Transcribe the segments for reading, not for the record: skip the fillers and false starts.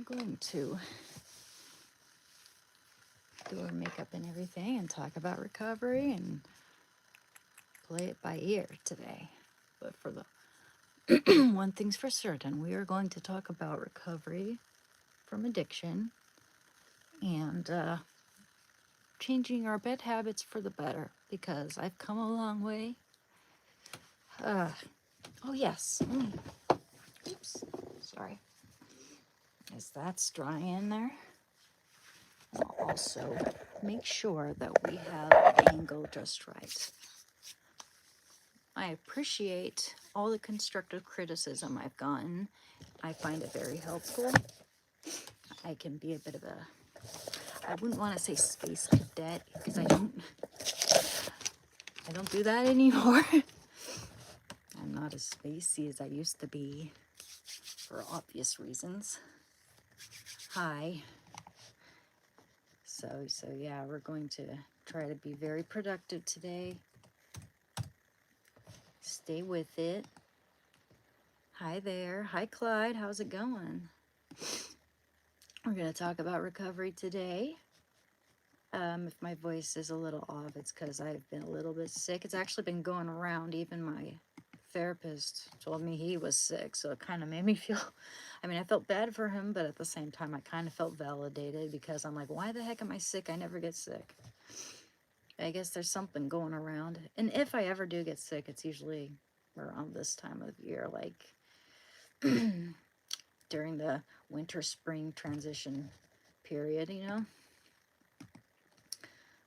going to do her makeup and everything and talk about recovery and play it by ear today. But for the one thing's for certain, we are going to talk about recovery from addiction and changing our bed habits for the better, because I've come a long way. Oh yes. Oops. Sorry. As that's dry in there. I'll also make sure that we have the angle just right. I appreciate all the constructive criticism I've gotten. I find it very helpful. I can be a bit of a, I wouldn't want to say space cadet, because I don't do that anymore. I'm not as spacey as I used to be, for obvious reasons. Hi. So yeah, we're going to try to be very productive today. Stay with it. Hi there. Hi, Clyde. How's it going? We're going to talk about recovery today. If my voice is a little off, it's because I've been a little bit sick. It's actually been going around. Even my therapist told me he was sick, so it kind of made me feel, I mean, I felt bad for him, but at the same time, I kind of felt validated, because I'm like, why the heck am I sick? I never get sick. I guess there's something going around. And if I ever do get sick, it's usually around this time of year, like during the winter-spring transition period, you know?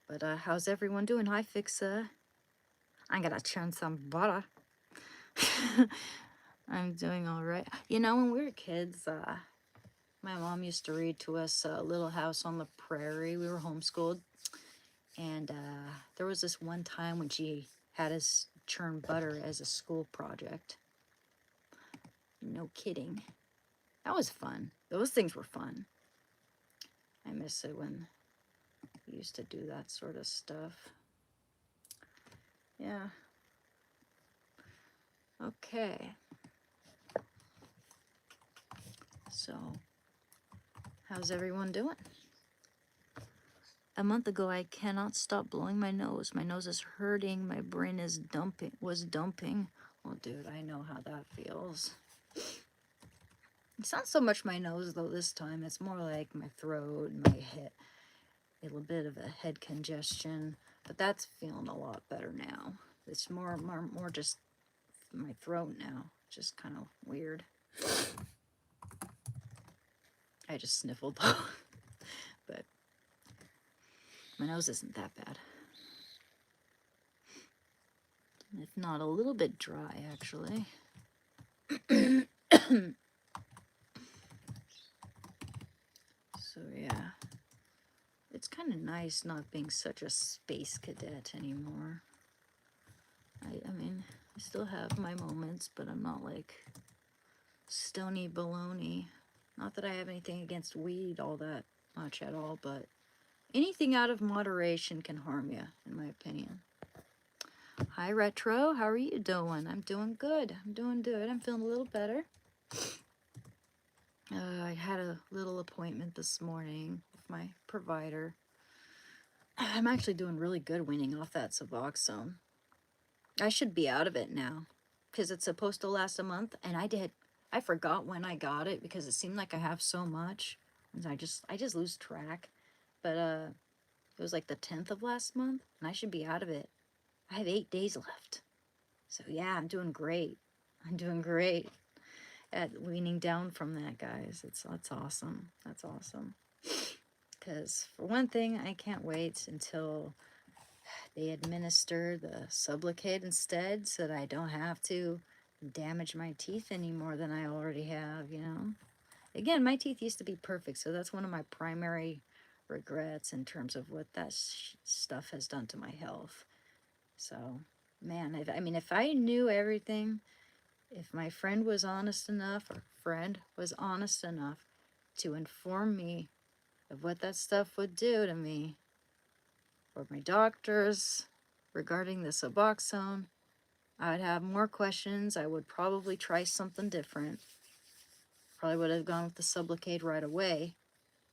But how's everyone doing? Hi, Fixa. I'm gonna churn some butter. I'm doing all right. You know, when we were kids, my mom used to read to us Little House on the Prairie. We were homeschooled. And there was this one time when she had us churn butter as a school project. No kidding. That was fun. Those things were fun. I miss it when we used to do that sort of stuff. Yeah. Okay. So, how's everyone doing? A month ago, I cannot stop blowing my nose. My nose is hurting. My brain is dumping. Well, dude, I know how that feels. It's not so much my nose, though, this time. It's more like my throat, my head, a little bit of a head congestion. But that's feeling a lot better now. It's more just my throat now. Just kind of weird. I just sniffled, though. But my nose isn't that bad. If not a little bit dry, actually. So, yeah. It's kind of nice not being such a space cadet anymore. I mean, I still have my moments, but I'm not like stony baloney. Not that I have anything against weed all that much at all, but anything out of moderation can harm you, in my opinion. Hi, Retro. How are you doing? I'm doing good. I'm doing good. I'm feeling a little better. I had a little appointment this morning with my provider. I'm actually doing really good weaning off that Suboxone. I should be out of it now, because it's supposed to last a month, and I forgot when I got it, because it seemed like I have so much, and I just lose track. But it was like the 10th of last month, and I should be out of it. I have 8 days left. So yeah, I'm doing great. I'm doing great at weaning down from that, guys. That's awesome. That's awesome. Because for one thing, I can't wait until they administer the Sublocade instead, so that I don't have to damage my teeth any more than I already have, you know? Again, my teeth used to be perfect, so that's one of my primary regrets in terms of what that stuff has done to my health. So, man, if I knew everything, if my friend was honest enough to inform me of what that stuff would do to me, or my doctors regarding the Suboxone, I would have more questions. I would probably try something different. Probably would have gone with the Sublocade right away,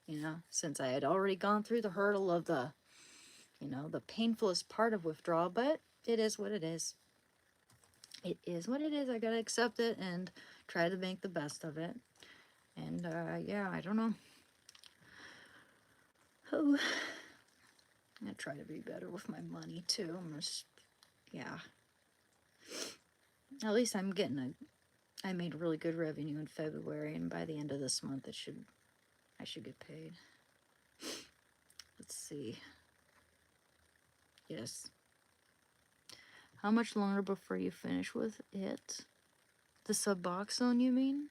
you know, since I had already gone through the hurdle of the, you know, the painfulest part of withdrawal, but it is what it is. It is what it is. I gotta accept it and try to make the best of it. And, yeah, I don't know. Oh, I'm gonna try to be better with my money, too. I'm just, yeah. At least I'm getting I made really good revenue in February, and by the end of this month, I should get paid. Let's see. Yes. How much longer before you finish with it? The Suboxone, you mean?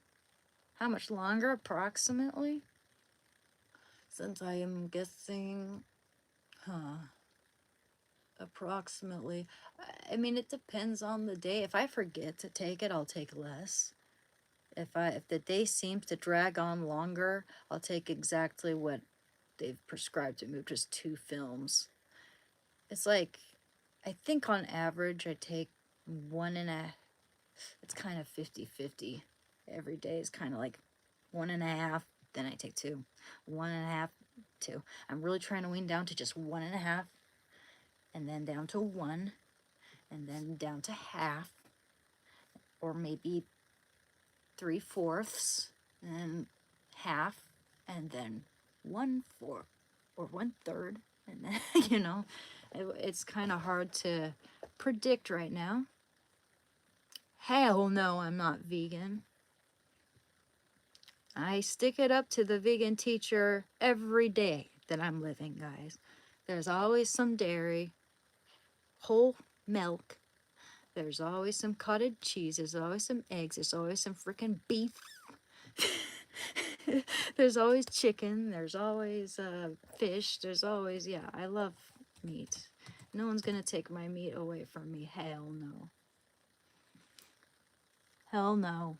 How much longer, approximately? Since I am guessing, approximately. I mean, it depends on the day. If I forget to take it, I'll take less. If the day seems to drag on longer, I'll take exactly what they've prescribed to me, which is 2 films. It's like, I think on average I take it's kind of 50-50. Every day is kind of like 1.5, then I take 2. 1.5, 2. I'm really trying to wean down to just 1.5, and then down to 1, and then down to half, or maybe 3/4, and half, and then 1/4 or 1/3, and then you know, it's kind of hard to predict right now. Hell no, I'm not vegan. I stick it up to the vegan teacher every day that I'm living, guys. There's always some dairy, whole milk. There's always some cottage cheese. There's always some eggs. There's always some freaking beef. There's always chicken. There's always fish. There's always, yeah, I love meat. No one's gonna take my meat away from me. Hell no. Hell no.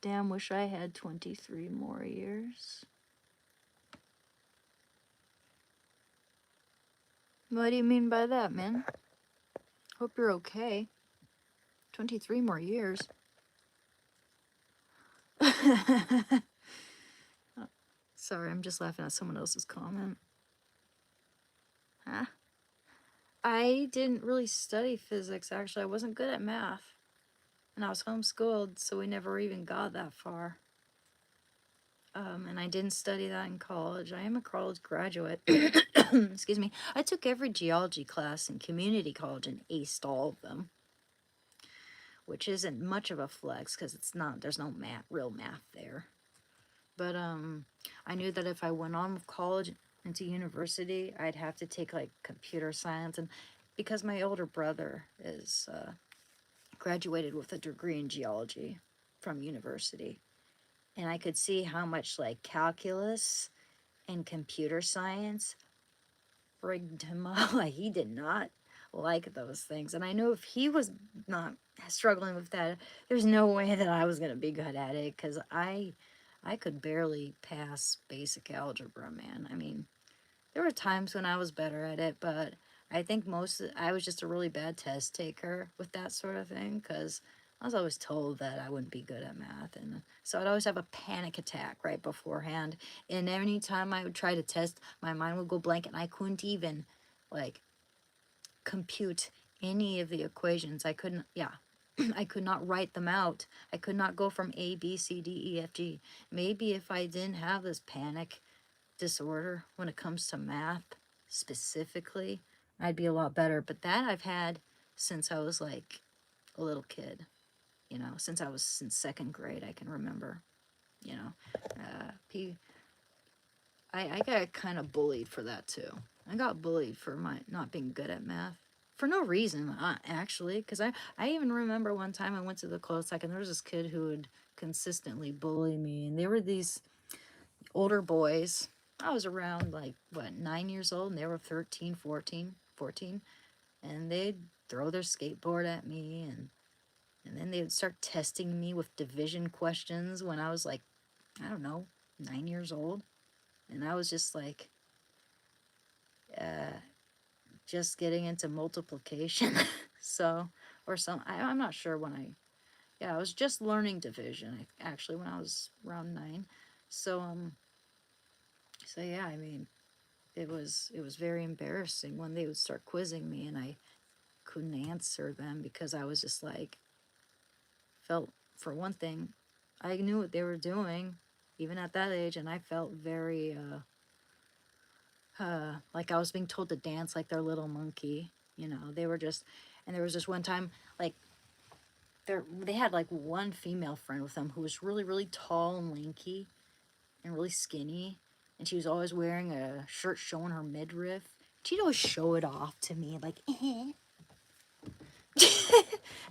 Damn, wish I had 23 more years. What do you mean by that, man? Hope you're okay. 23 more years. Sorry, I'm just laughing at someone else's comment. Huh? I didn't really study physics, actually. I wasn't good at math. And I was homeschooled, so we never even got that far. And I didn't study that in college. I am a college graduate. Excuse me. I took every geology class in community college and aced all of them, which isn't much of a flex because there's no real math there. But I knew that if I went on with college into university, I'd have to take like computer science, and because my older brother is graduated with a degree in geology from university, and I could see how much like calculus and computer science frigged him up. Like, he did not like those things, and I know if he was not struggling with that, there's no way that I was gonna be good at it, because I could barely pass basic algebra, man. I mean, there were times when I was better at it, but I think I was just a really bad test taker with that sort of thing, because I was always told that I wouldn't be good at math, and so I'd always have a panic attack right beforehand, and any time I would try to test, my mind would go blank, and I couldn't even, like, compute any of the equations. I couldn't, yeah, I could not write them out. I could not go from A, B, C, D, E, F, G. Maybe if I didn't have this panic disorder when it comes to math specifically, I'd be a lot better. But that I've had since I was like a little kid, you know, since I was in 2nd grade, I can remember, you know. I got kind of bullied for that too. I got bullied for my not being good at math. For no reason, actually, because I even remember one time I went to the cul-de-sac and there was this kid who would consistently bully me, and they were these older boys. I was around, like, what, 9 years old, and they were 13, 14, and they'd throw their skateboard at me, and then they would start testing me with division questions when I was, like, I don't know, 9 years old, and I was just like, just getting into multiplication. So, or some, I'm not sure when Yeah, I was just learning division actually when I was around 9. So so yeah, I mean, it was very embarrassing when they would start quizzing me and I couldn't answer them because I was just like felt, for one thing, I knew what they were doing even at that age, and I felt very like I was being told to dance like their little monkey. You know, they were just, and there was just one time, like, they had like one female friend with them who was really, really tall and lanky and really skinny, and she was always wearing a shirt showing her midriff. She'd always show it off to me, like, and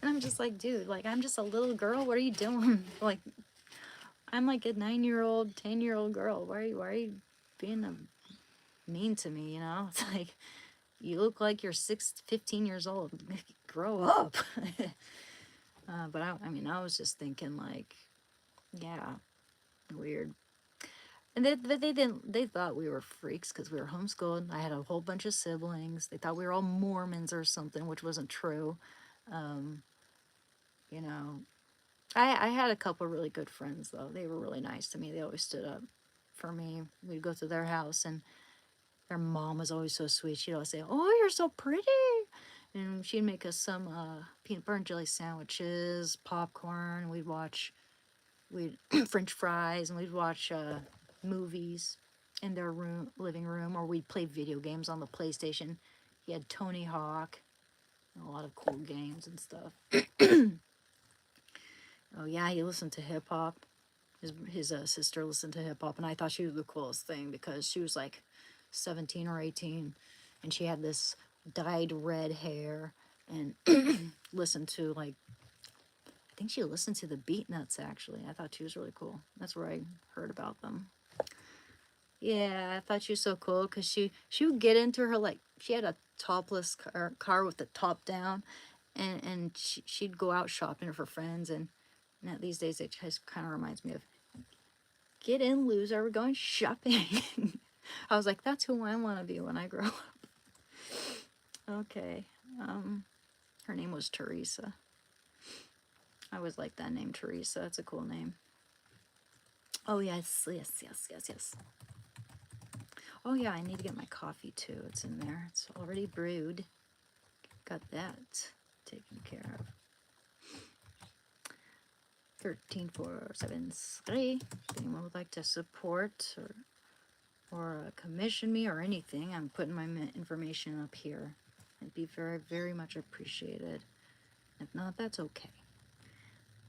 I'm just like, dude, like, I'm just a little girl. What are you doing? Like, I'm like a 9-year-old, 10-year-old girl. Why are you being mean to me? You know, it's like, you look like you're 15 years old. Grow up. But I mean, I was just thinking like, yeah, weird. And they didn't. They thought we were freaks because we were homeschooled. I had a whole bunch of siblings. They thought we were all Mormons or something, which wasn't true. Um, you know, I had a couple really good friends though. They were really nice to me. They always stood up for me. We'd go to their house and their mom was always so sweet. She'd always say, "Oh, you're so pretty," and she'd make us some peanut butter and jelly sandwiches, popcorn. We'd French fries, and we'd watch movies in their living room, or we'd play video games on the PlayStation. He had Tony Hawk, and a lot of cool games and stuff. Oh yeah, he listened to hip hop. His sister listened to hip hop, and I thought she was the coolest thing because she was like 17 or 18, and she had this dyed red hair and listened to like, I think she listened to the Beatnuts actually. I thought she was really cool. That's where I heard about them. Yeah, I thought she was so cool because she would get into her, like, she had a topless car with the top down, and she'd go out shopping for friends, and now these days it just kind of reminds me of, get in, loser, we're going shopping. I was like, that's who I want to be when I grow up. Okay. Her name was Teresa. I always liked that name, Teresa. It's a cool name. Oh, yes, yes, yes, yes, yes. Oh, yeah, I need to get my coffee, too. It's in there. It's already brewed. Got that taken care of. 13473. If anyone would like to support or commission me or anything, I'm putting my information up here. It'd be very, very much appreciated. If not, that's okay.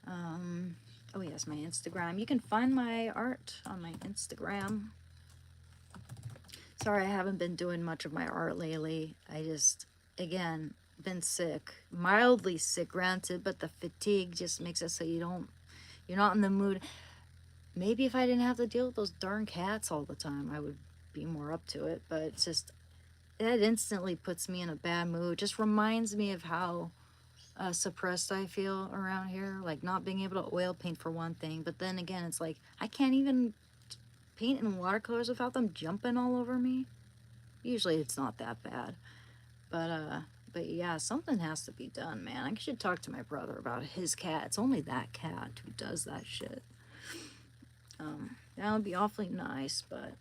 Oh yes, my Instagram. You can find my art on my Instagram. Sorry, I haven't been doing much of my art lately. I just, again, been sick. Mildly sick, granted, but the fatigue just makes it so you're not in the mood. Maybe if I didn't have to deal with those darn cats all the time, I would be more up to it. But it's just, that instantly puts me in a bad mood. Just reminds me of how suppressed I feel around here. Like not being able to oil paint for one thing. But then again, it's like, I can't even paint in watercolors without them jumping all over me. Usually it's not that bad. But yeah, something has to be done, man. I should talk to my brother about his cat. It's only that cat who does that shit. That would be awfully nice, but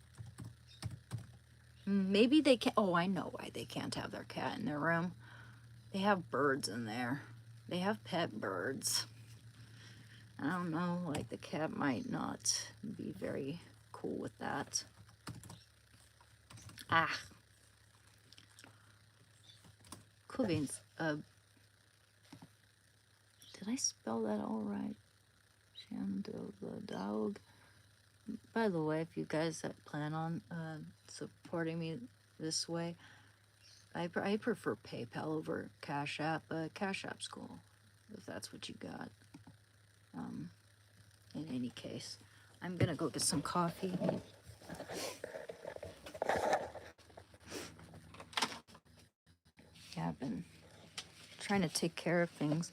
maybe they can't. Oh, I know why they can't have their cat in their room. They have birds in there. They have pet birds. I don't know, like the cat might not be very cool with that. Ah. Cool beans. Did I spell that all right? Shando the dog. By the way, if you guys plan on supporting me this way, I prefer PayPal over Cash App. Cash App's cool, if that's what you got. In any case, I'm gonna go get some coffee. Yeah, I've been trying to take care of things.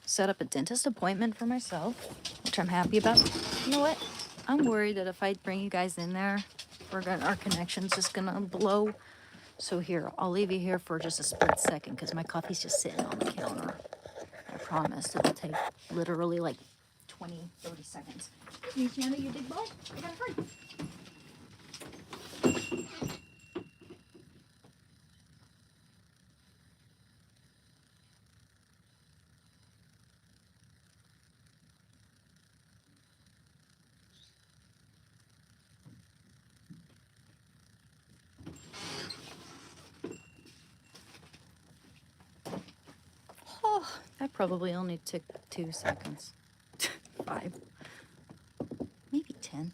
Set up a dentist appointment for myself, which I'm happy about. You know what? I'm worried that if I bring you guys in there, our connection's just gonna blow. So here, I'll leave you here for just a split second because my coffee's just sitting on the counter. promise it'll take literally like 20, 30 seconds. Excuse me, Shanna, you big boy. I gotta hurry. Oh, that probably only took 2 seconds. 5. Maybe 10.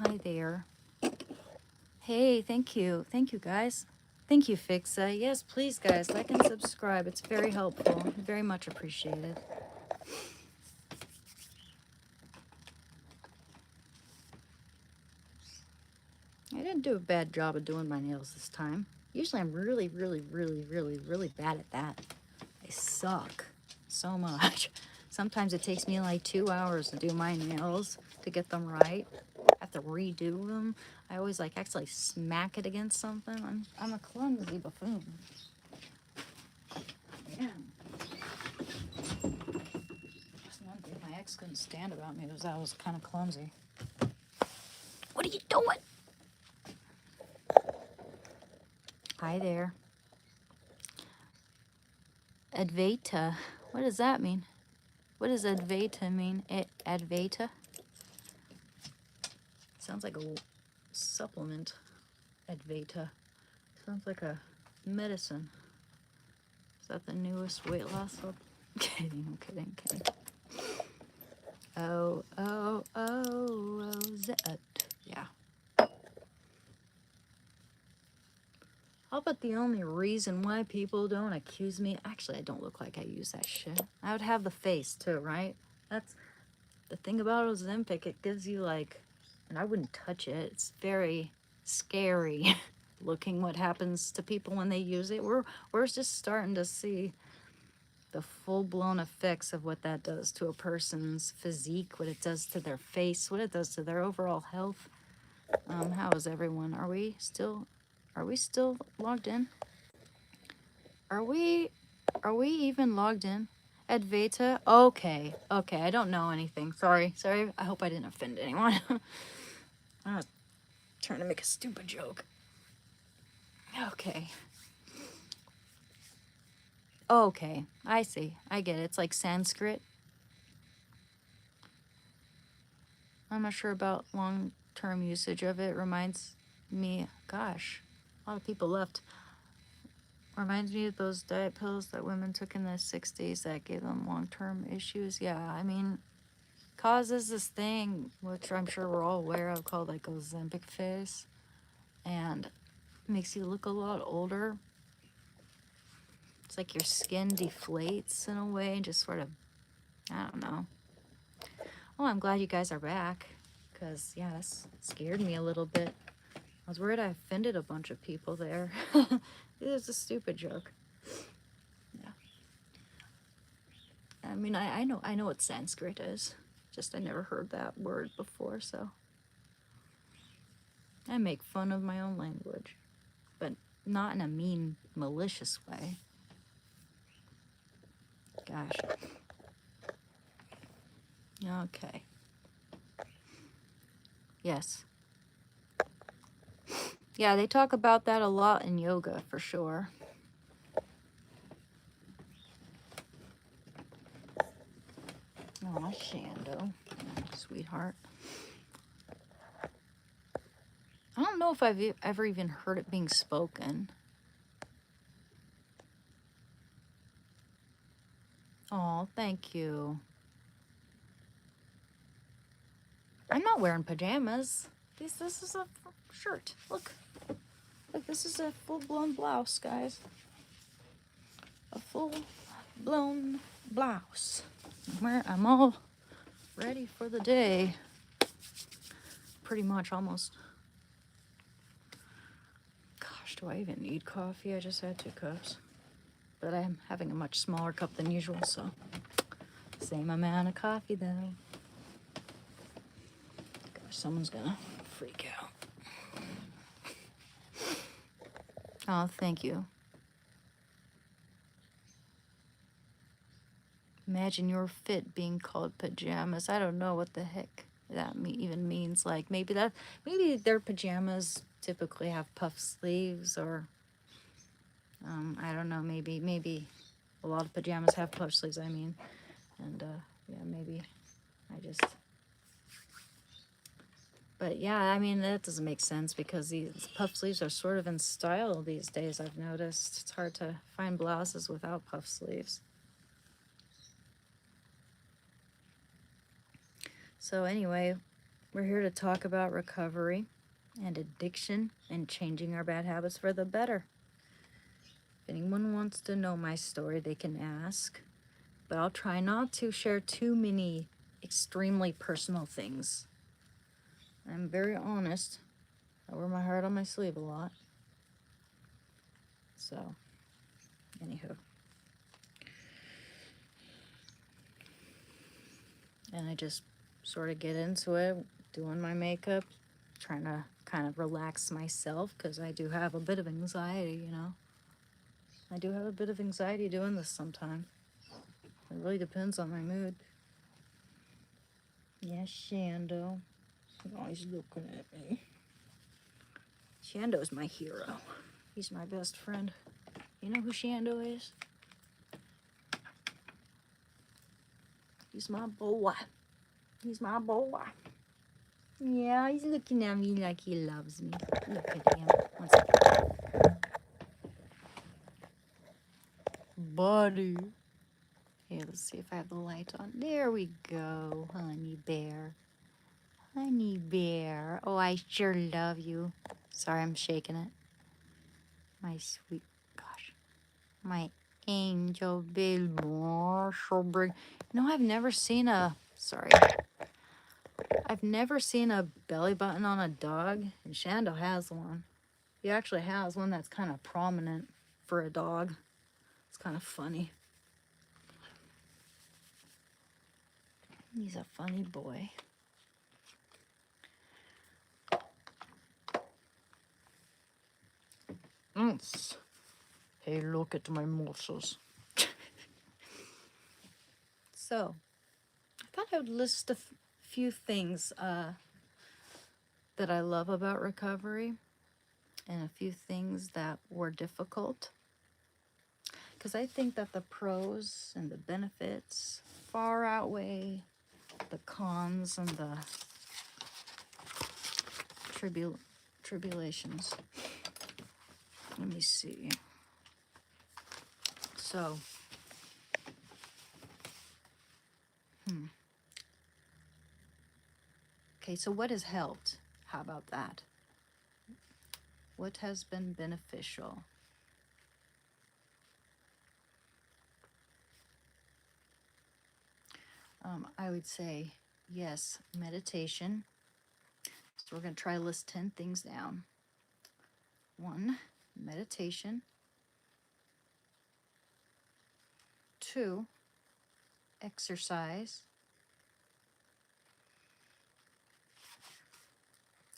Hi there. Hey, thank you. Thank you, guys. Thank you, Fixa. Yes, please, guys, like and subscribe. It's very helpful. Very much appreciated. I didn't do a bad job of doing my nails this time. Usually I'm really, really, really, really, really bad at that. I suck so much. Sometimes it takes me like 2 hours to do my nails to get them right. I have to redo them. I always like actually smack it against something. I'm a clumsy buffoon. Man. That's one thing my ex couldn't stand about me was I was kind of clumsy. What are you doing? Hi there. Advaita. What does that mean? What does Advaita mean? Advaita? Sounds like a supplement. Advaita. Sounds like a medicine. Is that the newest weight loss? I'm kidding. Oh, Rosette. Yeah. How about the only reason why people don't accuse me? Actually, I don't look like I use that shit. I would have the face too, right? That's the thing about Ozempic. It gives you like, and I wouldn't touch it. It's very scary looking what happens to people when they use it. We're just starting to see the full-blown effects of what that does to a person's physique, what it does to their face, what it does to their overall health. How is everyone? Are we still logged in? Are we even logged in? Advaita? Okay. I don't know anything. Sorry. I hope I didn't offend anyone. I was trying to make a stupid joke. Okay. I see. I get it. It's like Sanskrit. I'm not sure about long-term usage of it. Reminds me, gosh, a lot of people left. Reminds me of those diet pills that women took in the 60s that gave them long-term issues. Yeah, I mean, causes this thing, which I'm sure we're all aware of, called like Ozempic face, and makes you look a lot older. It's like your skin deflates in a way, and just sort of, I don't know. Oh, I'm glad you guys are back, because, yeah, this scared me a little bit. I was worried I offended a bunch of people there. It was a stupid joke. Yeah. I mean, I know what Sanskrit is. Just I never heard that word before, so. I make fun of my own language, but not in a mean, malicious way. Gosh. Okay. Yes. Yeah, they talk about that a lot in yoga, for sure. Aw, Shando. Sweetheart. I don't know if I've ever even heard it being spoken. Oh, thank you. I'm not wearing pajamas. This is a shirt. Look, this is a full-blown blouse, guys. A full-blown blouse. I'm all ready for the day. Pretty much, almost. Gosh, do I even need coffee? I just had 2 cups. But I'm having a much smaller cup than usual, so same amount of coffee, though. Gosh, someone's gonna freak out. Oh, thank you. Imagine your fit being called pajamas. I don't know what the heck that even means. Like maybe their pajamas typically have puff sleeves, or I don't know. Maybe a lot of pajamas have puff sleeves. I mean, and yeah, maybe I just. But yeah, I mean that doesn't make sense because these puff sleeves are sort of in style these days. I've noticed it's hard to find blouses without puff sleeves. So anyway, we're here to talk about recovery and addiction and changing our bad habits for the better. If anyone wants to know my story, they can ask, but I'll try not to share too many extremely personal things. I'm very honest. I wear my heart on my sleeve a lot. So, anywho. And I just sort of get into it, doing my makeup, trying to kind of relax myself because I do have a bit of anxiety, you know. I do have a bit of anxiety doing this sometimes. It really depends on my mood. Yes, Shando. Oh, he's looking at me. Shando's my hero. He's my best friend. You know who Shando is? He's my boy. He's my boy. Yeah, he's looking at me like he loves me. Look at him. One second. Buddy. Here, let's see if I have the light on. There we go, honey bear. Honey bear. Oh, I sure love you. Sorry, I'm shaking it. My sweet, gosh. My angel baby. So big. You know, I've never seen a, sorry. I've never seen a belly button on a dog, and Shando has one. He actually has one that's kind of prominent for a dog. It's kind of funny. He's a funny boy. Hey, look at my muscles. So, I thought I would list a few things that I love about recovery and a few things that were difficult. Because I think that the pros and the benefits far outweigh the cons and the tribulations. Let me see. So, okay, so what has helped? How about that? What has been beneficial? I would say, yes, meditation. So we're going to try to list 10 things down. 1, meditation. 2, exercise.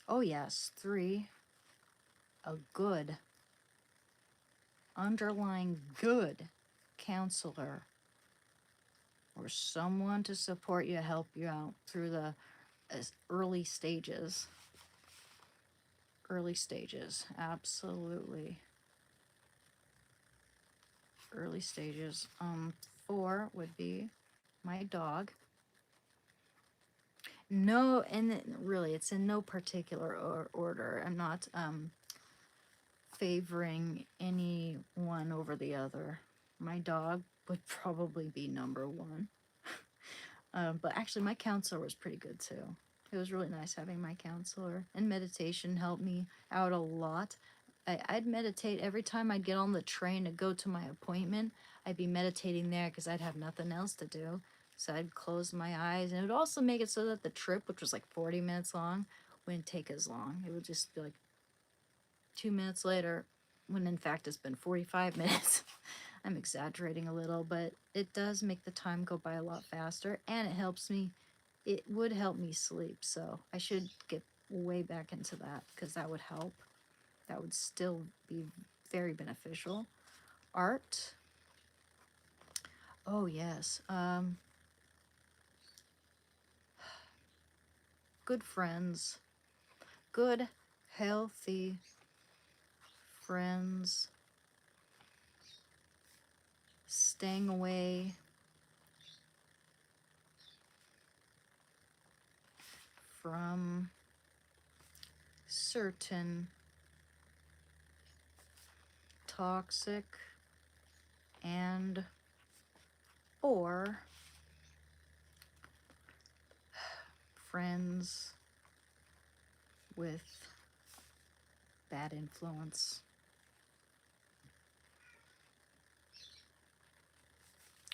Oh, yes. 3, a good, underlying good counselor or someone to support you, help you out through the early stages. Early stages, absolutely. Early stages. 4 would be my dog. No, and really, it's in no particular order. I'm not favoring any one over the other. My dog would probably be number 1. But actually, my counselor was pretty good too. It was really nice having my counselor, and meditation helped me out a lot. I'd meditate every time I'd get on the train to go to my appointment. I'd be meditating there because I'd have nothing else to do. So I'd close my eyes, and it would also make it so that the trip, which was like 40 minutes long, wouldn't take as long. It would just be like 2 minutes later, when in fact it's been 45 minutes. I'm exaggerating a little, but it does make the time go by a lot faster, and it would help me sleep. So I should get way back into that because that would help. That would still be very beneficial. Art. Oh, yes. Good friends. Good, healthy friends. Staying away from certain toxic and or friends with bad influence.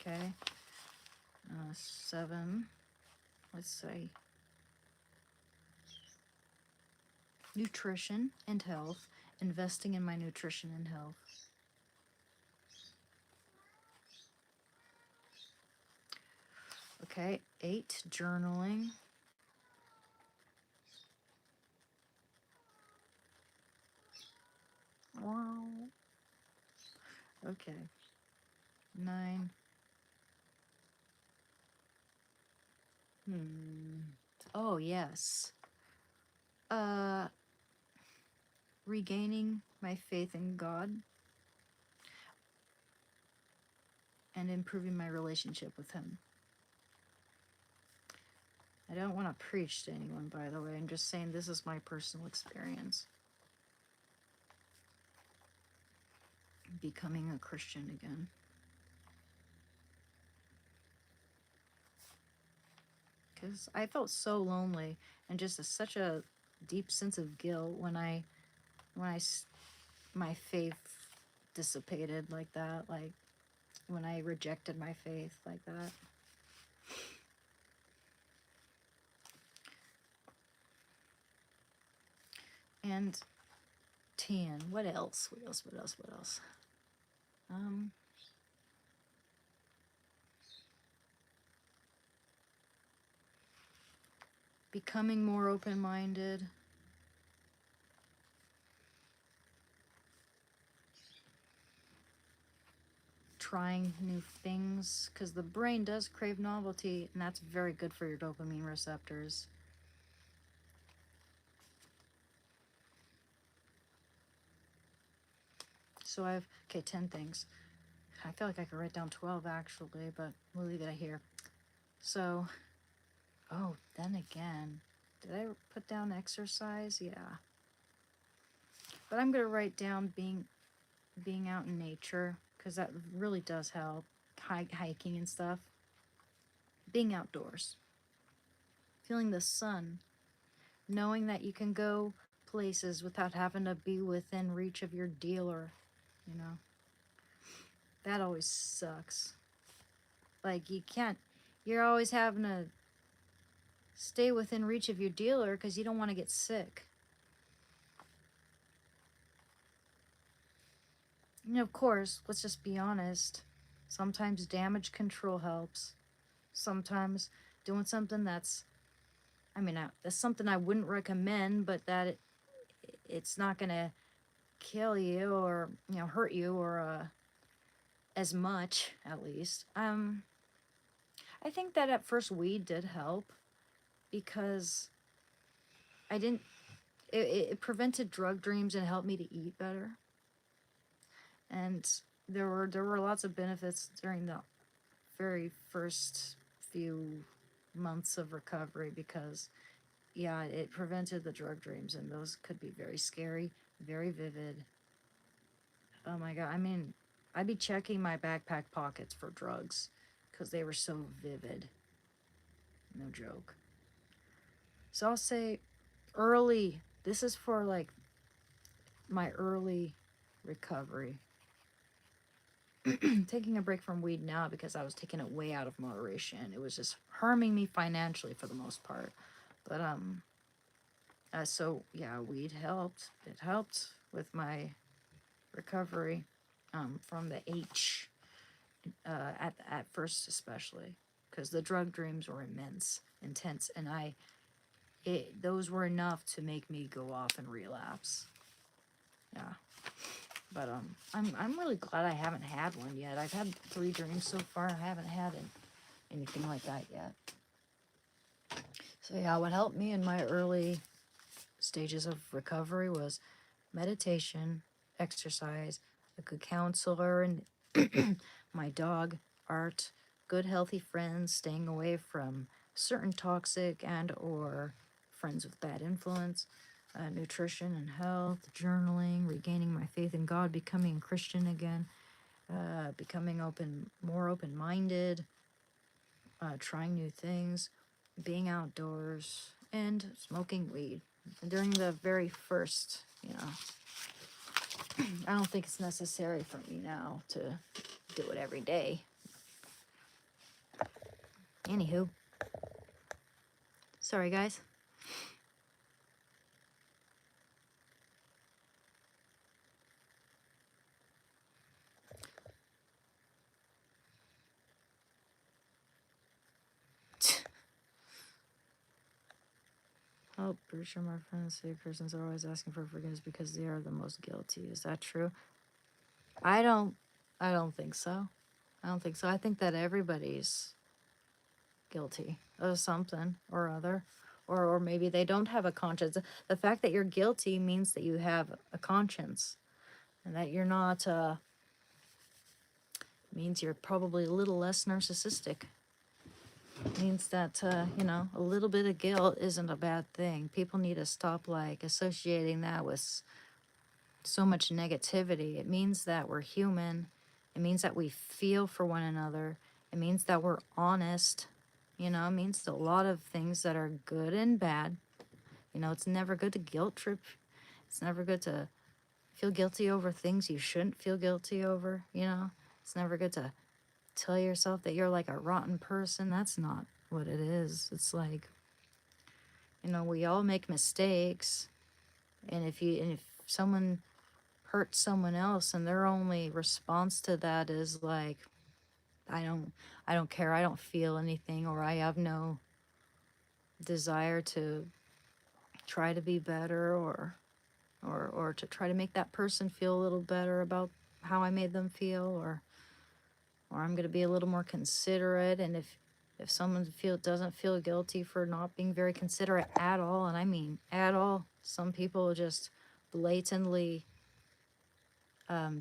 Okay. 7. Let's say nutrition and health. Investing in my nutrition and health. Okay. 8. Journaling. Wow. Okay. 9. Oh, yes. Regaining my faith in God and improving my relationship with Him. I don't want to preach to anyone, by the way. I'm just saying this is my personal experience. Becoming a Christian again. Because I felt so lonely and just such a deep sense of guilt when my faith dissipated like that, like when I rejected my faith like that. And 10. What else? Becoming more open-minded. Trying new things, because the brain does crave novelty, and that's very good for your dopamine receptors. So okay, 10 things. I feel like I could write down 12 actually, but we'll leave it here. So, oh, then again, did I put down exercise? Yeah. But I'm going to write down being out in nature, because that really does help. Hiking and stuff. Being outdoors. Feeling the sun. Knowing that you can go places without having to be within reach of your dealer, you know. That always sucks. Like, you're always having to stay within reach of your dealer because you don't want to get sick. And of course, let's just be honest, sometimes damage control helps. Sometimes doing something that's something I wouldn't recommend, but that it's not gonna kill you or hurt you or as much, at least. I think that at first weed did help because it prevented drug dreams and helped me to eat better. And there were lots of benefits during the very first few months of recovery because, yeah, it prevented the drug dreams, and those could be very scary, very vivid. Oh my God. I mean, I'd be checking my backpack pockets for drugs because they were so vivid. No joke. So I'll say early. This is for like my early recovery. Taking a break from weed now because I was taking it way out of moderation. It was just harming me financially for the most part. But so yeah, weed helped. It helped with my recovery from the H at first, especially because the drug dreams were intense, and those were enough to make me go off and relapse. Yeah. But I'm really glad I haven't had one yet. I've had 3 dreams so far. I haven't had anything like that yet. So yeah, what helped me in my early stages of recovery was meditation, exercise, a good counselor, and my dog, art, good healthy friends, staying away from certain toxic and or friends with bad influence, nutrition and health, journaling, regaining my faith in God, becoming a Christian again, becoming more open-minded, trying new things, being outdoors, and smoking weed. During the very first, I don't think it's necessary for me now to do it every day. Anywho, sorry guys. Oh, pretty sure my friends say Christians are always asking for forgiveness because they are the most guilty. Is that true? I don't think so. I don't think so. I think that everybody's guilty of something or other. Or maybe they don't have a conscience. The fact that you're guilty means that you have a conscience. And that you're not, means you're probably a little less narcissistic. Means that, a little bit of guilt isn't a bad thing. People need to stop, associating that with so much negativity. It means that we're human. It means that we feel for one another. It means that we're honest. It means a lot of things that are good and bad. It's never good to guilt trip. It's never good to feel guilty over things you shouldn't feel guilty over. It's never good to tell yourself that you're like a rotten person. That's not what it is. It's like, we all make mistakes. And if someone hurt someone else and their only response to that is like, I don't care, I don't feel anything, or I have no desire to try to be better, or to try to make that person feel a little better about how I made them feel, or I'm going to be a little more considerate. And if someone doesn't feel guilty for not being very considerate at all, and I mean at all, some people just blatantly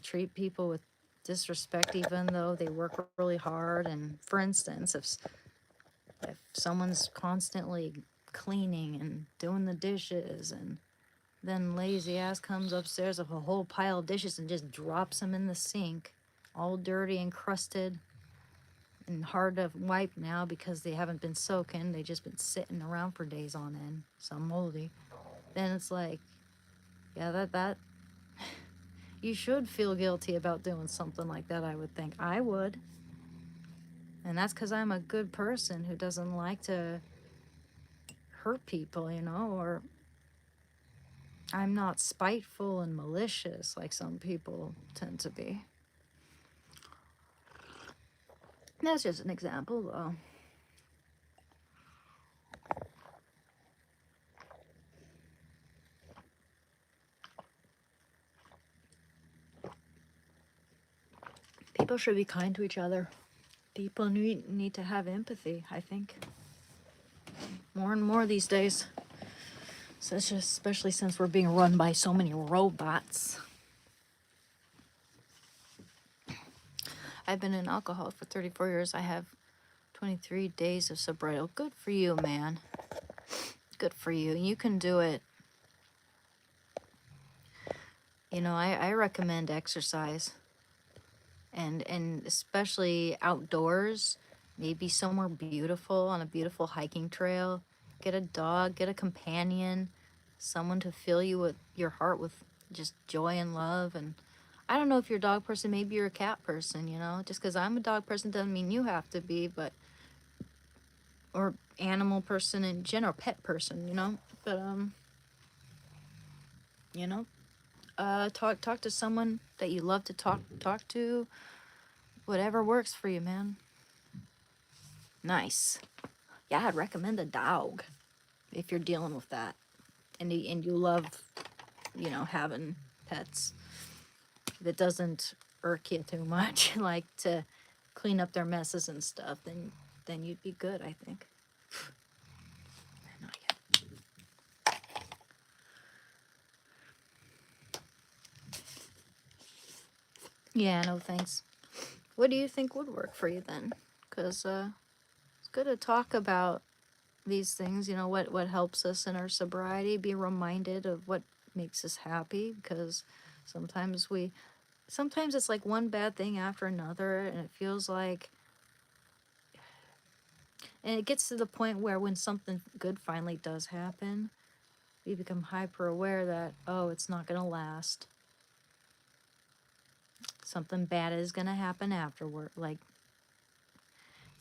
treat people with disrespect even though they work really hard. And for instance, if someone's constantly cleaning and doing the dishes, and then lazy ass comes upstairs with a whole pile of dishes and just drops them in the sink, all dirty and crusted and hard to wipe now because they haven't been soaking, they just been sitting around for days on end, some moldy, then it's like, yeah, that you should feel guilty about doing something like that. I would think I would. And that's because I'm a good person who doesn't like to hurt people, or I'm not spiteful and malicious like some people tend to be. That's just an example, though. People should be kind to each other. People need to have empathy, I think. More and more these days. Especially since we're being run by so many robots. I've been an alcoholic for 34 years. I have 23 days of sobriety. Good for you, man. Good for you. You can do it. I recommend exercise. And especially outdoors. Maybe somewhere beautiful, on a beautiful hiking trail. Get a dog, get a companion. Someone to fill your heart with just joy and love. And I don't know if you're a dog person, maybe you're a cat person, Just because I'm a dog person doesn't mean you have to be, or animal person in general, pet person, But, talk to someone that you love to talk to. Whatever works for you, man. Nice. Yeah, I'd recommend a dog if you're dealing with that. And you love, having pets. if it doesn't irk you too much, like to clean up their messes and stuff, then you'd be good, I think. Not yet. Yeah, no thanks. What do you think would work for you then? Because it's good to talk about these things, you know, what helps us in our sobriety, be reminded of what makes us happy, because sometimes it's like one bad thing after another, and it feels like, and it gets to the point where when something good finally does happen, we become hyper aware that, oh, it's not going to last. Something bad is going to happen afterward. Like,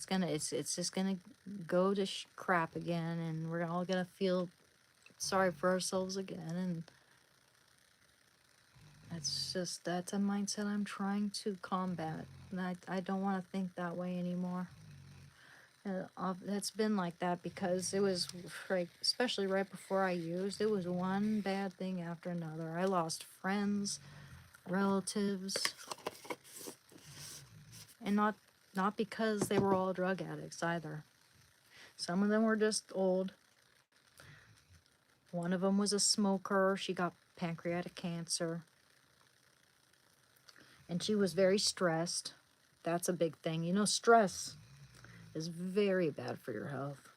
it's just going to go to crap again, and we're all going to feel sorry for ourselves again. And that's a mindset I'm trying to combat. And I don't want to think that way anymore. That's been like that because it was, like, especially right before I used, it was one bad thing after another. I lost friends, relatives, and not because they were all drug addicts either. Some of them were just old. One of them was a smoker. She got pancreatic cancer. And she was very stressed. That's a big thing. You know, stress is very bad for your health.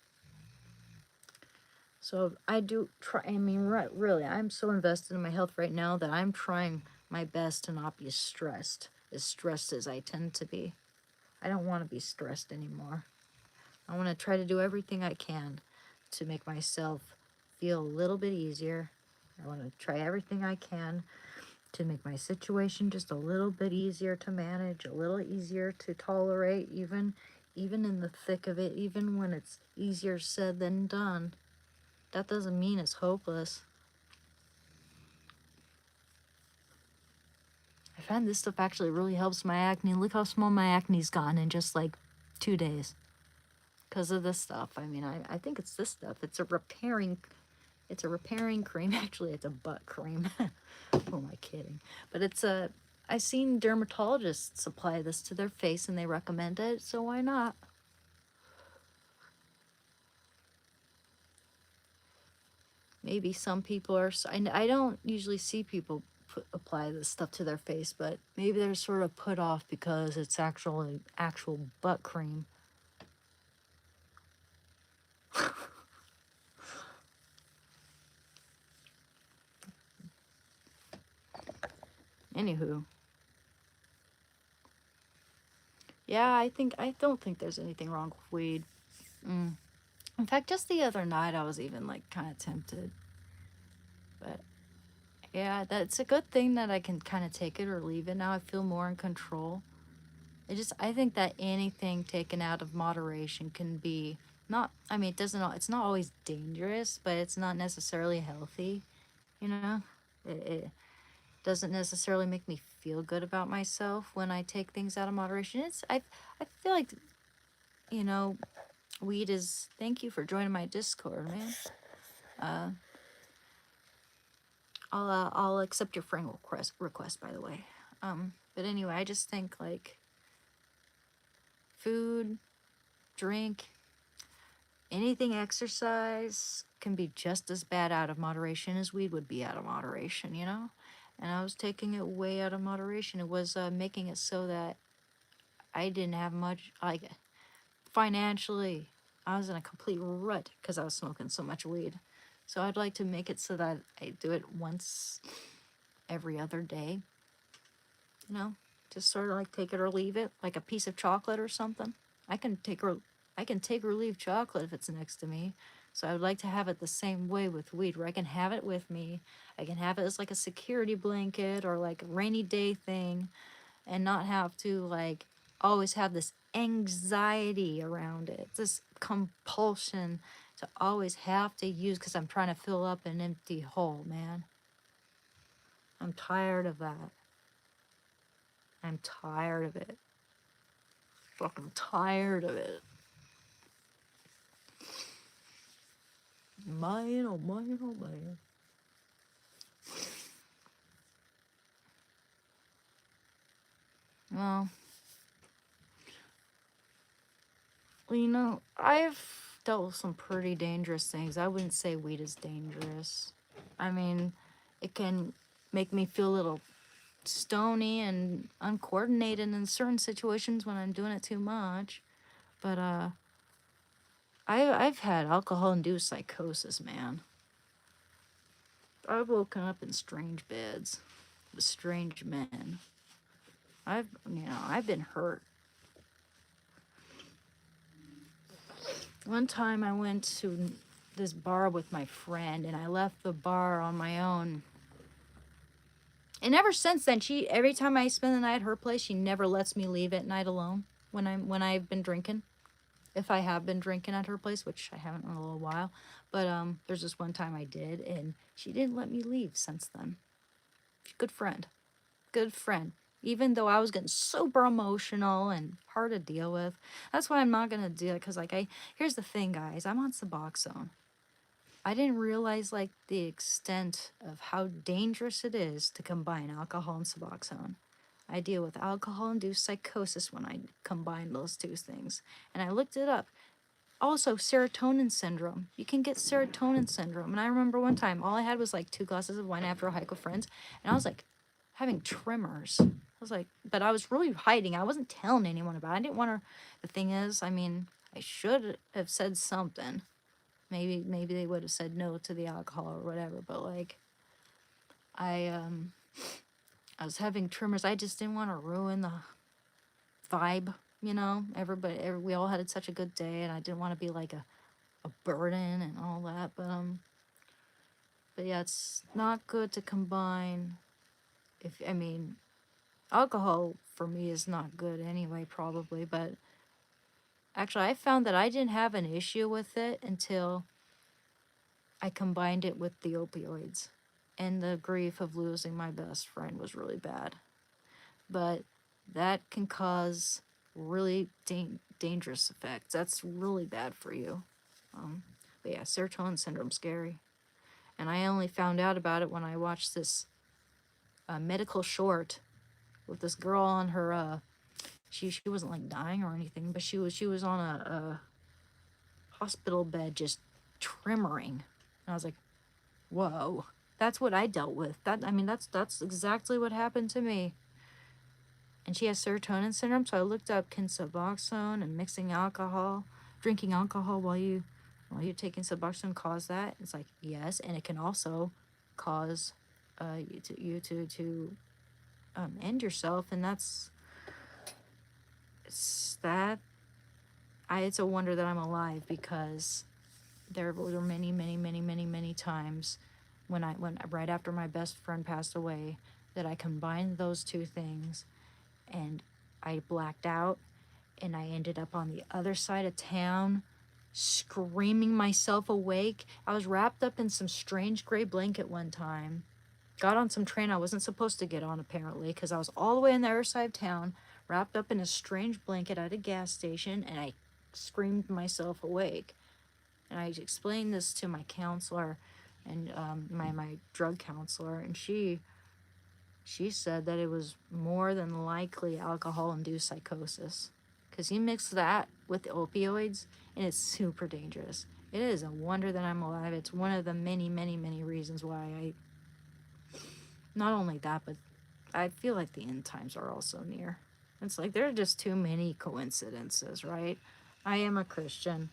So I do try, I mean, really, I'm so invested in my health right now that I'm trying my best to not be stressed as I tend to be. I don't want to be stressed anymore. I want to try to do everything I can to make myself feel a little bit easier. I want to try everything I can to make my situation just a little bit easier to manage, a little easier to tolerate, even in the thick of it, even when it's easier said than done. That doesn't mean it's hopeless. I find this stuff actually really helps my acne. Look how small my acne's gotten in just like 2 days. Because of this stuff. I mean, I think it's this stuff. It's a repairing cream. Actually, it's a butt cream. Who am I kidding? But I've seen dermatologists apply this to their face and they recommend it, so why not? Maybe some people are, I don't usually see people apply this stuff to their face, but maybe they're sort of put off because it's actual butt cream. Anywho. Yeah, I don't think there's anything wrong with weed. In fact, just the other night I was even like kind of tempted. But yeah, that's a good thing that I can kind of take it or leave it now. I feel more in control. I think that anything taken out of moderation can be not, I mean, it's not always dangerous, but it's not necessarily healthy, you know? It doesn't necessarily make me feel good about myself when I take things out of moderation. I feel like, you know, weed is, thank you for joining my Discord, man. I'll accept your friend request, by the way. But anyway, I just think like food, drink, anything exercise can be just as bad out of moderation as weed would be out of moderation, you know? And I was taking it way out of moderation. It was making it so that I didn't have much, like, financially. I was in a complete rut because I was smoking so much weed. So I'd like to make it so that I do it once every other day. You know, just sort of like take it or leave it, like a piece of chocolate or something. I can take or leave chocolate if it's next to me. So I would like to have it the same way with weed, where I can have it with me. I can have it as like a security blanket or like a rainy day thing, and not have to like always have this anxiety around it, this compulsion to always have to use because I'm trying to fill up an empty hole, man. I'm tired of that. I'm tired of it. Fucking tired of it. Man, oh man, oh man. Well, you know, I've dealt with some pretty dangerous things. I wouldn't say weed is dangerous. I mean, it can make me feel a little stony and uncoordinated in certain situations when I'm doing it too much. But I've had alcohol-induced psychosis, man. I've woken up in strange beds with strange men. I've been hurt. One time I went to this bar with my friend and I left the bar on my own. And ever since then, every time I spend the night at her place, she never lets me leave at night alone when I've been drinking. If I have been drinking at her place, which I haven't in a little while, but there's this one time I did, and she didn't let me leave since then. Good friend, good friend. Even though I was getting super emotional and hard to deal with, that's why I'm not gonna do it. Cause here's the thing, guys. I'm on Suboxone. I didn't realize like the extent of how dangerous it is to combine alcohol and Suboxone. I deal with alcohol-induced psychosis when I combine those two things, and I looked it up. Also, serotonin syndrome. You can get serotonin syndrome. And I remember one time, all I had was like 2 glasses of wine after a hike with friends. And I was like having tremors. I was like, but I was really hiding. I wasn't telling anyone about it. I didn't want to. The thing is, I mean, I should have said something. Maybe they would have said no to the alcohol or whatever. But like, I was having tremors. I just didn't want to ruin the vibe. You know, we all had such a good day, and I didn't want to be like a burden and all that. But yeah, it's not good to combine. If I mean, alcohol for me is not good anyway, probably. But actually, I found that I didn't have an issue with it until I combined it with the opioids, and the grief of losing my best friend was really bad. But that can cause really dangerous effects. That's really bad for you. But yeah, serotonin syndrome's scary. And I only found out about it when I watched this medical short with this girl on her. She wasn't like dying or anything, but she was on a hospital bed just tremoring. And I was like, whoa, that's what I dealt with. That's exactly what happened to me. And she has serotonin syndrome, so I looked up, can Suboxone and drinking alcohol while you're taking Suboxone cause that? It's like yes, and it can also cause you to end yourself, and it's a wonder that I'm alive, because there were many, many, many, many, many times when right after my best friend passed away that I combined those two things, and I blacked out, and I ended up on the other side of town screaming myself awake. I was wrapped up in some strange gray blanket one time. Got on some train I wasn't supposed to get on, apparently, because I was all the way on the other side of town, wrapped up in a strange blanket at a gas station, and I screamed myself awake. And I explained this to my counselor and my drug counselor, and she said that it was more than likely alcohol-induced psychosis, because you mix that with the opioids, and it's super dangerous. It is a wonder that I'm alive. It's one of the many, many, many reasons why not only that, but I feel like the end times are also near. It's like there are just too many coincidences, right? I am a Christian,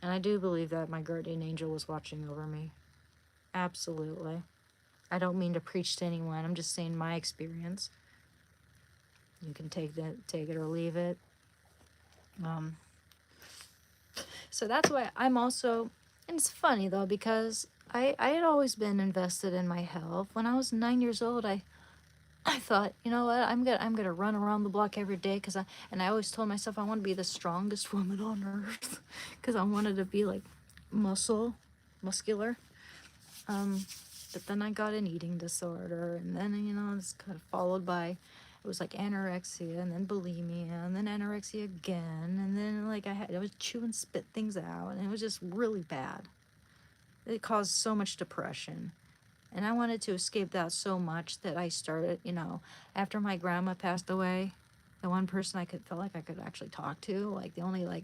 and I do believe that my guardian angel was watching over me. Absolutely. I don't mean to preach to anyone. I'm just saying my experience. You can take it or leave it. So that's why I'm also, and it's funny though, because I had always been invested in my health. When I was 9 years old, I thought, you know what, I'm gonna run around the block every day, and I always told myself I want to be the strongest woman on earth, because I wanted to be like muscular. But then I got an eating disorder, and then it's kind of followed by, it was like anorexia, and then bulimia, and then anorexia again, and then like I was chewing spit things out, and it was just really bad. It caused so much depression. And I wanted to escape that so much that I started, after my grandma passed away, The one person I felt like I could actually talk to, like the only like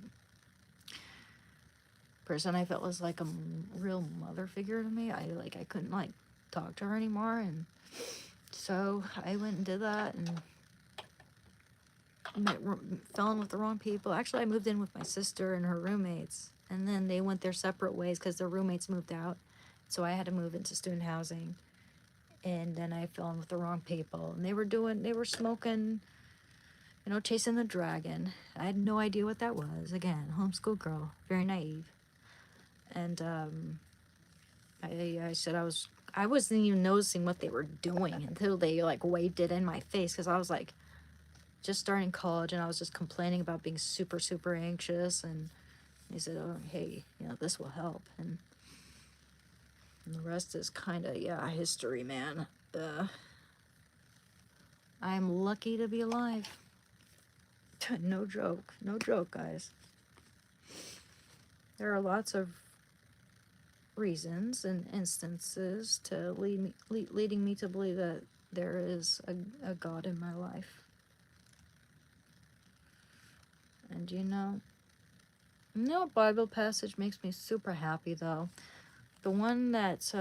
person I felt was like a real mother figure to me. I couldn't like talk to her anymore, and so I went and did that and fell in with the wrong people. Actually, I moved in with my sister and her roommates, and then they went their separate ways because their roommates moved out. So I had to move into student housing, and then I fell in with the wrong people, and they were smoking, you know, chasing the dragon. I had no idea what that was. Again, homeschool girl, very naive. And I said I wasn't even noticing what they were doing until they like waved it in my face, because I was like just starting college and I was just complaining about being super, super anxious. And they said, oh, hey, you know, this will help. And the rest is kind of, yeah, history, man. I'm lucky to be alive. No joke. No joke, guys. There are lots of reasons and instances to leading me to believe that there is a God in my life. And you know, no Bible passage makes me super happy though. The one that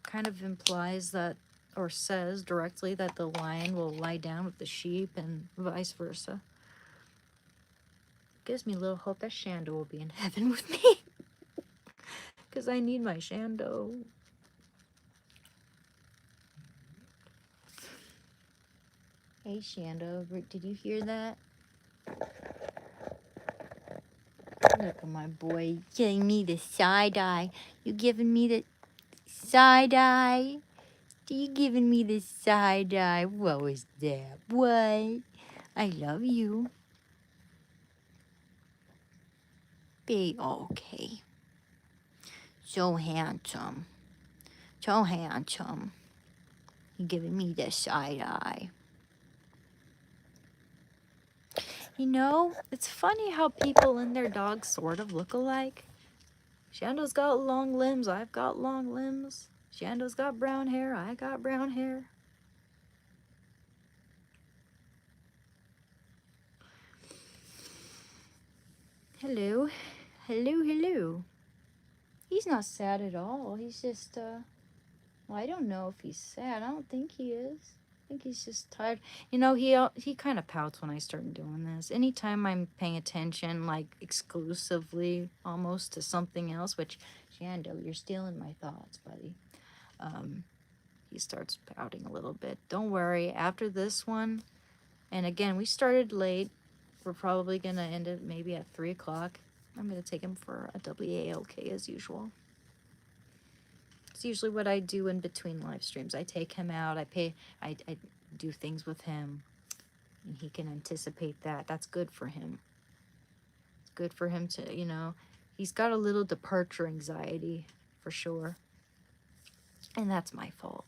kind of implies that, or says directly that the lion will lie down with the sheep and vice versa, gives me a little hope that Shando will be in heaven with me. Because I need my Shando. Hey Shando, did you hear that? Look at my boy giving me the side eye. You giving me the side eye? You giving me the side eye? What was that? What? I love you. Be okay. So handsome. So handsome. You giving me the side eye. You know, it's funny how people and their dogs sort of look alike. Shando's got long limbs, I've got long limbs. Shando's got brown hair, I got brown hair. Hello. Hello, hello. He's not sad at all. He's just, well, I don't know if he's sad. I don't think he is. I think he's just tired. You know, he kind of pouts when I start doing this. Anytime I'm paying attention, like, exclusively almost to something else, which, Shando, you're stealing my thoughts, buddy. He starts pouting a little bit. Don't worry. After this one, and again, we started late. We're probably going to end it maybe at 3 o'clock. I'm going to take him for a WALK as usual. It's usually what I do in between live streams. I take him out. I do things with him. And he can anticipate that. That's good for him. It's good for him to, you know, he's got a little departure anxiety for sure. And that's my fault.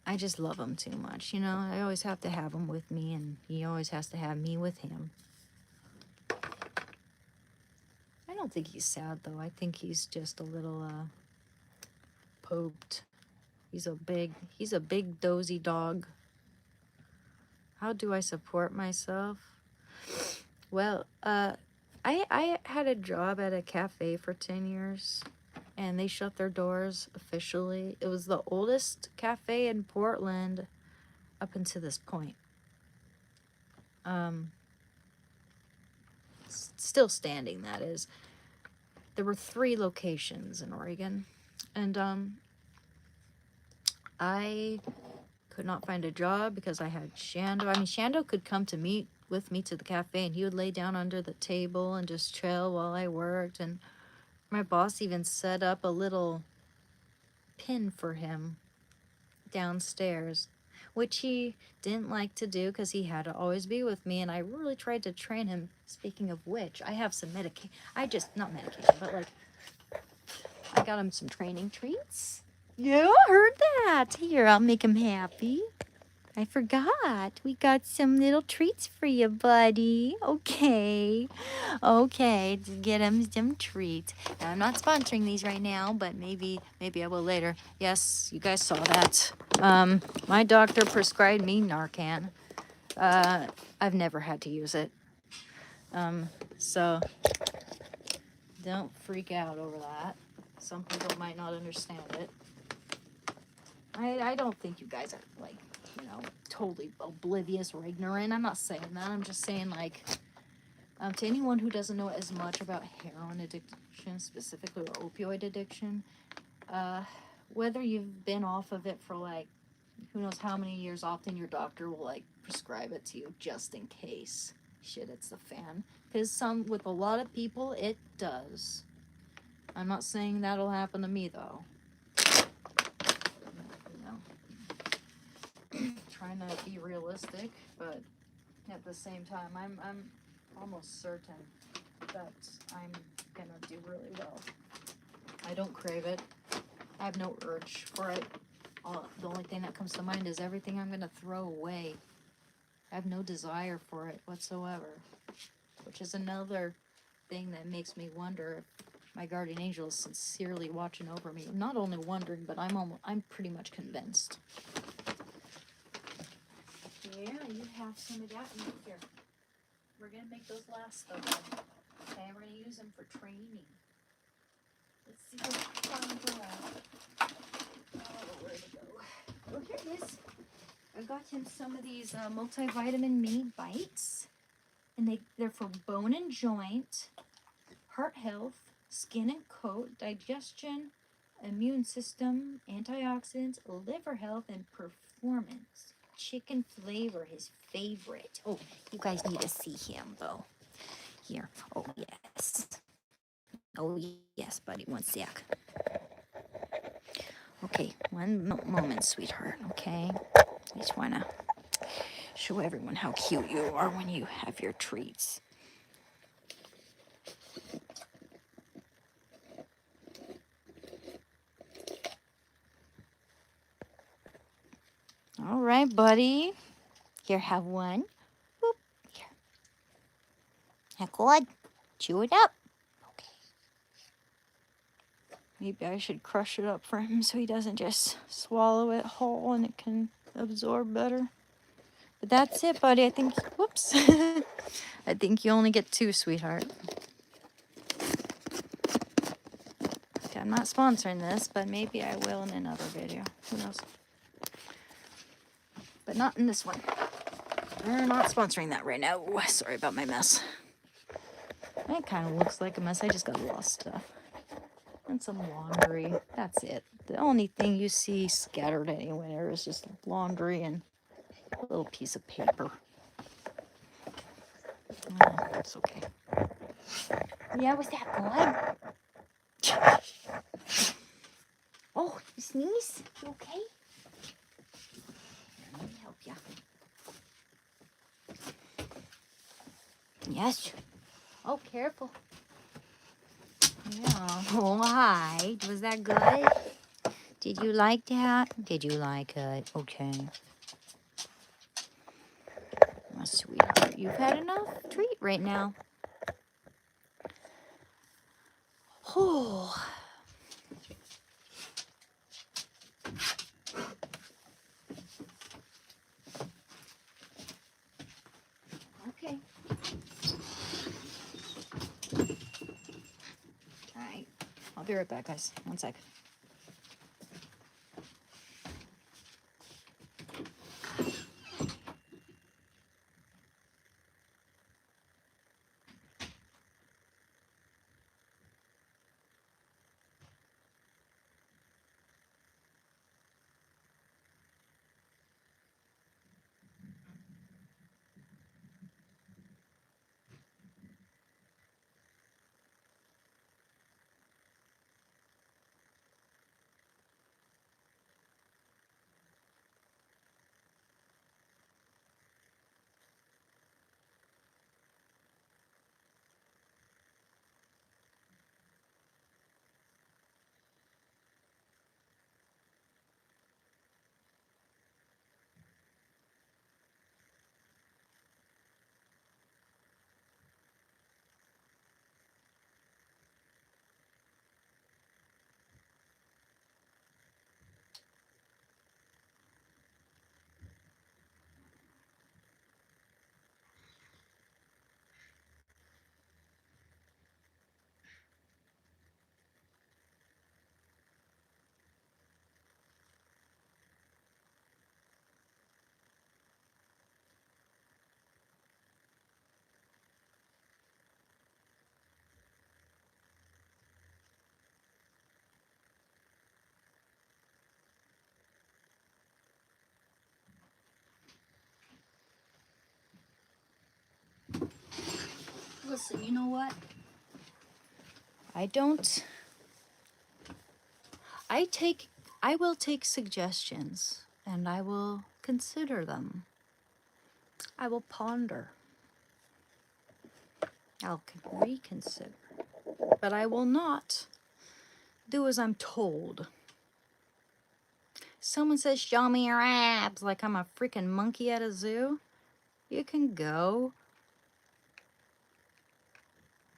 I just love him too much, you know. I always have to have him with me, and he always has to have me with him. I don't think he's sad, though. I think he's just a little, poked. He's a big dozy dog. How do I support myself? Well, I had a job at a cafe for 10 years. And they shut their doors officially. It was the oldest cafe in Portland up until this point. Still standing, that is. There were 3 locations in Oregon. And I could not find a job because I had Shando. I mean, Shando could come to meet with me to the cafe, and he would lay down under the table and just chill while I worked. And my boss even set up a little pin for him downstairs, which he didn't like to do because he had to always be with me, and I really tried to train him. Speaking of which, I have some medication. Not medication, but like, I got him some training treats. Yeah, I heard that. Here, I'll make him happy. I forgot. We got some little treats for you, buddy. Okay, to get him some treats. Now, I'm not sponsoring these right now, but maybe I will later. Yes, you guys saw that. My doctor prescribed me Narcan. I've never had to use it. So don't freak out over that. Some people might not understand it. I don't think you guys are, like, totally oblivious or ignorant. I'm not saying that. I'm just saying, like, to anyone who doesn't know as much about heroin addiction, specifically, or opioid addiction, whether you've been off of it for, like, who knows how many years, often your doctor will, like, prescribe it to you just in case shit hits the fan. Because with a lot of people, it does. I'm not saying that'll happen to me, though. Trying to be realistic, but at the same time, I'm almost certain that I'm gonna do really well. I don't crave it. I have no urge for it. The only thing that comes to mind is everything I'm gonna throw away. I have no desire for it whatsoever, which is another thing that makes me wonder if my guardian angel is sincerely watching over me. I'm not only wondering, but I'm pretty much convinced. Yeah, you have some of that in here. We're gonna make those last though. Okay, we're gonna use them for training. Let's see what I find for that. Oh, where'd it go? Oh, here it is. I got him some of these multivitamin mini bites, and they're for bone and joint, heart health, skin and coat, digestion, immune system, antioxidants, liver health, and performance. Chicken flavor, his favorite. Oh, you guys need to see him though. Here. Oh, yes. Oh, yes, buddy. One sec. Okay, one moment, sweetheart. Okay. I just want to show everyone how cute you are when you have your treats. All right, buddy. Here, have one. Boop. Here. Good. Chew it up. Okay. Maybe I should crush it up for him so he doesn't just swallow it whole and it can absorb better. But that's it, buddy. I think, whoops. I think you only get 2, sweetheart. Okay, I'm not sponsoring this, but maybe I will in another video. Who knows? But not in this one. We're not sponsoring that right now. Ooh, sorry about my mess. It kind of looks like a mess. I just got lost stuff. And some laundry. That's it. The only thing you see scattered anywhere is just laundry and a little piece of paper. It's okay. Yeah, was that good? Oh, you sneeze? You okay? Let me help you. Yes. Oh, careful. Yeah. Oh, hi. Was that good? Did you like that? Did you like it? Okay. My sweetheart, you've had enough treat right now. Oh. Okay. All right. I'll be right back, guys. One sec. Listen, you know what? I will take suggestions and I will consider them. I will ponder. I'll reconsider. But I will not do as I'm told. Someone says, show me your abs, like I'm a freaking monkey at a zoo. You can go.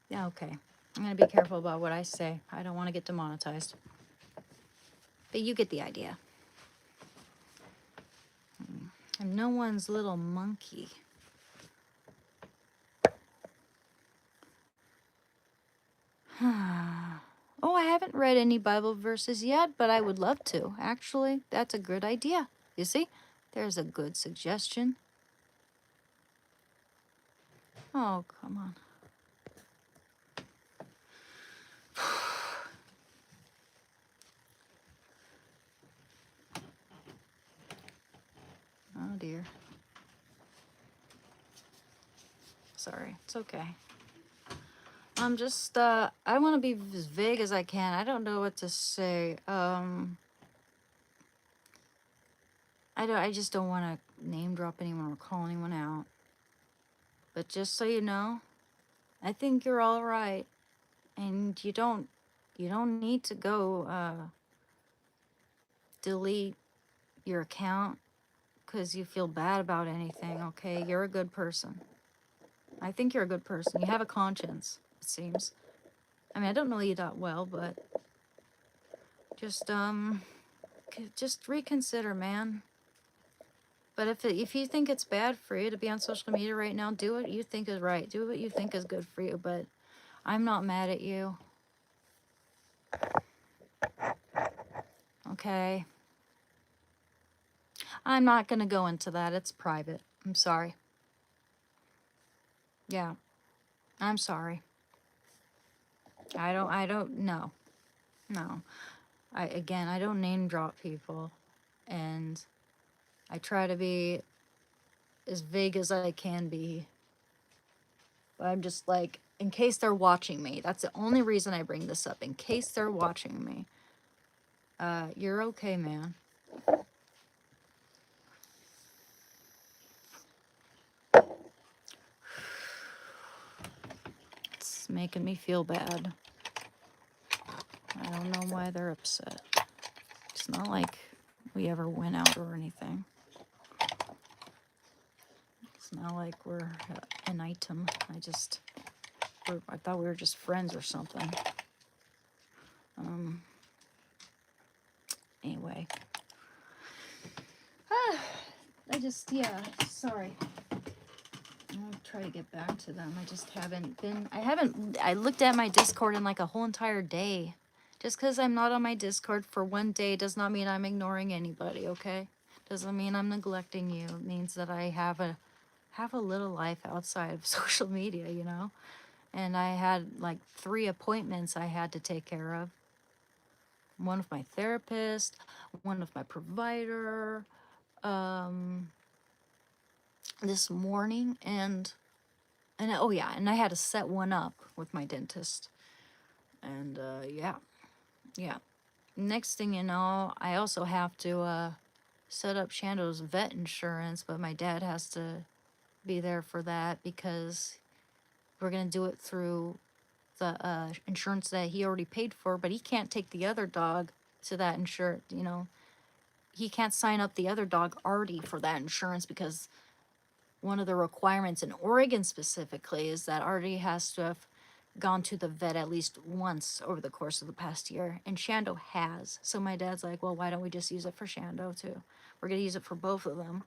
Yeah, okay. I'm going to be careful about what I say. I don't want to get demonetized. But you get the idea. I'm no one's little monkey. Oh, I haven't read any Bible verses yet, but I would love to. Actually, that's a good idea. You see, there's a good suggestion. Oh, come on. Oh, dear. Sorry, it's okay. I'm just, I want to be as vague as I can. I don't know what to say. I just don't want to name drop anyone or call anyone out. But just so you know, I think you're all right. And you don't need to go, delete your account because you feel bad about anything, okay? You're a good person. I think you're a good person. You have a conscience, it seems. I mean, I don't know you that well, but just reconsider, man. But if you think it's bad for you to be on social media right now, do what you think is right. Do what you think is good for you, but I'm not mad at you. Okay? I'm not going to go into that. It's private. I'm sorry. Yeah. I'm sorry. I don't know. No. I don't name drop people, and I try to be as vague as I can be. But I'm just like, in case they're watching me, that's the only reason I bring this up, in case they're watching me. You're okay, man. It's making me feel bad. I don't know why they're upset. It's not like we ever went out or anything. It's not like we're an item. I thought we were just friends or something. Anyway. Sorry. I'll try to get back to them. I just haven't been, I looked at my Discord in like a whole entire day. Just because I'm not on my Discord for one day does not mean I'm ignoring anybody, okay? Doesn't mean I'm neglecting you. It means that I have a little life outside of social media, you know? And I had like 3 appointments I had to take care of. One with my therapist, one with my provider, this morning, and oh yeah, and I had to set one up with my dentist. And yeah. Next thing you know, I also have to set up Shando's vet insurance, but my dad has to be there for that because we're gonna do it through the insurance that he already paid for, but he can't take the other dog to that insurance, you know. He can't sign up the other dog Artie for that insurance because one of the requirements in Oregon specifically is that Artie has to have gone to the vet at least once over the course of the past year, and Shando has. So my dad's like, well, why don't we just use it for Shando too? We're gonna use it for both of them.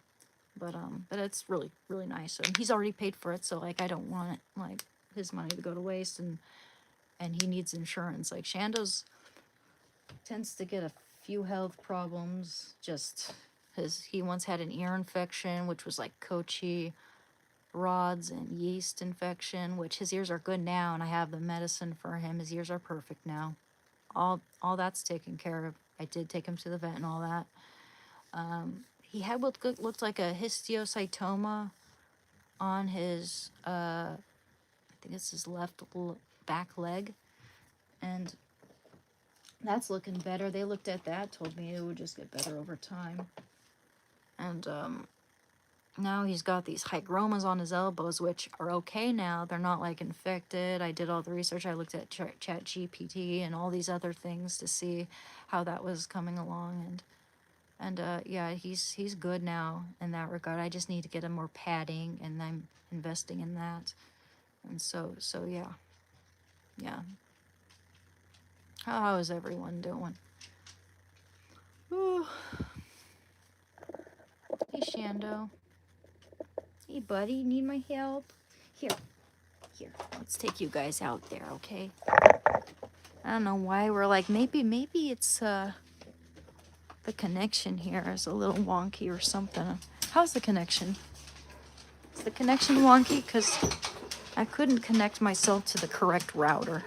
But it's really, really nice. And he's already paid for it, so like I don't want like his money to go to waste, and he needs insurance. Like Shando's tends to get a few health problems. Just he once had an ear infection, which was like Kochi rods and yeast infection, which his ears are good now, and I have the medicine for him. His ears are perfect now. All that's taken care of. I did take him to the vet and all that. He had what looked like a histiocytoma on his I think it's his back leg. And that's looking better. They looked at that, told me it would just get better over time. And now he's got these hygromas on his elbows, which are okay now. They're not like infected. I did all the research. I looked at ChatGPT and all these other things to see how that was coming along. And yeah, he's good now in that regard. I just need to get him more padding, and I'm investing in that. And so yeah. How is everyone doing? Ooh. Hey, Shando. Hey, buddy, need my help? Here, let's take you guys out there, okay? I don't know why we're like, maybe it's, the connection here is a little wonky or something. How's the connection? Is the connection wonky? Because I couldn't connect myself to the correct router.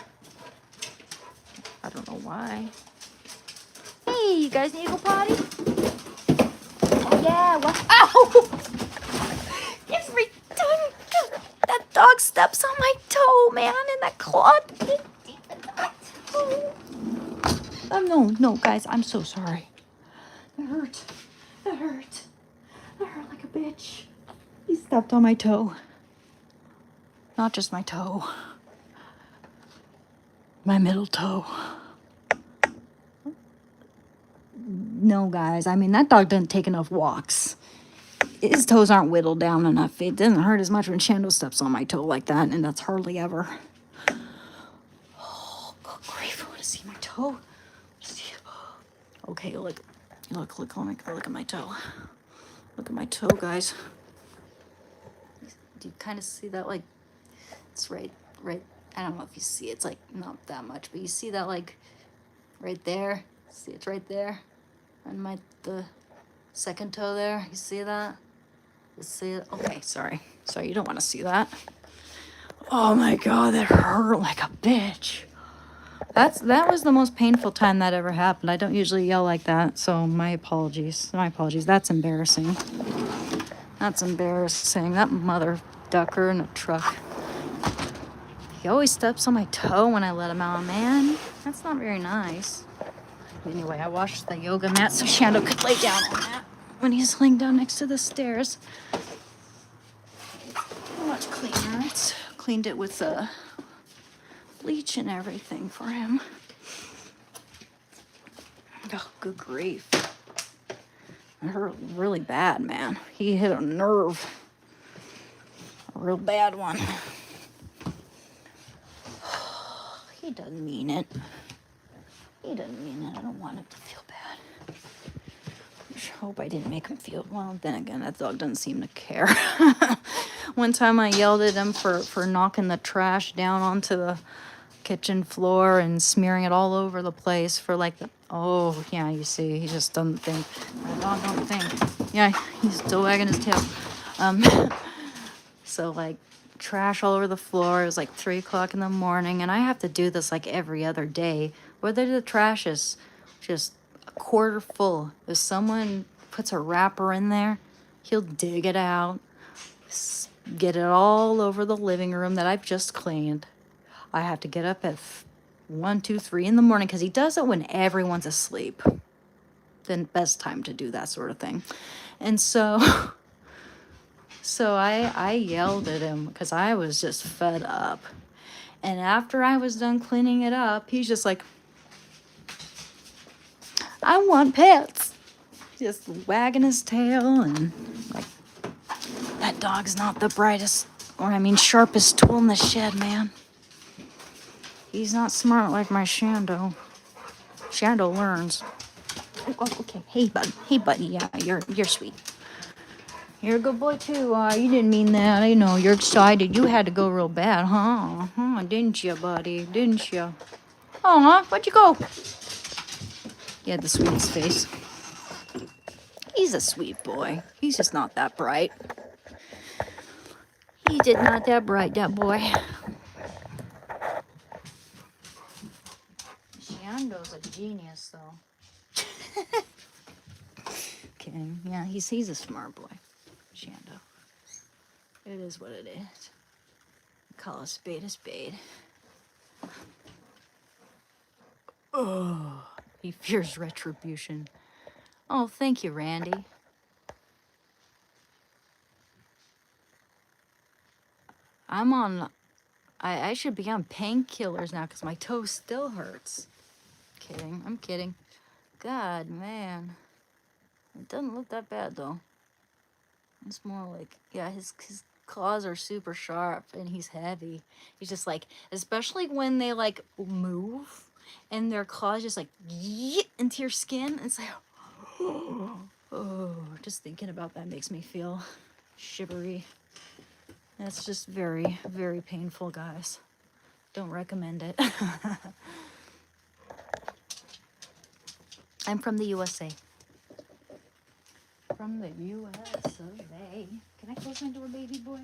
I don't know why. Hey, you guys need to go potty? Oh, yeah, what? Ow! Every time that dog steps on my toe, man, and that claw deep in my toe. Oh, no, guys, I'm so sorry. That hurt. That hurt like a bitch. He stepped on my toe. Not just my toe. My middle toe. No, guys, I mean, that dog doesn't take enough walks. His toes aren't whittled down enough. It doesn't hurt as much when Shando steps on my toe like that, and that's hardly ever. Oh, good grief, I want to see my toe. Okay, look, look at my toe. Look at my toe, guys. Do you kind of see that? Like, it's right. I don't know if you see it. It's like not that much, but you see that like right there. See, it's right there, and the second toe there. You see that? You see it? Okay, sorry. You don't want to see that. Oh my God, that hurt like a bitch. That was the most painful time that ever happened. I don't usually yell like that, so my apologies. That's embarrassing. That mother ducker in a truck. He always steps on my toe when I let him out, man. That's not very nice. Anyway, I washed the yoga mat so Shando could lay down on that when he's laying down next to the stairs. Much cleaner. It's cleaned it with bleach and everything for him. Oh, good grief. It hurt really bad, man. He hit a nerve. A real bad one. He doesn't mean it. I don't want him to feel bad. I sure hope I didn't make him feel... Well, then again, that dog doesn't seem to care. One time I yelled at him for knocking the trash down onto the kitchen floor and smearing it all over the place for like the... Oh, yeah, you see, he just doesn't think. My dog don't think. Yeah, he's still wagging his tail. So, like, trash all over the floor. It was like 3 o'clock in the morning, and I have to do this like every other day. Whether the trash is just a quarter full, if someone puts a wrapper in there, he'll dig it out, get it all over the living room that I've just cleaned. I have to get up at 1, 2, 3 in the morning because he does it when everyone's asleep. The best time to do that sort of thing. And so I yelled at him because I was just fed up. And after I was done cleaning it up, he's just like, I want pets. Just wagging his tail and like, that dog's not the brightest, sharpest tool in the shed, man. He's not smart like my Shando. Shando learns. Oh, okay. Hey, buddy. Yeah, you're sweet. You're a good boy, too. You didn't mean that. I know. You're excited. You had to go real bad, huh? Didn't you, buddy? Didn't you? Oh, where'd you go? He had the sweetest face. He's a sweet boy. He's just not that bright. He did not that bright, that boy. Shando's a genius, though. Kidding. Yeah, he's a smart boy. Shando. It is what it is. call a spade a spade. Oh, he fears retribution. Oh, thank you, Randy. I'm on... I should be on painkillers now because my toe still hurts. Kidding. I'm kidding. God, man. It doesn't look that bad, though. It's more like... Yeah, his claws are super sharp and he's heavy. He's just like... Especially when they, like, move and their claws just, like, yeet into your skin. It's like... Oh, just thinking about that makes me feel shivery. That's just very, very painful, guys. Don't recommend it. I'm from the USA. From the US of A. Can I close my door, baby boy?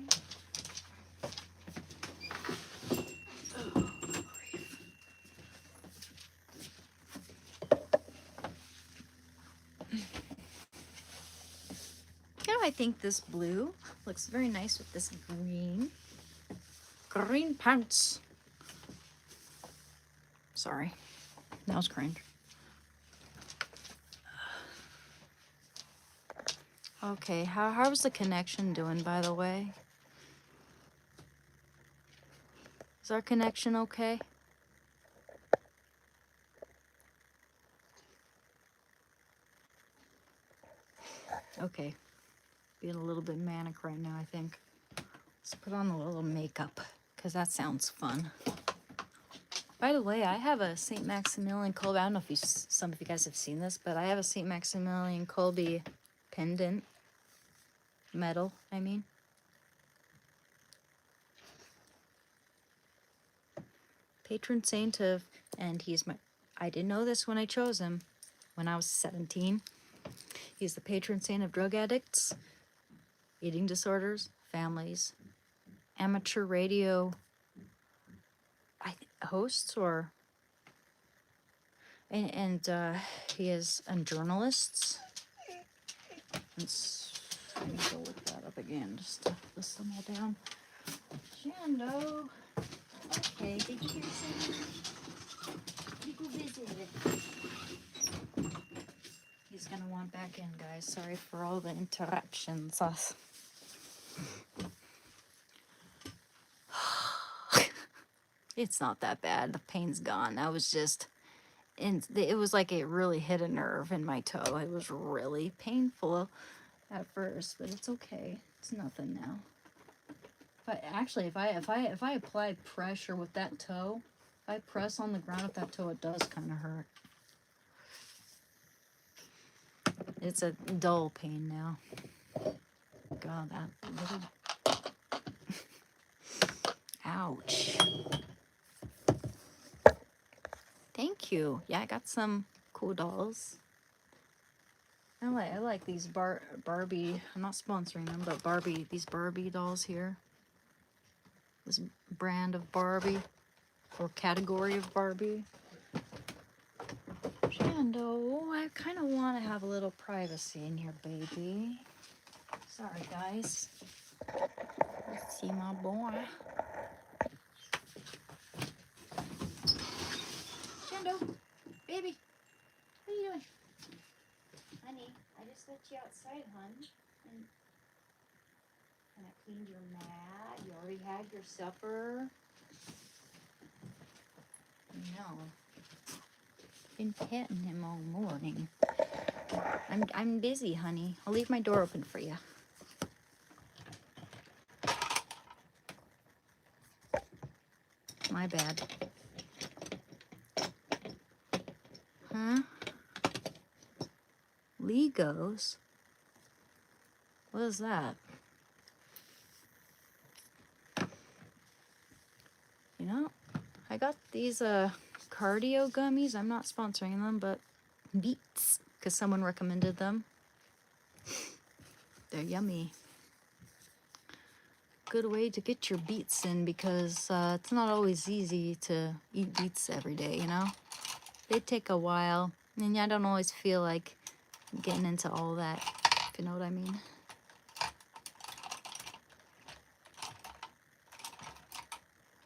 You know, I think this blue looks very nice with this green. Green pants. Sorry. That was cringe. Okay, how's the connection doing, by the way? Is our connection okay? Okay. Being a little bit manic right now, I think. Let's put on a little makeup, because that sounds fun. By the way, I have a St. Maximilian Kolbe. I don't know if some of you guys have seen this, but I have a St. Maximilian Kolbe pendant. Medal, I mean. Patron saint of, and he's my, I didn't know this when I chose him, when I was 17. He's the patron saint of drug addicts, eating disorders, families, amateur radio hosts, or, and he is journalists. Let me go look that up again, just to list them all down. Shando. Okay, did you hear something? You go visit it. He's gonna want back in, guys. Sorry for all the interruptions. It's not that bad. The pain's gone. I was just... And it was like it really hit a nerve in my toe. It was really painful at first, but it's okay. It's nothing now. But actually, if I apply pressure with that toe, if I press on the ground with that toe, it does kind of hurt. It's a dull pain now. God, that little... Ouch. Thank you. Yeah, I got some cool dolls. I like these Barbie. I'm not sponsoring them, but these Barbie dolls here. This brand of Barbie, or category of Barbie. Shando, I kind of want to have a little privacy in here, baby. Sorry, guys. Let's see my boy. Shando, baby, what are you doing? Honey, I just let you outside, hon. And I cleaned your mat. You already had your supper. No. Been petting him all morning. I'm busy, honey. I'll leave my door open for you. My bad. Huh? Legos? What is that? You know, I got these cardio gummies. I'm not sponsoring them, but Beats, because someone recommended them. They're yummy. Good way to get your beets in, because it's not always easy to eat beets every day, you know? They take a while, and I don't always feel like getting into all that, if you know what I mean.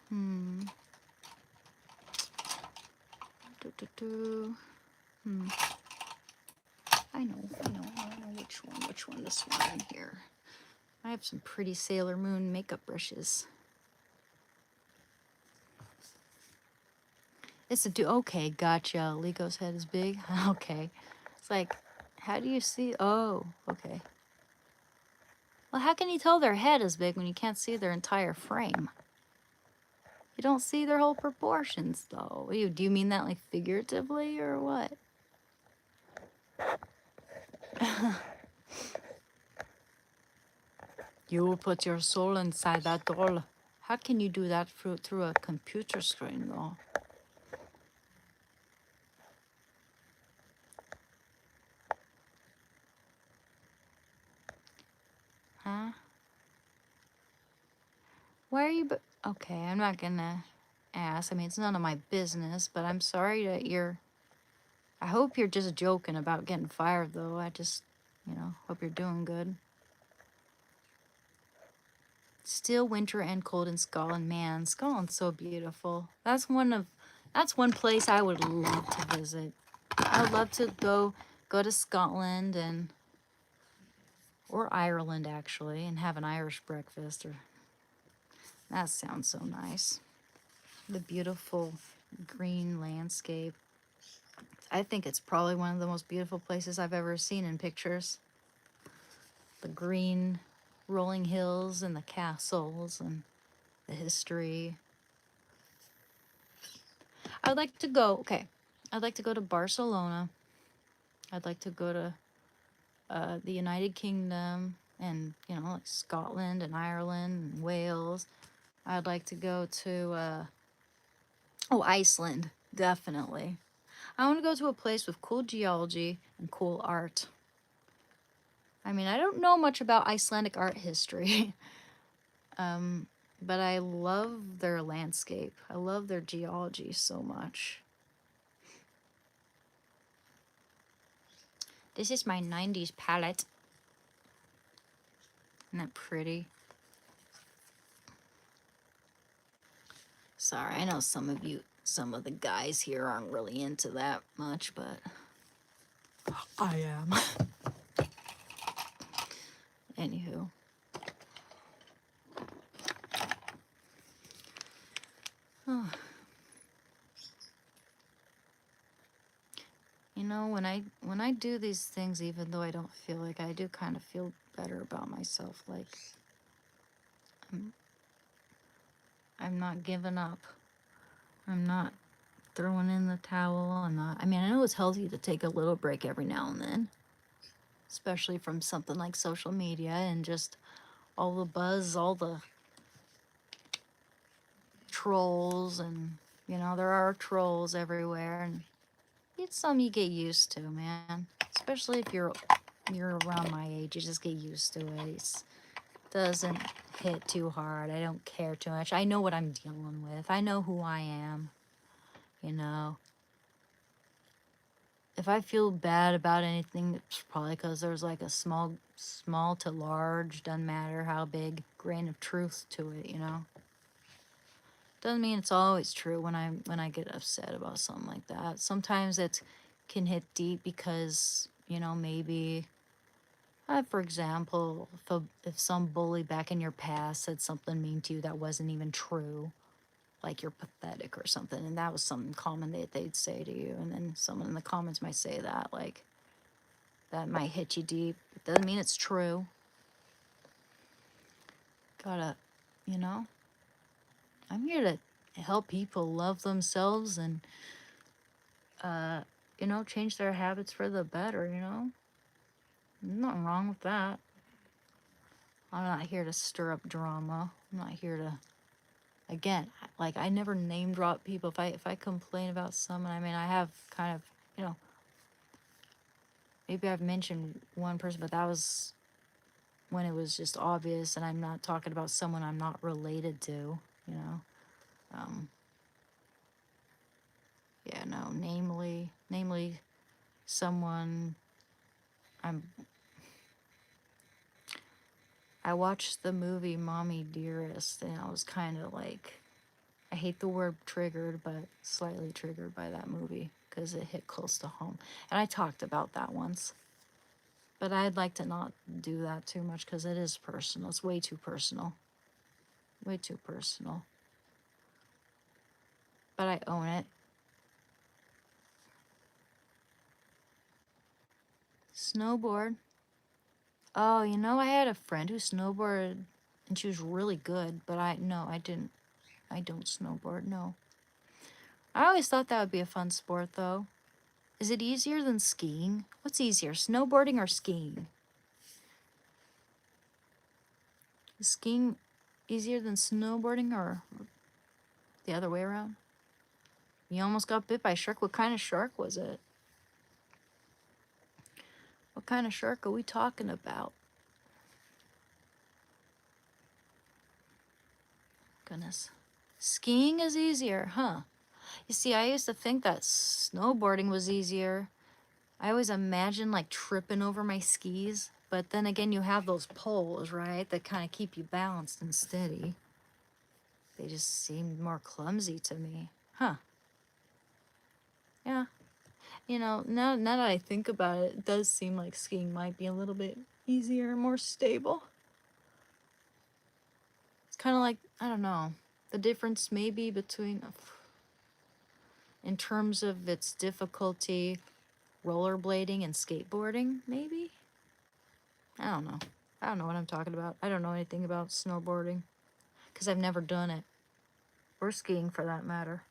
Hmm. Do, do, do. Hmm. I know which one, this one in here. I have some pretty Sailor Moon makeup brushes. It's a okay, gotcha. Lico's head is big. Okay. It's like, how do you see? Oh, okay. Well, how can you tell their head is big when you can't see their entire frame? You don't see their whole proportions, though. Do you mean that like figuratively or what? You put your soul inside that doll. How can you do that through a computer screen, though? Huh? Why are you... Okay, I'm not gonna ask. I mean, it's none of my business, but I'm sorry that you're... I hope you're just joking about getting fired, though. I just, hope you're doing good. Still winter and cold in Scotland. Man, Scotland's so beautiful. That's one place I would love to visit. I would love to go to Scotland or Ireland, actually, and have an Irish breakfast. That sounds so nice. The beautiful green landscape. I think it's probably one of the most beautiful places I've ever seen in pictures. The green rolling hills and the castles and the history. I'd like to go to Barcelona. I'd like to go to the United Kingdom and, like Scotland and Ireland and Wales. I'd like to go to, Iceland, definitely. I want to go to a place with cool geology and cool art. I mean, I don't know much about Icelandic art history, but I love their landscape. I love their geology so much. This is my 90s palette. Isn't that pretty? Sorry, I know some of the guys here aren't really into that much, but I am. Anywho. Oh. When I do these things, even though I don't feel like I do kind of feel better about myself. Like I'm not giving up. I'm not throwing in the towel. I know it's healthy to take a little break every now and then, especially from something like social media and just all the buzz, all the trolls, and there are trolls everywhere, and it's something you get used to, man. Especially if you're around my age, you just get used to it. It doesn't hit too hard. I don't care too much. I know what I'm dealing with. I know who I am. If I feel bad about anything, it's probably because there's like a small to large, doesn't matter how big, grain of truth to it, Doesn't mean it's always true when I get upset about something like that. Sometimes it can hit deep because, maybe, for example, if some bully back in your past said something mean to you that wasn't even true, like you're pathetic or something, and that was something common that they'd say to you, and then someone in the comments might say that, like, that might hit you deep. It doesn't mean it's true. Gotta, I'm here to help people love themselves and, change their habits for the better, Nothing wrong with that. I'm not here to stir up drama. I'm not here to, again, like, I never name drop people. If I complain about someone, I have kind of, maybe I've mentioned one person, but that was when it was just obvious, and I'm not talking about someone I'm not related to, Yeah, no, namely someone I watched the movie Mommy Dearest, and I was kind of like, I hate the word triggered, but slightly triggered by that movie because it hit close to home. And I talked about that once. But I'd like to not do that too much because it is personal. It's way too personal. Way too personal. But I own it. Snowboard. Oh, you know, I had a friend who snowboarded and she was really good, but I didn't. I don't snowboard, no. I always thought that would be a fun sport though. Is it easier than skiing? What's easier, snowboarding or skiing? Is skiing easier than snowboarding or the other way around? You almost got bit by a shark. What kind of shark was it? What kind of shark are we talking about? Goodness. Skiing is easier, huh? You see, I used to think that snowboarding was easier. I always imagined like tripping over my skis. But then again, you have those poles, right? That kind of keep you balanced and steady. They just seemed more clumsy to me. Huh. Yeah. You know, now that I think about it, it does seem like skiing might be a little bit easier and more stable. It's kind of like, I don't know, the difference maybe between, in terms of its difficulty, rollerblading and skateboarding, maybe? I don't know. I don't know what I'm talking about. I don't know anything about snowboarding because I've never done it. Or skiing for that matter.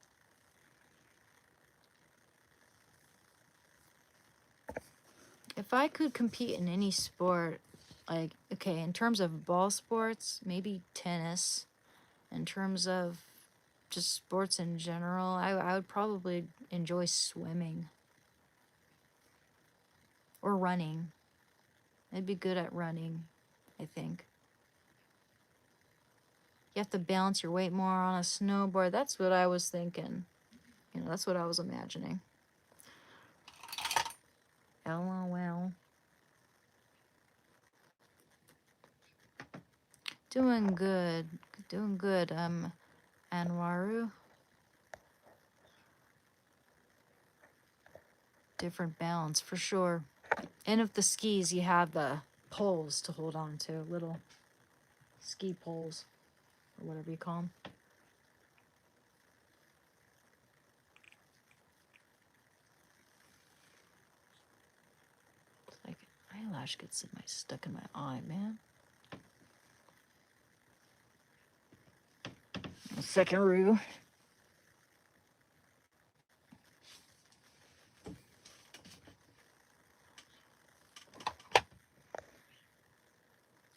If I could compete in any sport, like, okay, in terms of ball sports, maybe tennis. In terms of just sports in general, I would probably enjoy swimming. Or running. I'd be good at running, I think. You have to balance your weight more on a snowboard. That's what I was thinking. You know, that's what I was imagining. LOL. Doing good. Doing good, Anwaru. Different balance, for sure. And if the skis, you have the poles to hold on to. Little ski poles. Or whatever you call them. It's like eyelash gets stuck in my eye, man. Second roux.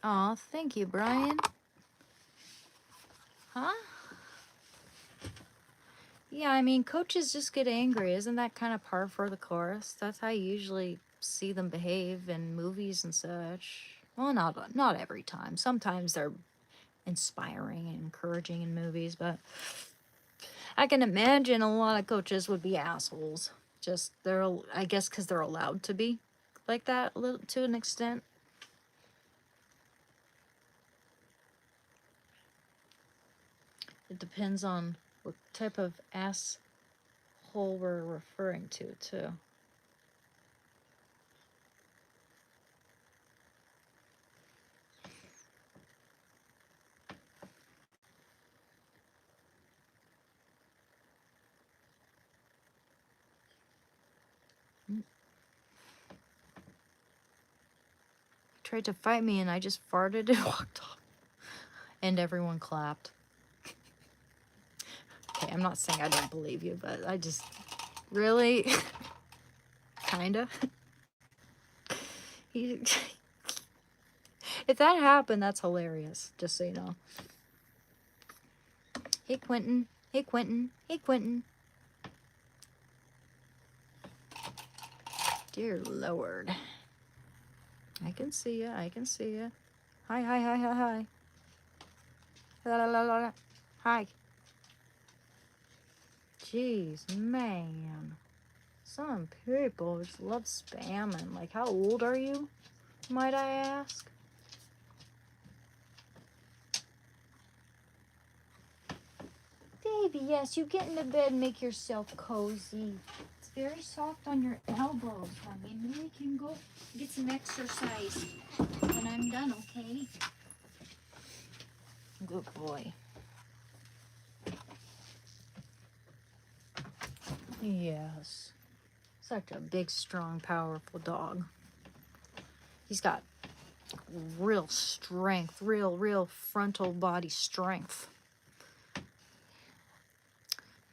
Aw, thank you, Brian. Huh? Yeah, I mean, coaches just get angry. Isn't that kind of par for the course? That's how I usually see them behave in movies and such. Well, not every time. Sometimes they're inspiring and encouraging in movies, but I can imagine a lot of coaches would be assholes. Just I guess because they're allowed to be like that to an extent. It depends on what type of asshole we're referring to, too. Tried to fight me and I just farted and walked off. And everyone clapped. Okay, I'm not saying I don't believe you, but I just... Really? Kinda. If that happened, that's hilarious. Just so you know. Hey, Quentin. Hey, Quentin. Hey, Quentin. Dear Lord. I can see ya. I can see ya. Hi, hi, hi, hi, hi. La, la, la, la, la. Hi. Jeez, man. Some people just love spamming. Like, how old are you, might I ask? baby, yes, you get into bed and make yourself cozy. It's very soft on your elbows, honey. Maybe we can go get some exercise when I'm done, okay? Good boy. Yes. Such a big, strong, powerful dog. He's got real strength, real frontal body strength.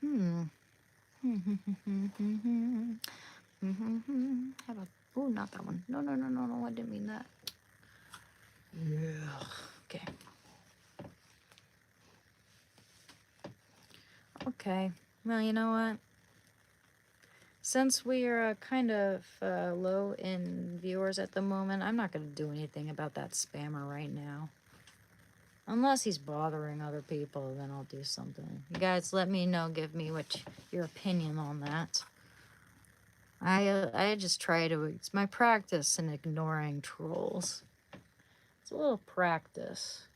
How about, oh, not that one. No, I didn't mean that. Yeah. Okay. Okay. Well, you know what? Since we are kind of low in viewers at the moment, I'm not going to do anything about that spammer right now. Unless he's bothering other people, then I'll do something. You guys, let me know. Give me what your opinion on that. I just try to. It's my practice in ignoring trolls. It's a little practice.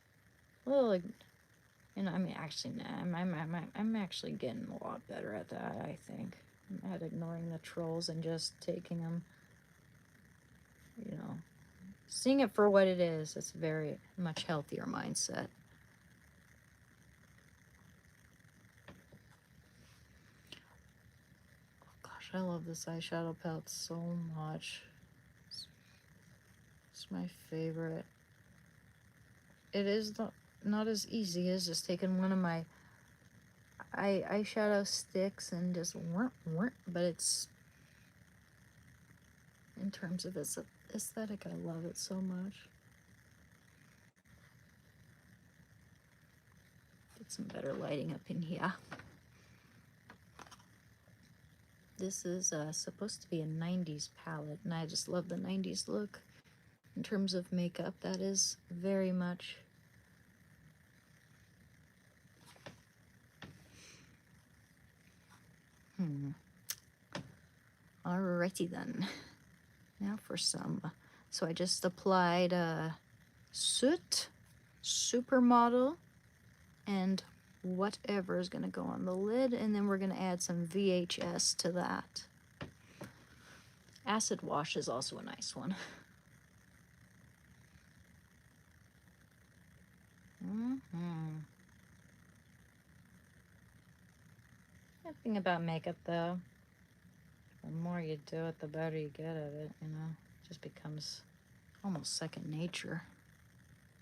A little, like, you know. I mean, actually, nah, I'm actually getting a lot better at that. I think at ignoring the trolls and just taking them. You know, seeing it for what it is. It's a very much healthier mindset. I love this eyeshadow palette so much. It's my favorite. It is not as easy as just taking one of my eyeshadow sticks and just but it's, in terms of its aesthetic, I love it so much. Get some better lighting up in here. This is supposed to be a 90s palette, and I just love the 90s look. In terms of makeup, that is very much. Alrighty then. Now for some. So I just applied Soot, Supermodel, and whatever is going to go on the lid, and then we're going to add some VHS to that. Acid wash is also a nice one. Nothing about makeup though. The more you do it, the better you get at it, you know. It just becomes almost second nature.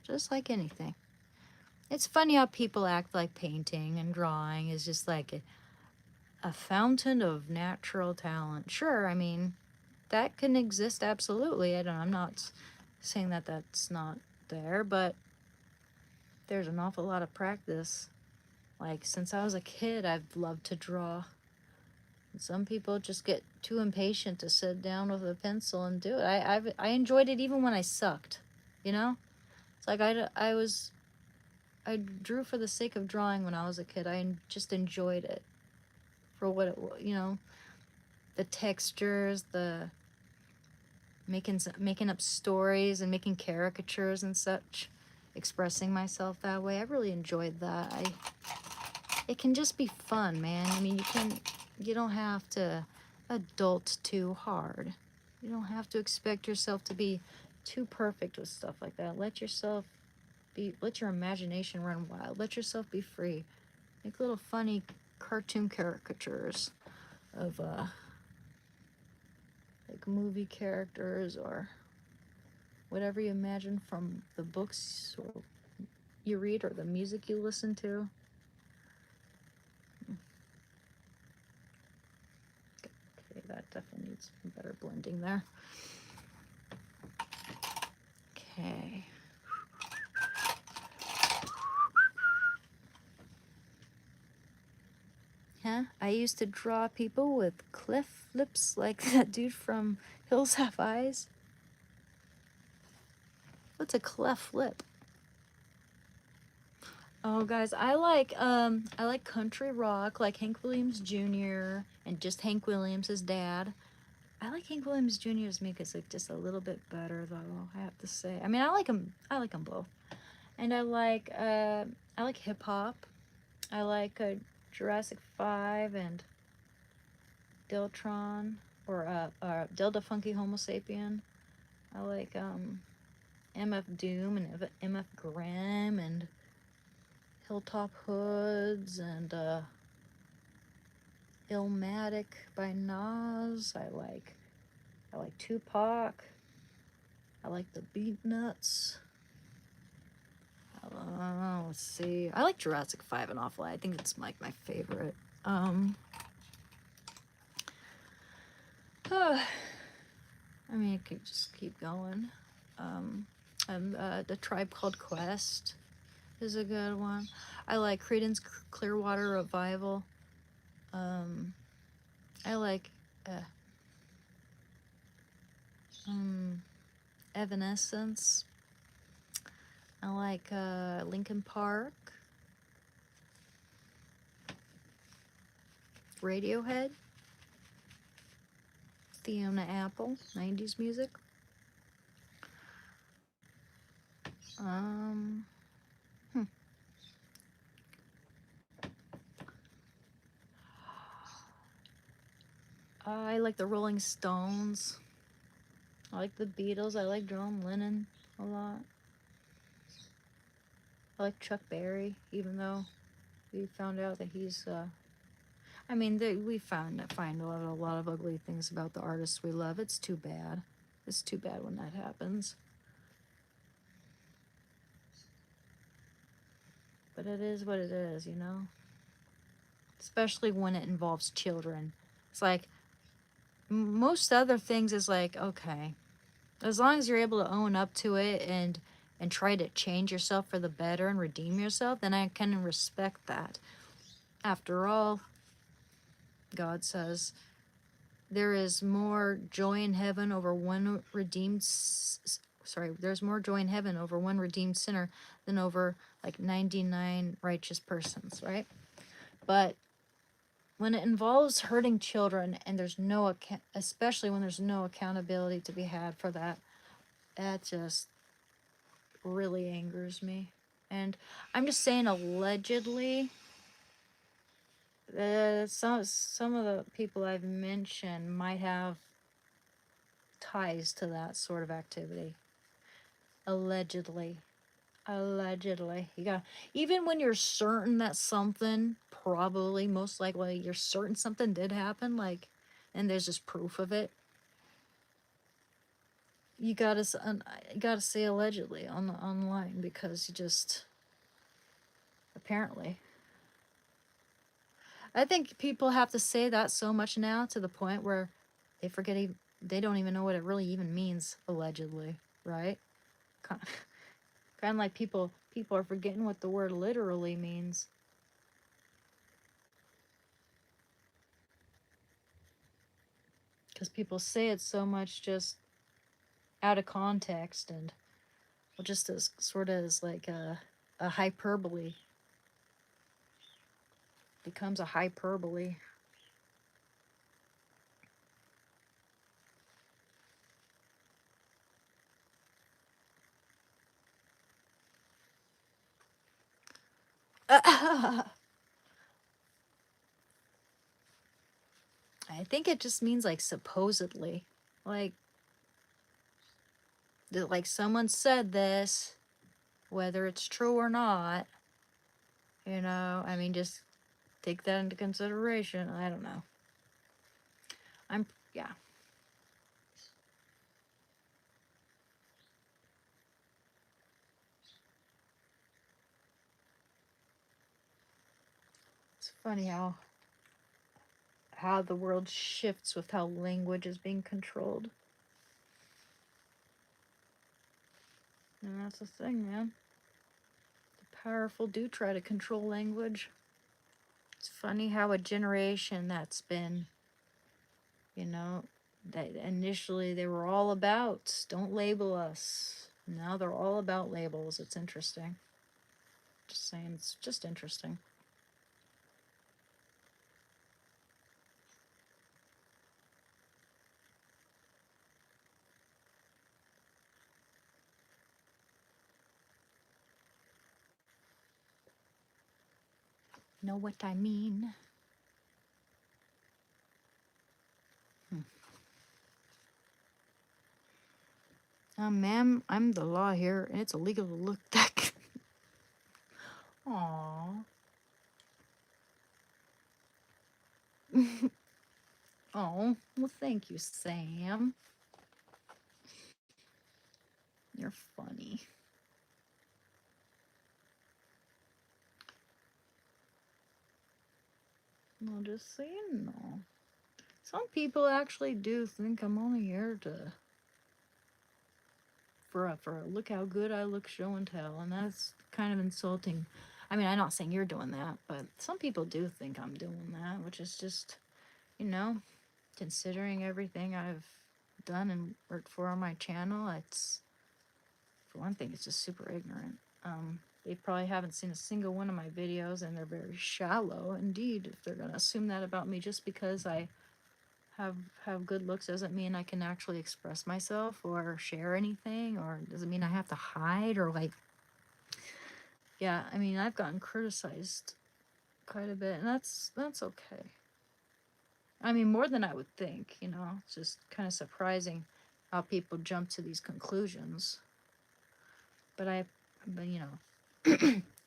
Just like anything. It's funny how people act like painting and drawing is just like a fountain of natural talent. Sure, I mean, that can exist absolutely. I'm not saying that that's not there, but there's an awful lot of practice. Like, since I was a kid, I've loved to draw. And some people just get too impatient to sit down with a pencil and do it. I enjoyed it even when I sucked, you know? It's like I drew for the sake of drawing when I was a kid. I just enjoyed it for what it was, you know, the textures, the making up stories and making caricatures and such, expressing myself that way. I really enjoyed that. It can just be fun, man. I mean, you don't have to adult too hard. You don't have to expect yourself to be too perfect with stuff like that. Let your imagination run wild. Let yourself be free. Make little funny cartoon caricatures of like movie characters or whatever you imagine from the books or you read or the music you listen to. Okay, that definitely needs some better blending there. Okay. Huh? I used to draw people with cleft lips like that dude from Hills Have Eyes. What's a cleft lip? Oh, guys, I like country rock, like Hank Williams Jr. and just Hank Williams, his dad. I like Hank Williams Jr.'s music just a little bit better, though, I have to say. I mean, I like them both, and I like hip hop. I like Jurassic 5 and Deltron, or Delta Funky Homo Sapien. I like MF Doom and MF Grimm and Hilltop Hoods and Illmatic by Nas. I like Tupac. I like the Beatnuts. Let's see. I like Jurassic 5 an awful lot. I think it's like my favorite. I mean, I could just keep going. The Tribe Called Quest is a good one. I like Creedence Clearwater Revival. I like Evanescence. I like Linkin Park. Radiohead. Fiona Apple, 90s music. I like the Rolling Stones. I like the Beatles. I like John Lennon a lot. I like Chuck Berry, even though we found out that he's I mean, we find a lot of ugly things about the artists we love. It's too bad. It's too bad when that happens. But it is what it is, you know? Especially when it involves children. It's like, most other things is like, okay, as long as you're able to own up to it and try to change yourself for the better and redeem yourself, then I can respect that. After all, God says, there is more joy in heaven over one redeemed there's more joy in heaven over one redeemed sinner than over like 99 righteous persons, right? But when it involves hurting children and there's no especially when there's no accountability to be had for that, that just really angers me. And I'm just saying, allegedly, some of the people I've mentioned might have ties to that sort of activity. Allegedly. You got, even when you're certain that something, probably, most likely, you're certain something did happen, like, and there's just proof of it, you gotta say allegedly online, because you just, apparently. I think people have to say that so much now, to the point where they forget, they don't even know what it really even means, allegedly, right? Kind of like people are forgetting what the word literally means. Because people say it so much just out of context, and just as sort of as like a hyperbole. Becomes a hyperbole. I think it just means like supposedly, like someone said this, whether it's true or not, you know. I mean, just take that into consideration. I don't know. Yeah. It's funny how the world shifts with how language is being controlled. And that's the thing, man. The powerful do try to control language. It's funny how a generation that's been, you know, that initially they were all about, don't label us. Now they're all about labels. It's interesting. Just saying, it's just interesting. Know what I mean? Ma'am, I'm the law here, and it's illegal to look that. Aww. Oh, well, thank you, Sam. You're funny. Well, just so you know. Some people actually do think I'm only here to for a look how good I look show and tell, and that's kind of insulting. I mean, I'm not saying you're doing that, but some people do think I'm doing that, which is just, you know, considering everything I've done and worked for on my channel, it's, for one thing, it's just super ignorant. They probably haven't seen a single one of my videos, and they're very shallow indeed if they're gonna assume that about me just because I have good looks doesn't mean I can actually express myself or share anything, or doesn't mean I have to hide or like, yeah, I mean, I've gotten criticized quite a bit, and that's okay. I mean, more than I would think, you know. It's just kind of surprising how people jump to these conclusions. But you know,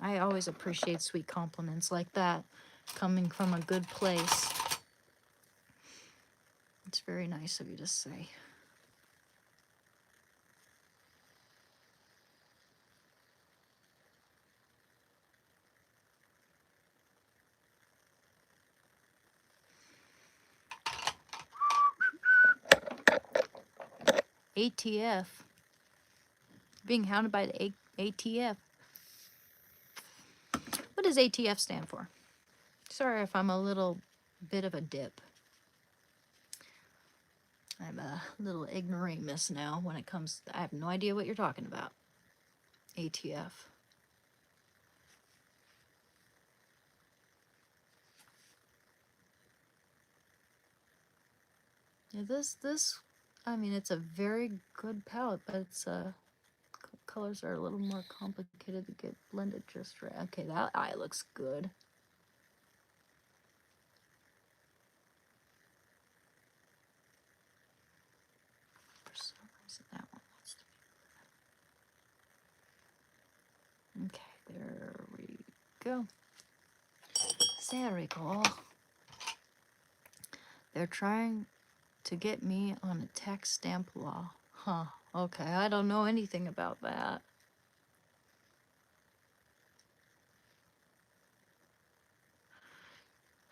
I always appreciate sweet compliments like that coming from a good place. It's very nice of you to say. ATF. Being hounded by the ATF. What does ATF stand for? Sorry if I'm a little bit of a dip. I'm a little ignoramus now when it comes to, I have no idea what you're talking about. ATF. Yeah, this, I mean, it's a very good palette, but it's colors are a little more complicated to get blended just right. Okay, that eye looks good. For some reason, that one wants to be. Okay, there we go. Very cool. They're trying to get me on a tax stamp law. Huh. Okay, I don't know anything about that.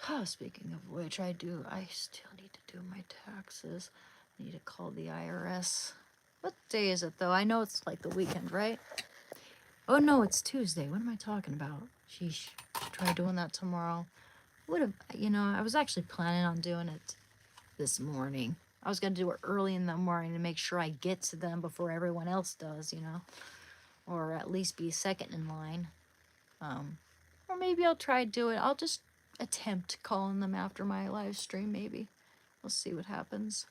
Oh, speaking of which, I still need to do my taxes. I need to call the IRS. What day is it, though? I know it's like the weekend, right? Oh, no, it's Tuesday. What am I talking about? Sheesh. Try doing that tomorrow. Would have, you know, I was actually planning on doing it this morning. I was going to do it early in the morning to make sure I get to them before everyone else does, you know, or at least be second in line. Or maybe I'll try to do it. I'll just attempt calling them after my live stream, maybe. We'll see what happens.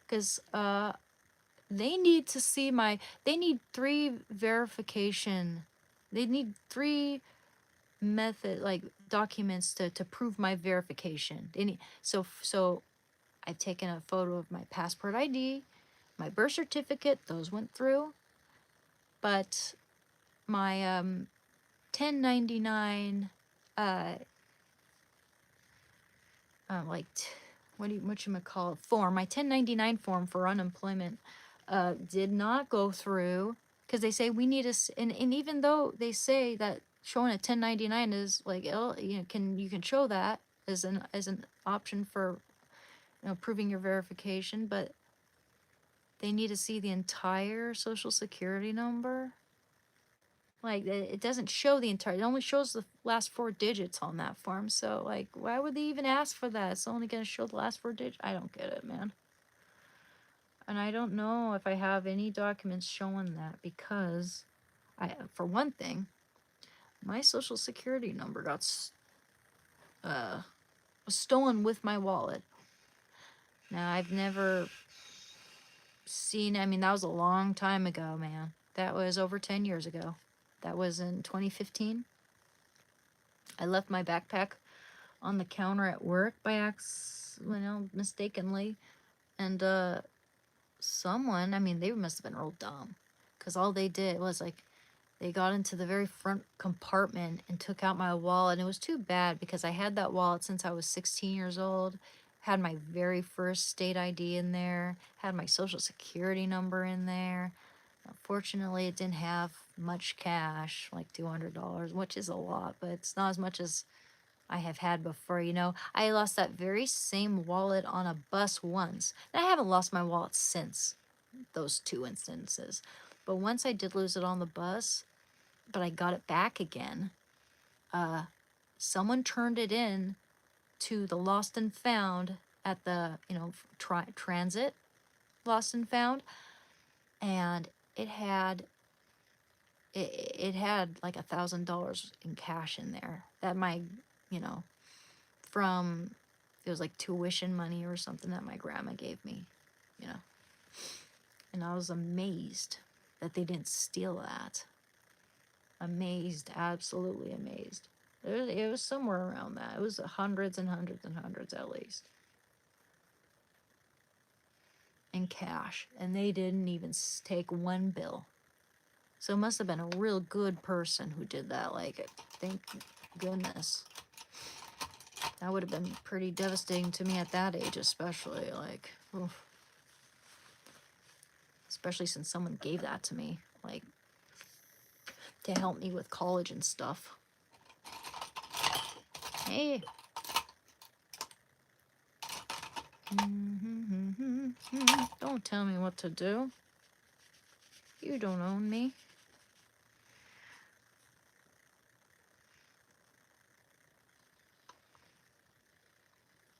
Because they need to see they need 3 verification. They need 3 like documents to prove my verification. They need, so I've taken a photo of my passport ID, my birth certificate, those went through. But my 1099 like whatchamacallit form, my 1099 form for unemployment did not go through because they say we need and even though they say that showing a 1099 is like, you know, you can show that as an option for, you know, proving your verification, but they need to see the entire social security number. Like, it doesn't show the entire, it only shows the last 4 digits on that form. So, like, why would they even ask for that? It's only going to show the last 4 digits. I don't get it, man. And I don't know if I have any documents showing that because, for one thing, my social security number was stolen with my wallet. Now, I've never seen, I mean, that was a long time ago, man. That was over 10 years ago. That was in 2015. I left my backpack on the counter at work by mistakenly. And someone, I mean, they must have been real dumb, because all they did was like, they got into the very front compartment and took out my wallet. And it was too bad, because I had that wallet since I was 16 years old, had my very first state ID in there, had my social security number in there. Unfortunately, it didn't have much cash, like $200, which is a lot, but it's not as much as I have had before. I lost that very same wallet on a bus once, and I haven't lost my wallet since those two instances. But once I did lose it on the bus, but I got it back again. Someone turned it in to the lost and found at the, transit lost and found, and it had like $1,000 in cash in there that you know, from, it was like tuition money or something that my grandma gave me, you know. And I was amazed that they didn't steal that. Amazed, absolutely amazed. It was somewhere around that. It was hundreds and hundreds and hundreds at least. In cash. And they didn't even take one bill. So it must have been a real good person who did that. Like, thank goodness. That would have been pretty devastating to me at that age, especially. Like, oof. Especially since someone gave that to me. Like, to help me with college and stuff. Hey. Don't tell me what to do. You don't own me.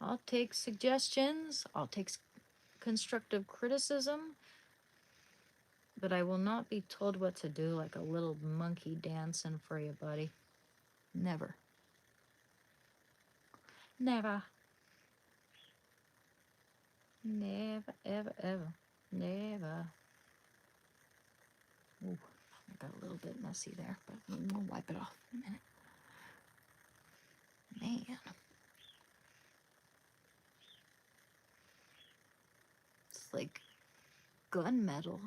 I'll take suggestions. I'll take constructive criticism. But I will not be told what to do like a little monkey dancing for you, buddy. Never. Never. Never, ever, ever. Never. Ooh, I got a little bit messy there, but we'll wipe it off in a minute. Man. It's like gunmetal.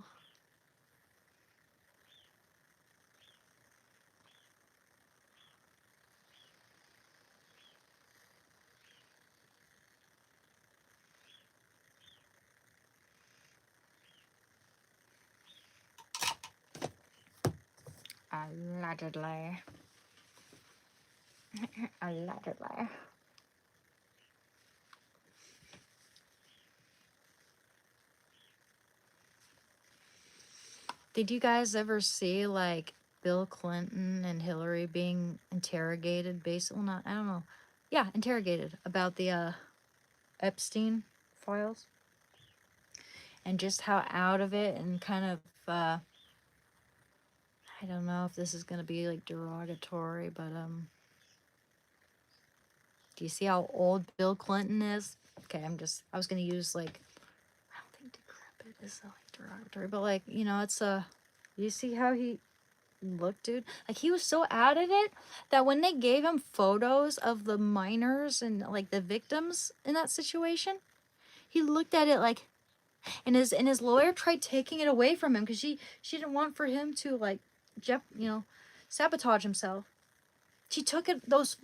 Allegedly. Allegedly. Did you guys ever see like Bill Clinton and Hillary being interrogated? Basically, well, not, I don't know. Yeah, interrogated about the Epstein files, and just how out of it and kind of I don't know if this is gonna be like derogatory, but do you see how old Bill Clinton is? Okay, I was gonna use like, I don't think decrepit is like derogatory, but like, it's you see how he looked, dude? Like, he was so out of it that when they gave him photos of the minors and like the victims in that situation, he looked at it like, and his lawyer tried taking it away from him because she didn't want for him to like sabotage himself. She took those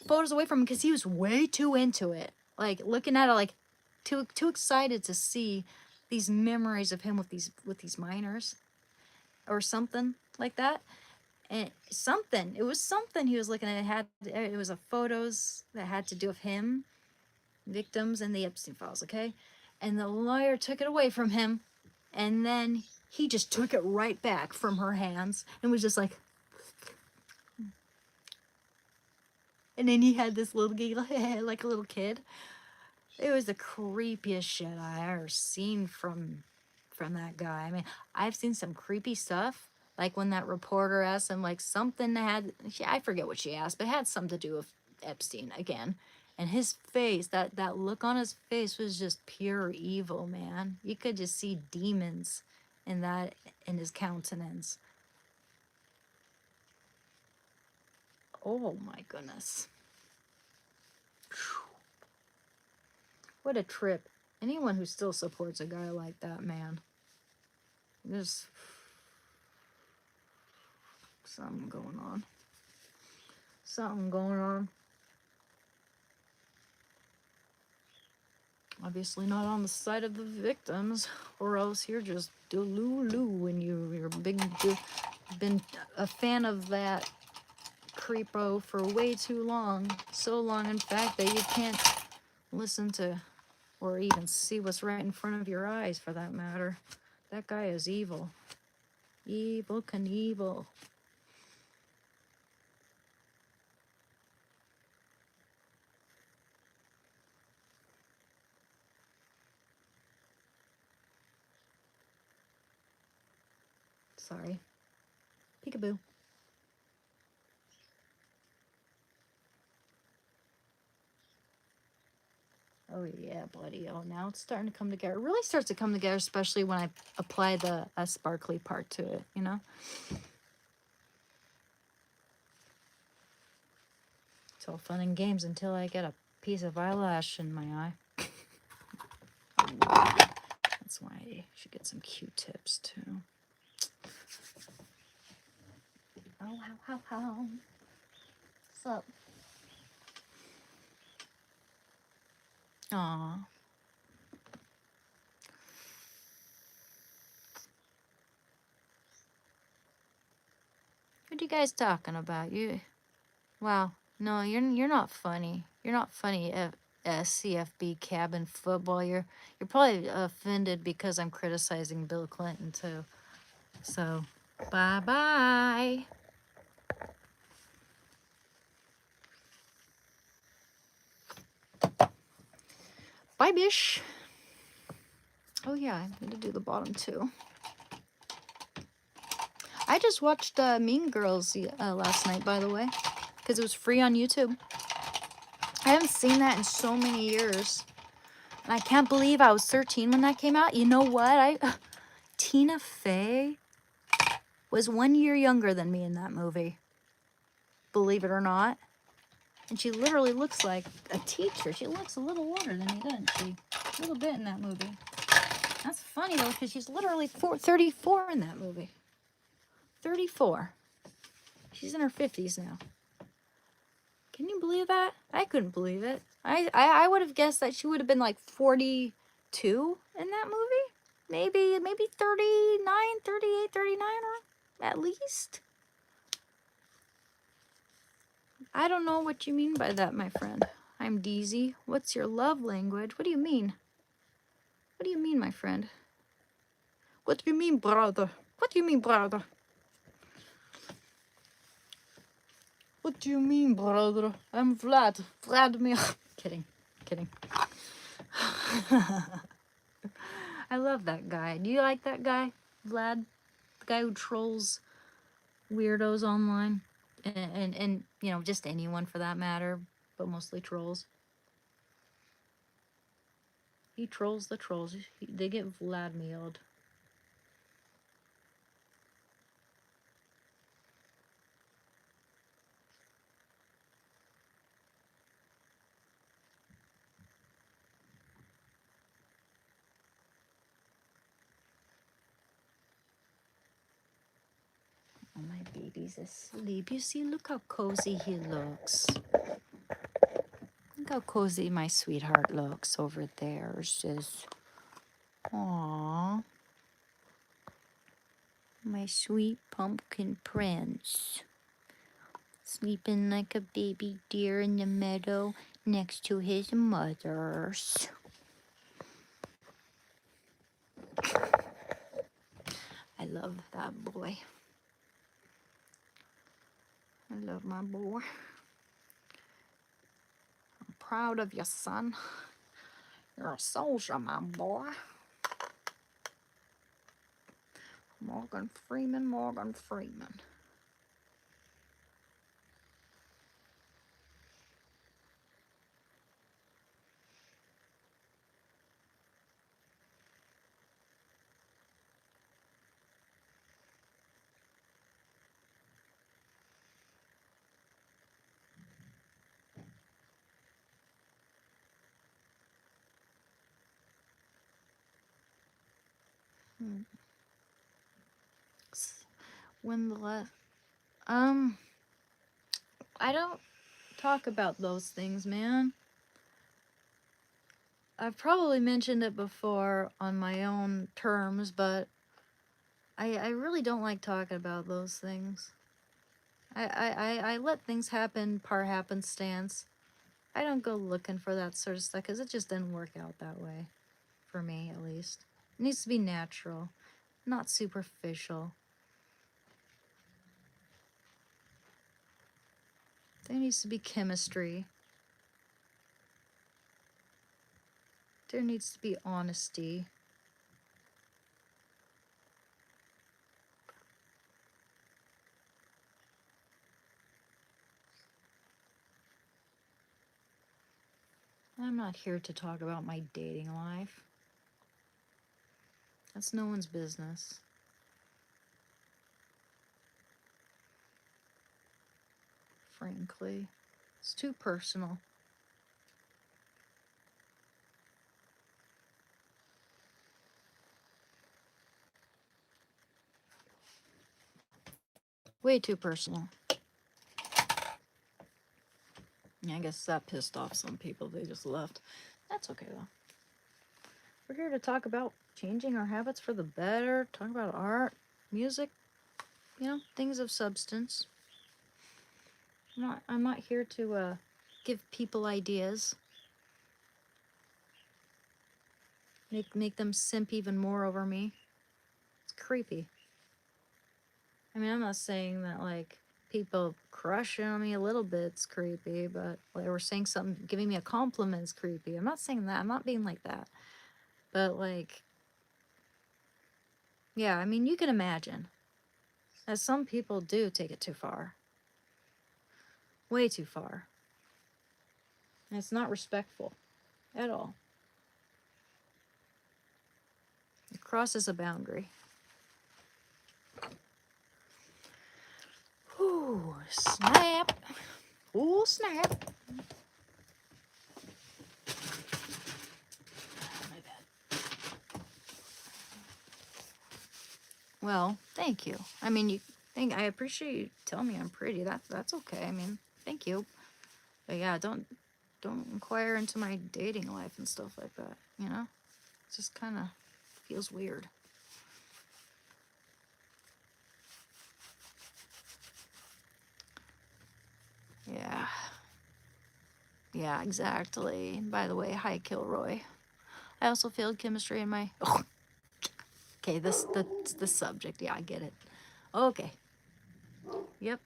photos away from him because he was way too into it, like looking at it like too excited to see these memories of him with these minors or something like that. And it was something he was looking at. It was a photos that had to do with him, victims, and the Epstein files. Okay, and the lawyer took it away from him, and then he just took it right back from her hands and was just like, and then he had this little giggle like a little kid. It was the creepiest shit I ever seen from that guy. I mean, I've seen some creepy stuff, like when that reporter asked him like something I forget what she asked, but it had something to do with Epstein again. And his face, that look on his face was just pure evil, man. You could just see demons in his countenance. Oh my goodness. Whew. What a trip. Anyone who still supports a guy like that, man. There's something going on. Something going on. Obviously not on the side of the victims, or else you're just delulu and you're been a fan of that creepo for way too long. So long, in fact, that you can't listen to or even see what's right in front of your eyes, for that matter. That guy is evil. Evil Knievel. Sorry. Peekaboo. Oh yeah, buddy. Oh, now it's starting to come together. It really starts to come together, especially when I apply the sparkly part to it, you know? It's all fun and games until I get a piece of eyelash in my eye. That's why I should get some Q-tips too. Oh, how. What's up? Aw. What are you guys talking about? Wow. No, you're not funny. You're not funny. CFB cabin football. You're probably offended because I'm criticizing Bill Clinton too. So, bye. Bye, Bish. Oh yeah, I need to do the bottom too. I just watched Mean Girls last night, by the way, because it was free on YouTube. I haven't seen that in so many years. And I can't believe I was 13 when that came out. You know what? Tina Fey was 1 year younger than me in that movie. Believe it or not. And she literally looks like a teacher. She looks a little older than me, doesn't she? A little bit in that movie. That's funny, though, because she's literally 34 in that movie. 34. She's in her 50s now. Can you believe that? I couldn't believe it. I would have guessed that she would have been like 42 in that movie. Maybe 39, 38, 39, or at least. I don't know what you mean by that, my friend. I'm Deezy. What's your love language? What do you mean? What do you mean, my friend? What do you mean, brother? What do you mean, brother? What do you mean, brother? I'm Vladimir. Kidding. I love that guy. Do you like that guy, Vlad? The guy who trolls weirdos online? And you know, just anyone for that matter, but mostly trolls. He trolls the trolls. They get Vladimired. Oh, my baby's asleep. You see, look how cozy he looks. Look how cozy my sweetheart looks over there. Says, "Aww, my sweet pumpkin prince, sleeping like a baby deer in the meadow next to his mother's." I love that boy. I love my boy. I'm proud of you, son. You're a soldier, my boy. Morgan Freeman. When the last I don't talk about those things, man. I've probably mentioned it before on my own terms, but I really don't like talking about those things. I let things happen par happenstance. I don't go looking for that sort of stuff because it just didn't work out that way. For me, at least. It needs to be natural, not superficial. There needs to be chemistry. There needs to be honesty. I'm not here to talk about my dating life. That's no one's business. Frankly, it's too personal. Way too personal. Yeah, I guess that pissed off some people. They just left. That's okay, though. We're here to talk about changing our habits for the better, talk about art, music, things of substance. I'm not here to give people ideas. Make them simp even more over me. It's creepy. I mean, I'm not saying that, like, people crushing on me a little bit's creepy, but, like, we're saying something, giving me a compliment's creepy. I'm not saying that. I'm not being like that. But, like, yeah, I mean, you can imagine that some people do take it too far. Way too far. And it's not respectful at all. It crosses a boundary. Ooh, snap. Ooh, snap. My bad. Well, thank you. I mean, I appreciate you telling me I'm pretty. That's okay. I mean, thank you. But yeah, don't inquire into my dating life and stuff like that, you know? It just kind of feels weird. Yeah. Yeah, exactly. By the way, hi, Kilroy. I also failed chemistry in my... Oh. Okay, that's the subject. Yeah, I get it. Okay. Yep.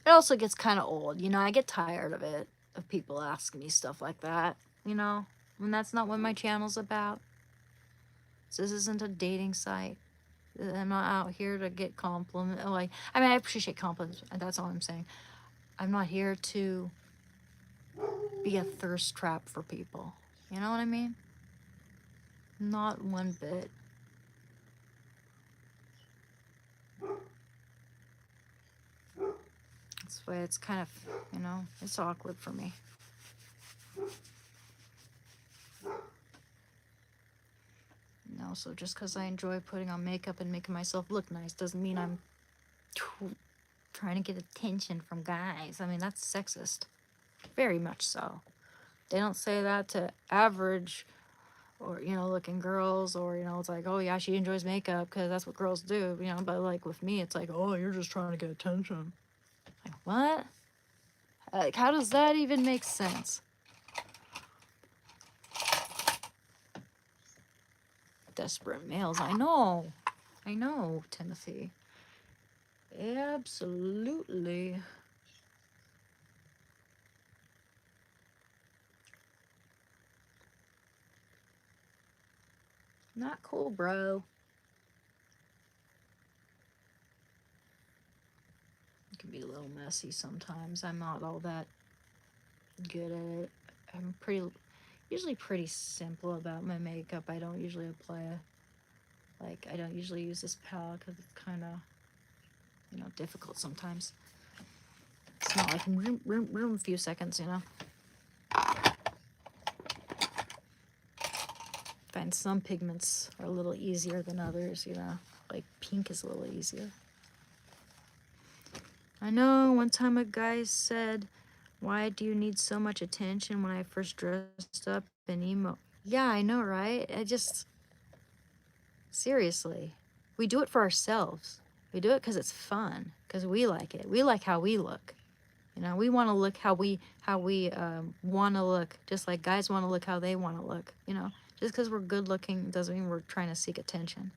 It also gets kind of old, you know? I get tired of it, of people asking me stuff like that, you know? And that's not what my channel's about. This isn't a dating site. I'm not out here to get compliments. Like, I mean, I appreciate compliments. That's all I'm saying. I'm not here to be a thirst trap for people. You know what I mean? Not one bit. That's why it's kind of, it's awkward for me. So just because I enjoy putting on makeup and making myself look nice doesn't mean I'm trying to get attention from guys. I mean, that's sexist. Very much so. They don't say that to average or, looking girls, or, it's like, oh yeah, she enjoys makeup because that's what girls do, but like with me, it's like, oh, you're just trying to get attention. Like, what? Like, how does that even make sense? Desperate males. I know, Timothy. Absolutely. Not cool, bro. It can be a little messy sometimes. I'm not all that good at it. I'm usually pretty simple about my makeup. I don't usually apply I don't usually use this palette because it's kind of you know, difficult sometimes. It's not like in room a few seconds, you know. Find some pigments are a little easier than others, you know. Like pink is a little easier. I know one time a guy said, "Why do you need so much attention when I first dressed up in emo?" Yeah, I know, right? Seriously. We do it for ourselves. We do it because it's fun, because we like it. We like how we look. You know, we want to look how we want to look, just like guys want to look how they want to look. You know, just because we're good looking doesn't mean we're trying to seek attention.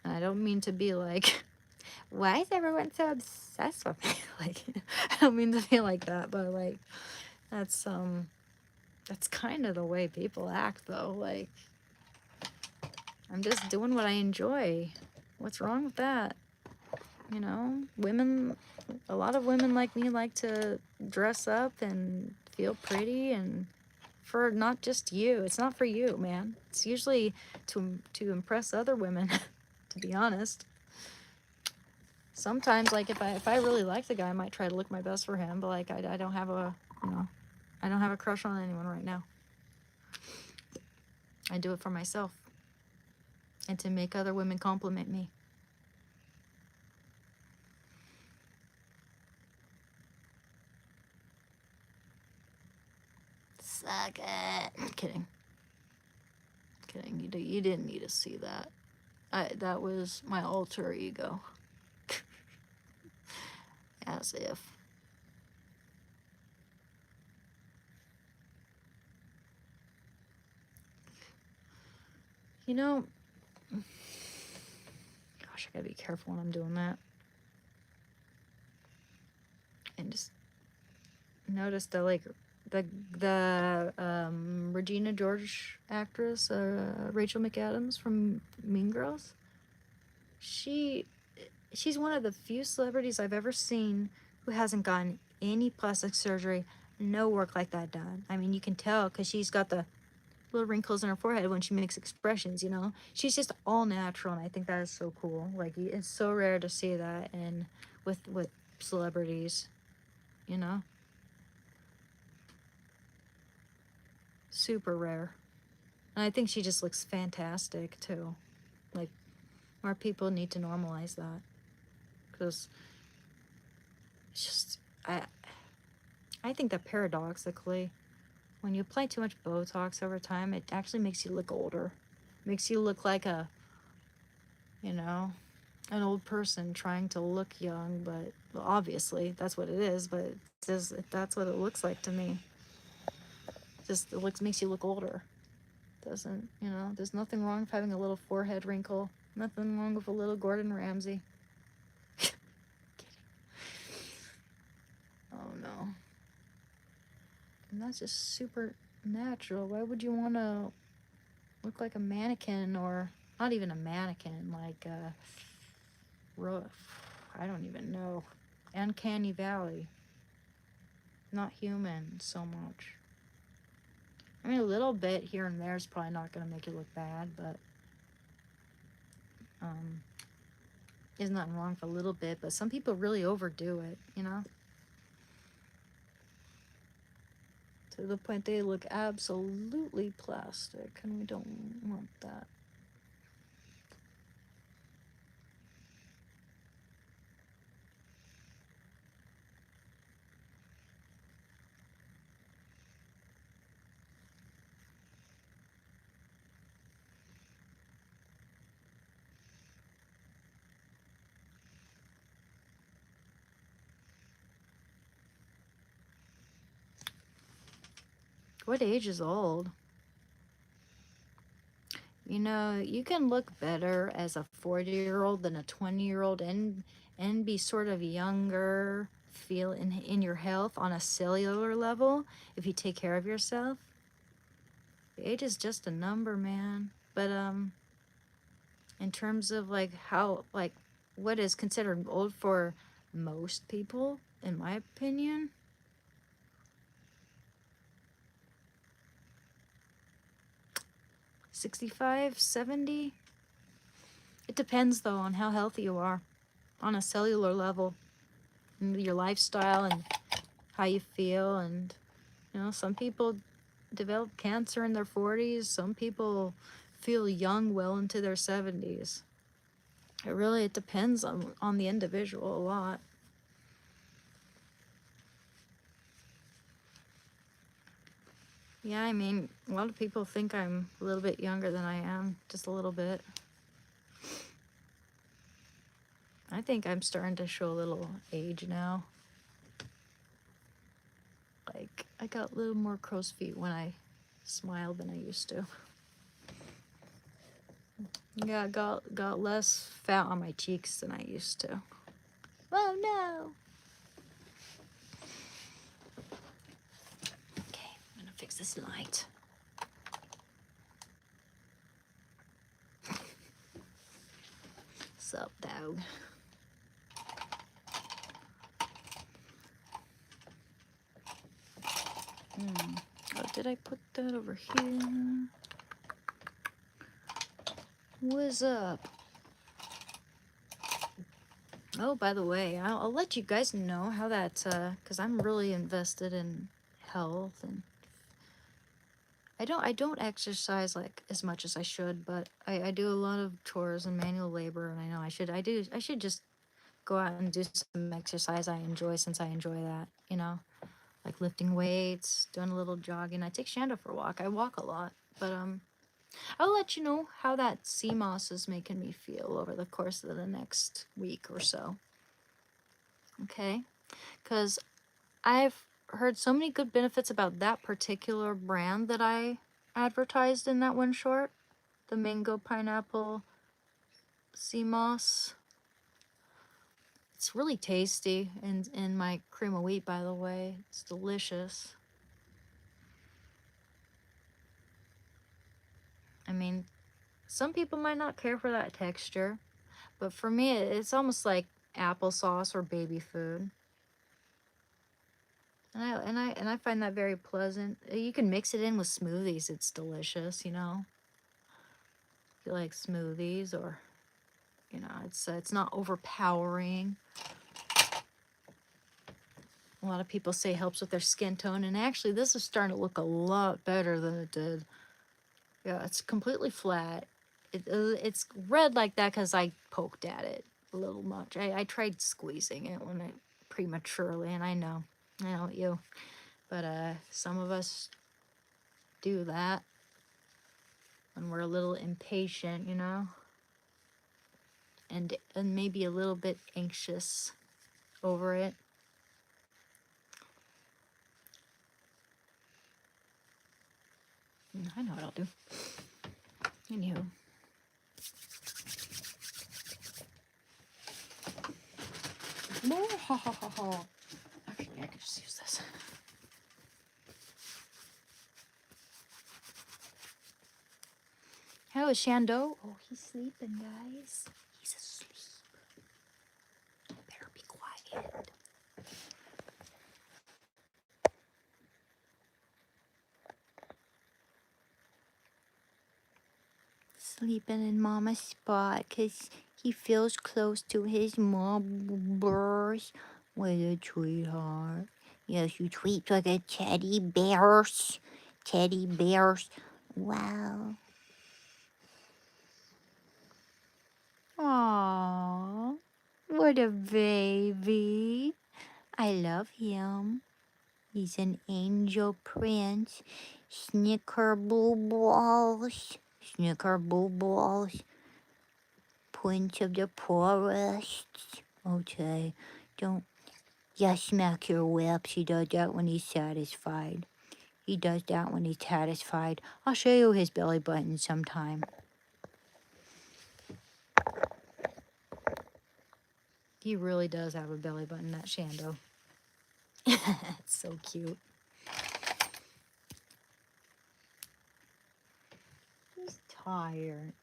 And I don't mean to be like, why is everyone so obsessed with me? Like, I don't mean to be like that, but like, that's kind of the way people act, though. Like, I'm just doing what I enjoy. What's wrong with that? You know, women, a lot of women like me like to dress up and feel pretty, and for not just you. It's not for you, man. It's usually to impress other women, to be honest. Sometimes, like, if I really like the guy, I might try to look my best for him, but like I don't have a, you know, I don't have a crush on anyone right now. I do it for myself and to make other women compliment me. Suck it. Kidding. Kidding. You didn't need to see that. That was my alter ego. As if. You know, gosh, I gotta be careful when I'm doing that. And just notice that, like, the Regina George actress, Rachel McAdams from Mean Girls, she's one of the few celebrities I've ever seen who hasn't gotten any plastic surgery, no work like that done. I mean, you can tell because she's got the little wrinkles in her forehead when she makes expressions, you know. She's just all natural, and I think that is so cool. Like, it's so rare to see that in with celebrities, you know. Super rare. And I think she just looks fantastic too. Like, more people need to normalize that, because it's just, I think that paradoxically, when you apply too much Botox over time, it actually makes you look older. Makes you look like a, you know, an old person trying to look young, but well, obviously that's what it is, but that's what it looks like to me. Just it makes you look older. Doesn't, you know, there's nothing wrong with having a little forehead wrinkle. Nothing wrong with a little Gordon Ramsay. Oh no. And that's just super natural. Why would you want to look like a mannequin, or not even a mannequin, like I don't even know. Uncanny Valley. Not human so much. I mean, a little bit here and there is probably not going to make you look bad, but there's nothing wrong with a little bit. But some people really overdo it, you know? To the point they look absolutely plastic, and we don't want that. What age is old? You know, you can look better as a 40-year-old than a 20-year-old, and be sort of younger, feel in your health on a cellular level if you take care of yourself. Age is just a number, man. But in terms of like how, like, what is considered old for most people, in my opinion, 65, 70. It depends though on how healthy you are. on a cellular level, and your lifestyle and how you feel. And you know, some people develop cancer in their 40s. Some people feel young well into their 70s. It depends on the individual a lot. Yeah, I mean, a lot of people think I'm a little bit younger than I am, just a little bit. I think I'm starting to show a little age now. Like, I got a little more crow's feet when I smile than I used to. Yeah, got less fat on my cheeks than I used to. Oh no! Okay, I'm gonna fix this light. Sup, dog? Oh, did I put that over here? What's up? Oh, by the way, I'll let you guys know how that, because I'm really invested in health, and I don't exercise like as much as I should, but I do a lot of chores and manual labor, and I know I should just go out and do some exercise I enjoy, since I enjoy that, you know, like lifting weights, doing a little jogging. I take Shanda for a walk. I walk a lot, but I'll let you know how that sea moss is making me feel over the course of the next week or so. Okay? Because I've heard so many good benefits about that particular brand that I advertised in that one short, the mango pineapple sea moss. It's really tasty, and my cream of wheat, by the way, it's delicious. I mean, some people might not care for that texture, but for me, it's almost like applesauce or baby food. And I find that very pleasant. You can mix it in with smoothies. It's delicious, you know. If you like smoothies, or you know, it's not overpowering. A lot of people say it helps with their skin tone, and actually, this is starting to look a lot better than it did. Yeah, it's completely flat. It's red like that because I poked at it a little much. I tried squeezing it when I prematurely, and I know you, but some of us do that when we're a little impatient, you know, and maybe a little bit anxious over it. I know what I'll do. Anywho. Actually, I could just use this. How is Shando? Oh, he's sleeping, guys. He's asleep. Better be quiet. Sleeping in Mama's spot because he feels close to his mothers. What a sweetheart. Yes, you sleep like a teddy bears. Teddy bears. Wow. Aww. What a baby. I love him. He's an angel prince. Snicker blue balls. Snicker blue balls. Prince of the forest. Okay, don't. Yeah, smack your lips. He does that when he's satisfied. He does that when he's satisfied. I'll show you his belly button sometime. He really does have a belly button, that Shando. It's so cute. He's tired.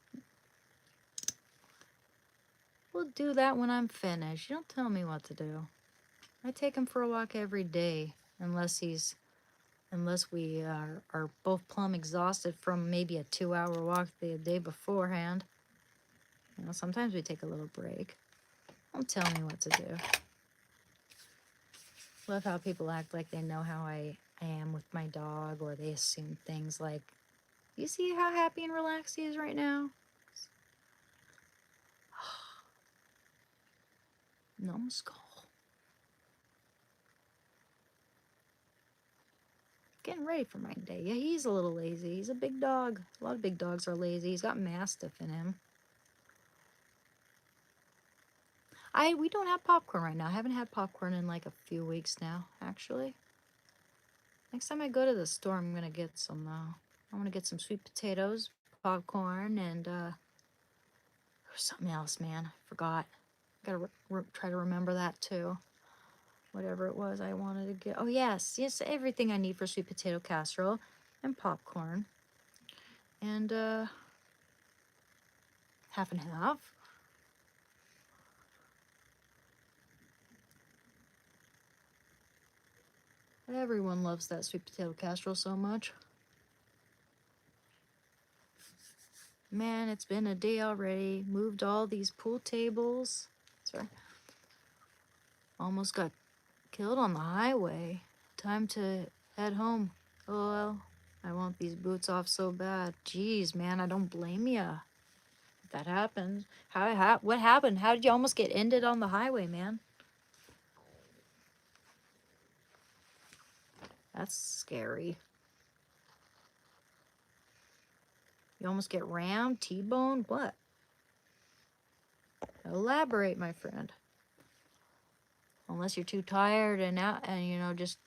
We'll do that when I'm finished. You don't tell me what to do. I take him for a walk every day, unless we are both plumb exhausted from maybe a 2-hour walk the day beforehand. You know, sometimes we take a little break. Don't tell me what to do. Love how people act like they know how I am with my dog, or they assume things like, you see how happy and relaxed he is right now? Numbskull. Getting ready for my day. Yeah, he's a little lazy. He's a big dog. A lot of big dogs are lazy. He's got Mastiff in him. We don't have popcorn right now. I haven't had popcorn in like a few weeks now, actually. Next time I go to the store, I'm gonna get some, I want to get some sweet potatoes, popcorn, and, something else, man. I forgot. Gotta try to remember that, too. Whatever it was I wanted to get. Oh, yes. Yes, everything I need for sweet potato casserole and popcorn. And, half and half. Everyone loves that sweet potato casserole so much. Man, it's been a day already. Moved all these pool tables. Sorry. Almost got killed on the highway. Time to head home. Oh well, I want these boots off so bad. Jeez, man, I don't blame ya. That happened. What happened? How did you almost get ended on the highway, man? That's scary. You almost get rammed, T-boned, what? Elaborate, my friend. Unless you're too tired and out, and you know, just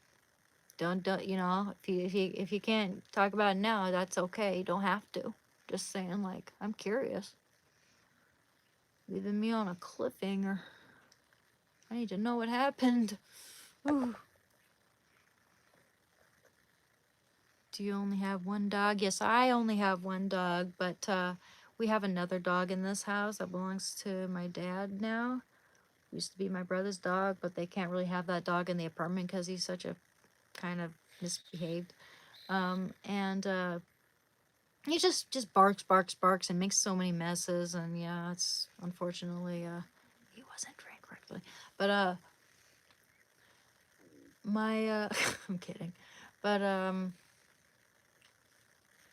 don't you know, if you can't talk about it now, that's okay. You don't have to. Just saying, like, I'm curious. Leaving me on a cliffhanger. I need to know what happened. Ooh. Do you only have one dog? Yes, I only have one dog, but we have another dog in this house that belongs to my dad now. Used to be my brother's dog, but they can't really have that dog in the apartment because he's such a kind of misbehaved. And he just barks and makes so many messes. And yeah, it's unfortunately he wasn't trained correctly. But my I'm kidding, but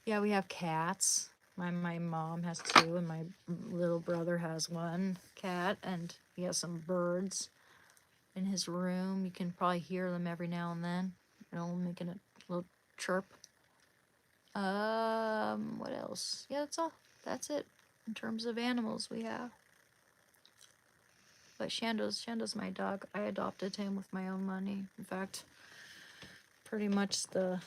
yeah, we have cats. My mom has two, and my little brother has one cat, and he has some birds in his room. You can probably hear them every now and then, you know, making a little chirp. What else? Yeah, that's all. That's it in terms of animals we have. But Shando's my dog. I adopted him with my own money. In fact, pretty much that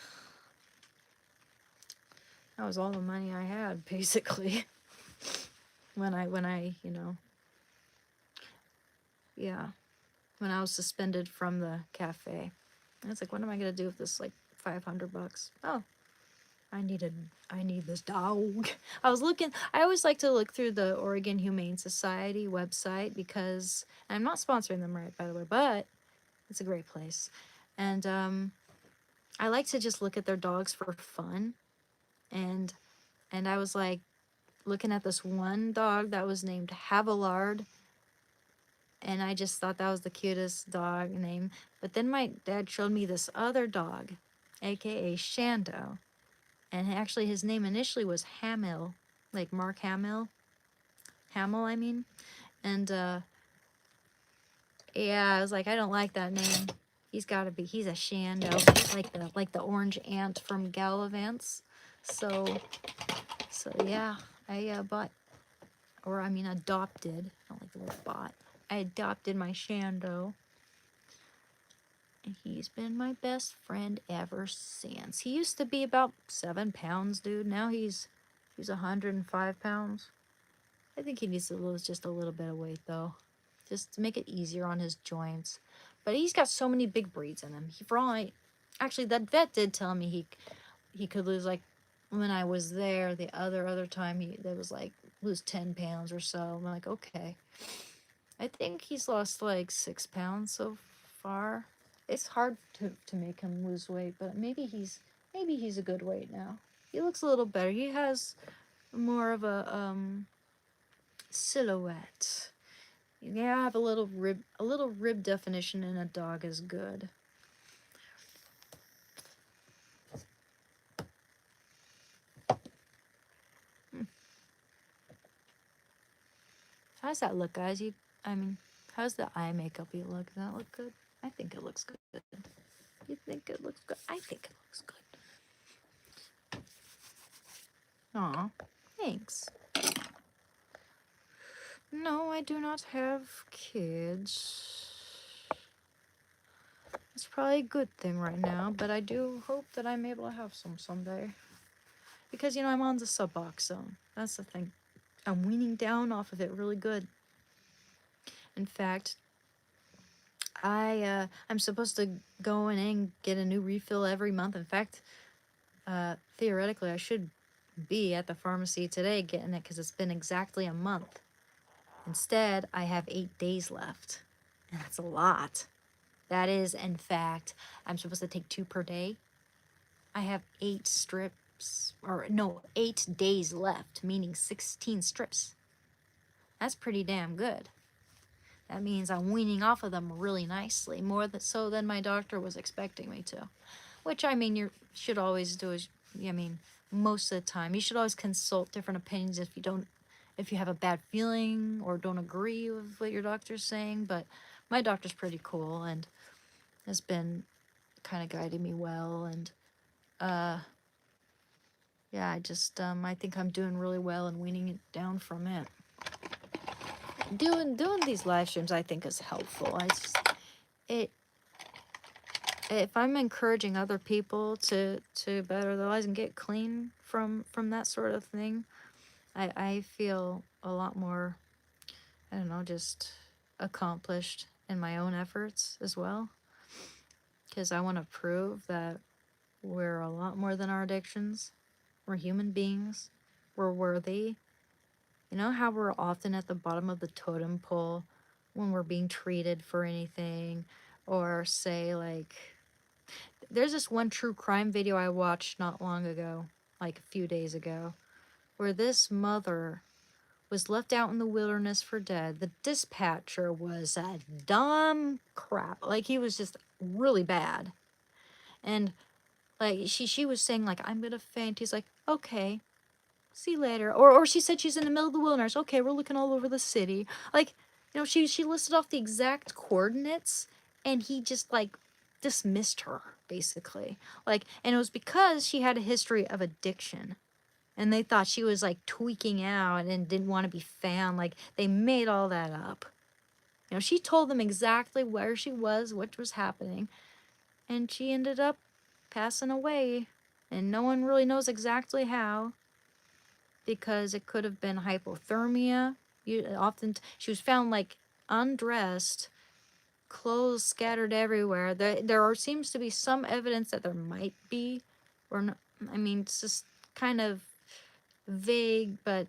was all the money I had, basically. when I, you know, yeah, when I was suspended from the cafe. And it's like, what am I gonna do with this, like, $500? Oh, I need this dog. I always like to look through the Oregon Humane Society website because I'm not sponsoring them, right, by the way, but it's a great place. And I like to just look at their dogs for fun. And I was like looking at this one dog that was named Havillard, and I just thought that was the cutest dog name. But then my dad showed me this other dog, aka Shando. And actually his name initially was Hamill, like Mark Hamill. Hamill, I mean. And yeah, I was like, I don't like that name. He's a Shando, like the orange ant from Gallivants. So yeah, I adopted. I don't like the word bought. I adopted my Shando. And he's been my best friend ever since. He used to be about 7 pounds, dude. Now he's 105 pounds. I think he needs to lose just a little bit of weight, though, just to make it easier on his joints. But he's got so many big breeds in him. Actually, that vet did tell me he could lose, like, when I was there, the other time, there was like lose 10 pounds or so. I'm like, okay. I think he's lost like 6 pounds so far. It's hard to make him lose weight, but maybe he's a good weight now. He looks a little better. He has more of a silhouette. Yeah, have a little rib definition in a dog is good. How's that look, guys? I mean, how's the eye makeup you look? Does that look good? I think it looks good. You think it looks good? I think it looks good. Aw, thanks. No, I do not have kids. It's probably a good thing right now, but I do hope that I'm able to have some someday. Because, you know, I'm on the Suboxone. That's the thing. I'm weaning down off of it really good. In fact, I'm supposed to go in and get a new refill every month. In fact, theoretically, I should be at the pharmacy today getting it because it's been exactly a month. Instead, I have 8 days left, and that's a lot. That is, in fact, I'm supposed to take 2 per day. I have 8 strips, or no, 8 days left, meaning 16 strips. That's pretty damn good. That means I'm weaning off of them really nicely, more so than my doctor was expecting me to. Which, I mean, you should always do is, I mean, most of the time, you should always consult different opinions if you have a bad feeling or don't agree with what your doctor's saying. But my doctor's pretty cool and has been kind of guiding me well. And, yeah, I think I'm doing really well and weaning it down from it. Doing these live streams, I think, is helpful. If I'm encouraging other people to better their lives and get clean from that sort of thing, I feel a lot more, I don't know, just accomplished in my own efforts as well. Because I want to prove that we're a lot more than our addictions. We're human beings. We're worthy. You know how we're often at the bottom of the totem pole when we're being treated for anything, or say, like, there's this one true crime video I watched not long ago, like a few days ago, where this mother was left out in the wilderness for dead. The dispatcher was a dumb crap. Like, he was just really bad. And, like, she was saying, like, I'm gonna faint. He's like, okay, see you later. Or she said she's in the middle of the wilderness. Okay, we're looking all over the city. Like, you know, she listed off the exact coordinates, and he just, like, dismissed her, basically. Like, and it was because she had a history of addiction. And they thought she was, like, tweaking out and didn't want to be found. Like, they made all that up. You know, she told them exactly where she was, what was happening. And she ended up passing away. And no one really knows exactly how. Because it could have been hypothermia. She was found, like, undressed, clothes scattered everywhere. There seems to be some evidence that there might be, or no, I mean, it's just kind of vague, but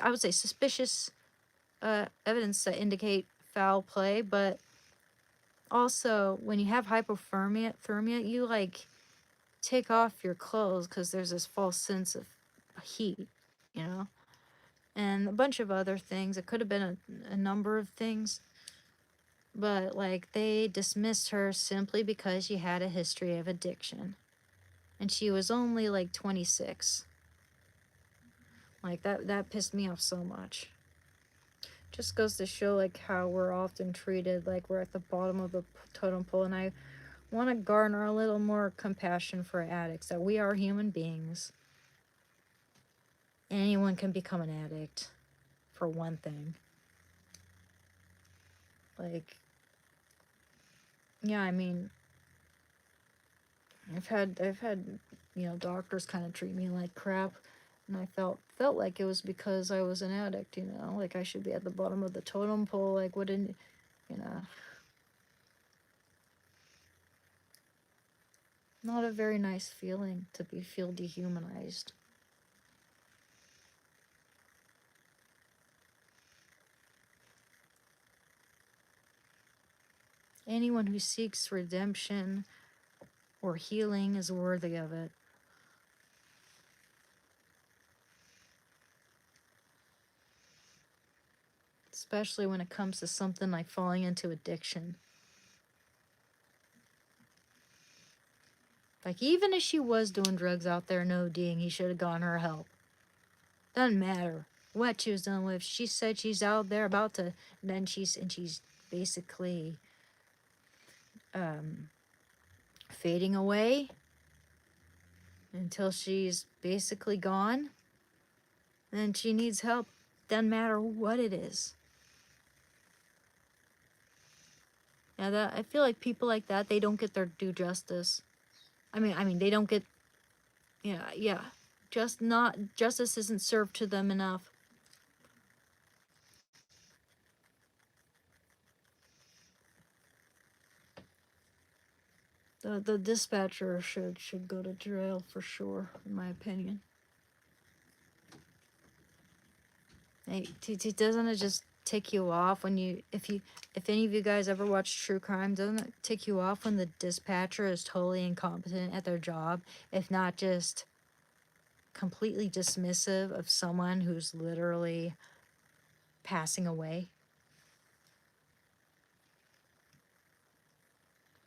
I would say suspicious evidence that indicate foul play. But also, when you have hypothermia, you, like, take off your clothes because there's this false sense of heat, you know? And a bunch of other things. It could have been a number of things. But, like, they dismissed her simply because she had a history of addiction. And she was only, like, 26. Like, that pissed me off so much. Just goes to show, like, how we're often treated like we're at the bottom of the totem pole. And I want to garner a little more compassion for addicts, that we are human beings. Anyone can become an addict, for one thing. Like, yeah, I mean, I've had you know, doctors kind of treat me like crap, and I felt like it was because I was an addict, you know, like I should be at the bottom of the totem pole, like, wouldn't, you know. Not a very nice feeling to feel dehumanized. Anyone who seeks redemption or healing is worthy of it. especially when it comes to something like falling into addiction. Like, even if she was doing drugs out there and ODing, he should have gotten her help. Doesn't matter what she was done with. She said she's out there about to, and then she's basically fading away until she's basically gone. Then she needs help. Doesn't matter what it is. Yeah, I feel like people like that, they don't get their due justice. I mean, they don't get, yeah. Justice isn't served to them enough. The dispatcher should go to jail for sure, in my opinion. Doesn't it just tick you off when if any of you guys ever watch true crime, doesn't it tick you off when the dispatcher is totally incompetent at their job, if not just completely dismissive of someone who's literally passing away?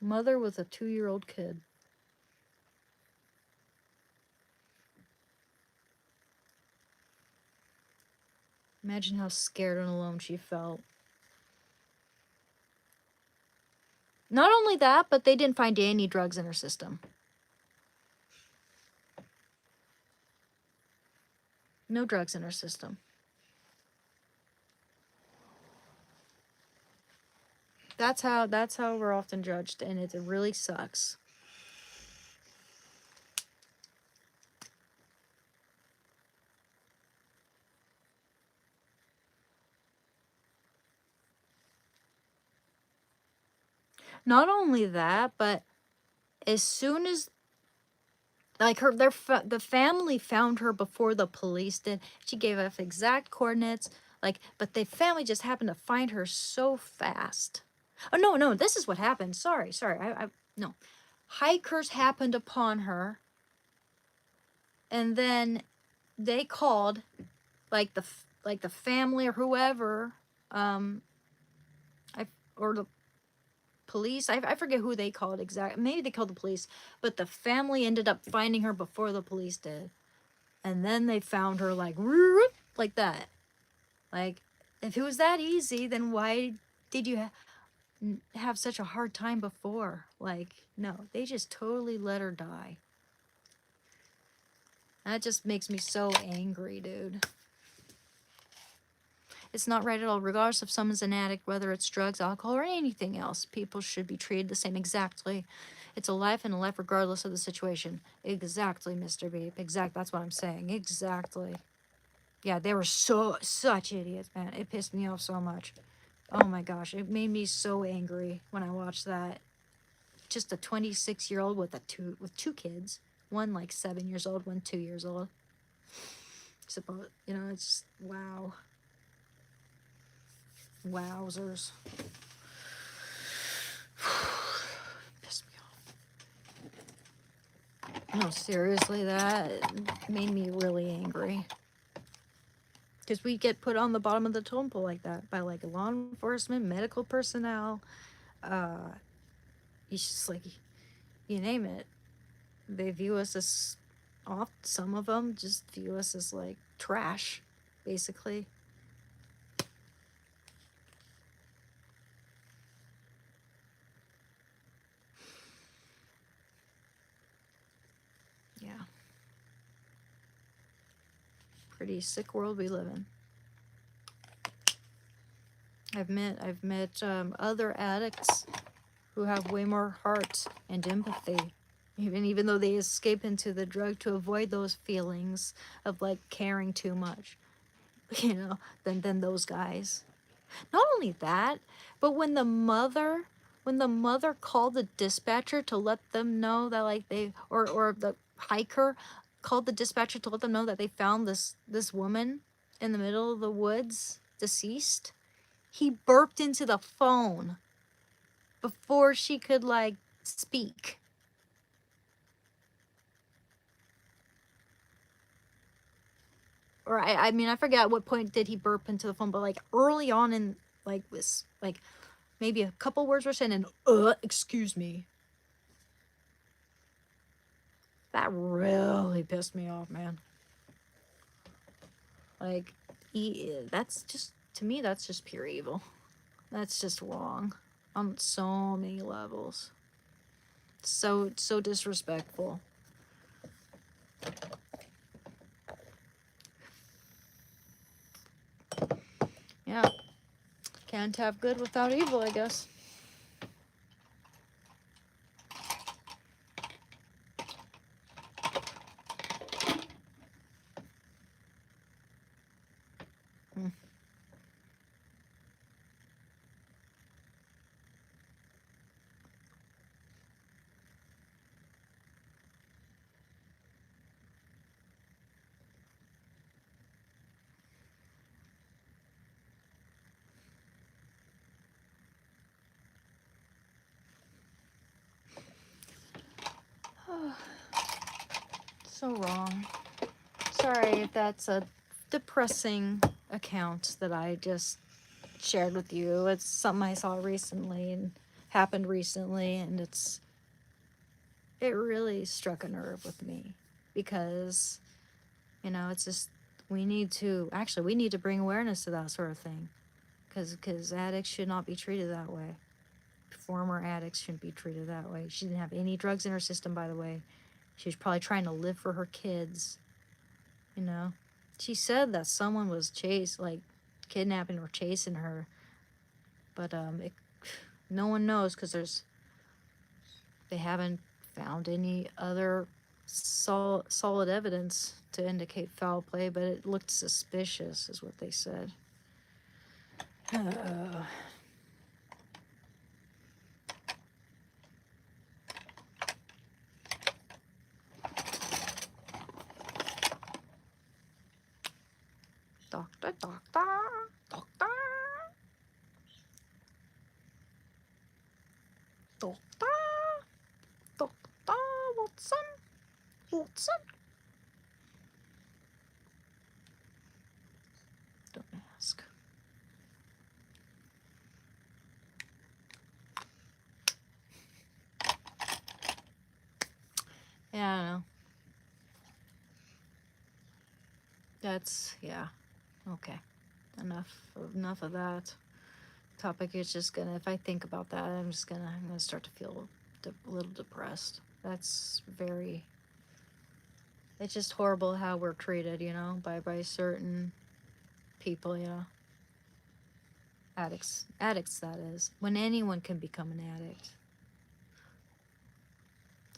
Mother with a 2-year-old kid. Imagine how scared and alone she felt. Not only that, but they didn't find any drugs in her system. No drugs in her system. That's how we're often judged, and it really sucks. Not only that, but as soon as, like, the family found her before the police did. She gave us exact coordinates, like, but the family just happened to find her so fast. Oh, no, this is what happened. Sorry, no. Hikers happened upon her, and then they called, like the family or whoever, or the police. I forget who they called exactly. Maybe they called the police, but the family ended up finding her before the police did. And then they found her like that. Like, if it was that easy, then why did you have such a hard time before? Like, no, they just totally let her die. That just makes me so angry, dude. It's not right at all. Regardless if someone's an addict, whether it's drugs, alcohol, or anything else, people should be treated the same. Exactly. It's a life and a life regardless of the situation. Exactly, Mr. Beep. Exact. That's what I'm saying. Exactly. Yeah, they were such idiots, man. It pissed me off so much. Oh my gosh, it made me so angry when I watched that. Just a 26-year-old with two kids. One like 7 years old, one 2 years old. Suppose, it's wow. Wowzers. Pissed me off. No, seriously, that made me really angry. Because we get put on the bottom of the totem pole like that by like law enforcement, medical personnel. It's just like, you name it. They view us as some of them just view us as like trash, basically. Yeah. Pretty sick world we live in. I've met other addicts who have way more heart and empathy, even though they escape into the drug to avoid those feelings of like caring too much, than those guys. Not only that, but when the mother called the dispatcher to let them know that like or the hiker called the dispatcher to let them know that they found this woman in the middle of the woods, deceased, he burped into the phone before she could like speak. or I mean, I forget what point did he burp into the phone, but like early on in like this, like maybe a couple words were said and excuse me. That really pissed me off, man. Like, that's just, to me, that's just pure evil. That's just wrong on so many levels. So disrespectful. Yeah. Can't have good without evil, I guess. Mm. So wrong. Sorry if that's a depressing account that I just shared with you. It's something I saw recently and happened recently, and it really struck a nerve with me because, you know, it's just, we need to bring awareness to that sort of thing, because addicts should not be treated that way. Former addicts shouldn't be treated that way. She didn't have any drugs in her system, by the way. She was probably trying to live for her kids, you know. She said that someone was kidnapping or chasing her, but no one knows because they haven't found any other solid evidence to indicate foul play, but it looked suspicious, is what they said. Doctor, doctor, doctor, Watson. Don't ask. Yeah, I don't know. That's, yeah. Okay. Enough of that topic. Is just gonna, if I think about that, I'm gonna start to feel a little depressed. That's very, it's just horrible how we're treated, you know, by certain people, you know. Addicts, that is. When anyone can become an addict.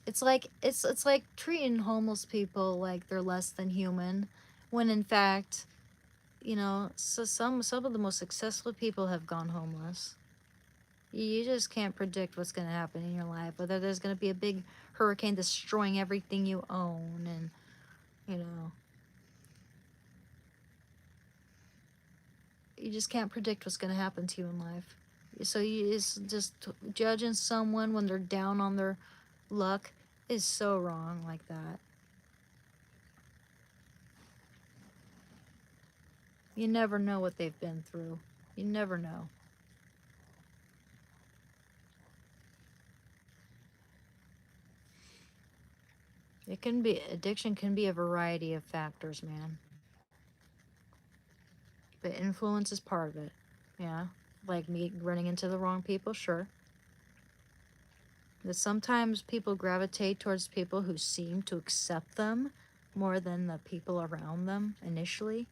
It's like it's like treating homeless people like they're less than human, when in fact, you know, so some of the most successful people have gone homeless. You just can't predict what's going to happen in your life, whether there's going to be a big hurricane destroying everything you own, and you know, you just can't predict what's going to happen to you in life. So just judging someone when they're down on their luck is so wrong like that. You never know what they've been through. You never know. Addiction can be a variety of factors, man. But influence is part of it. Yeah. Like me running into the wrong people, sure. But sometimes people gravitate towards people who seem to accept them more than the people around them initially.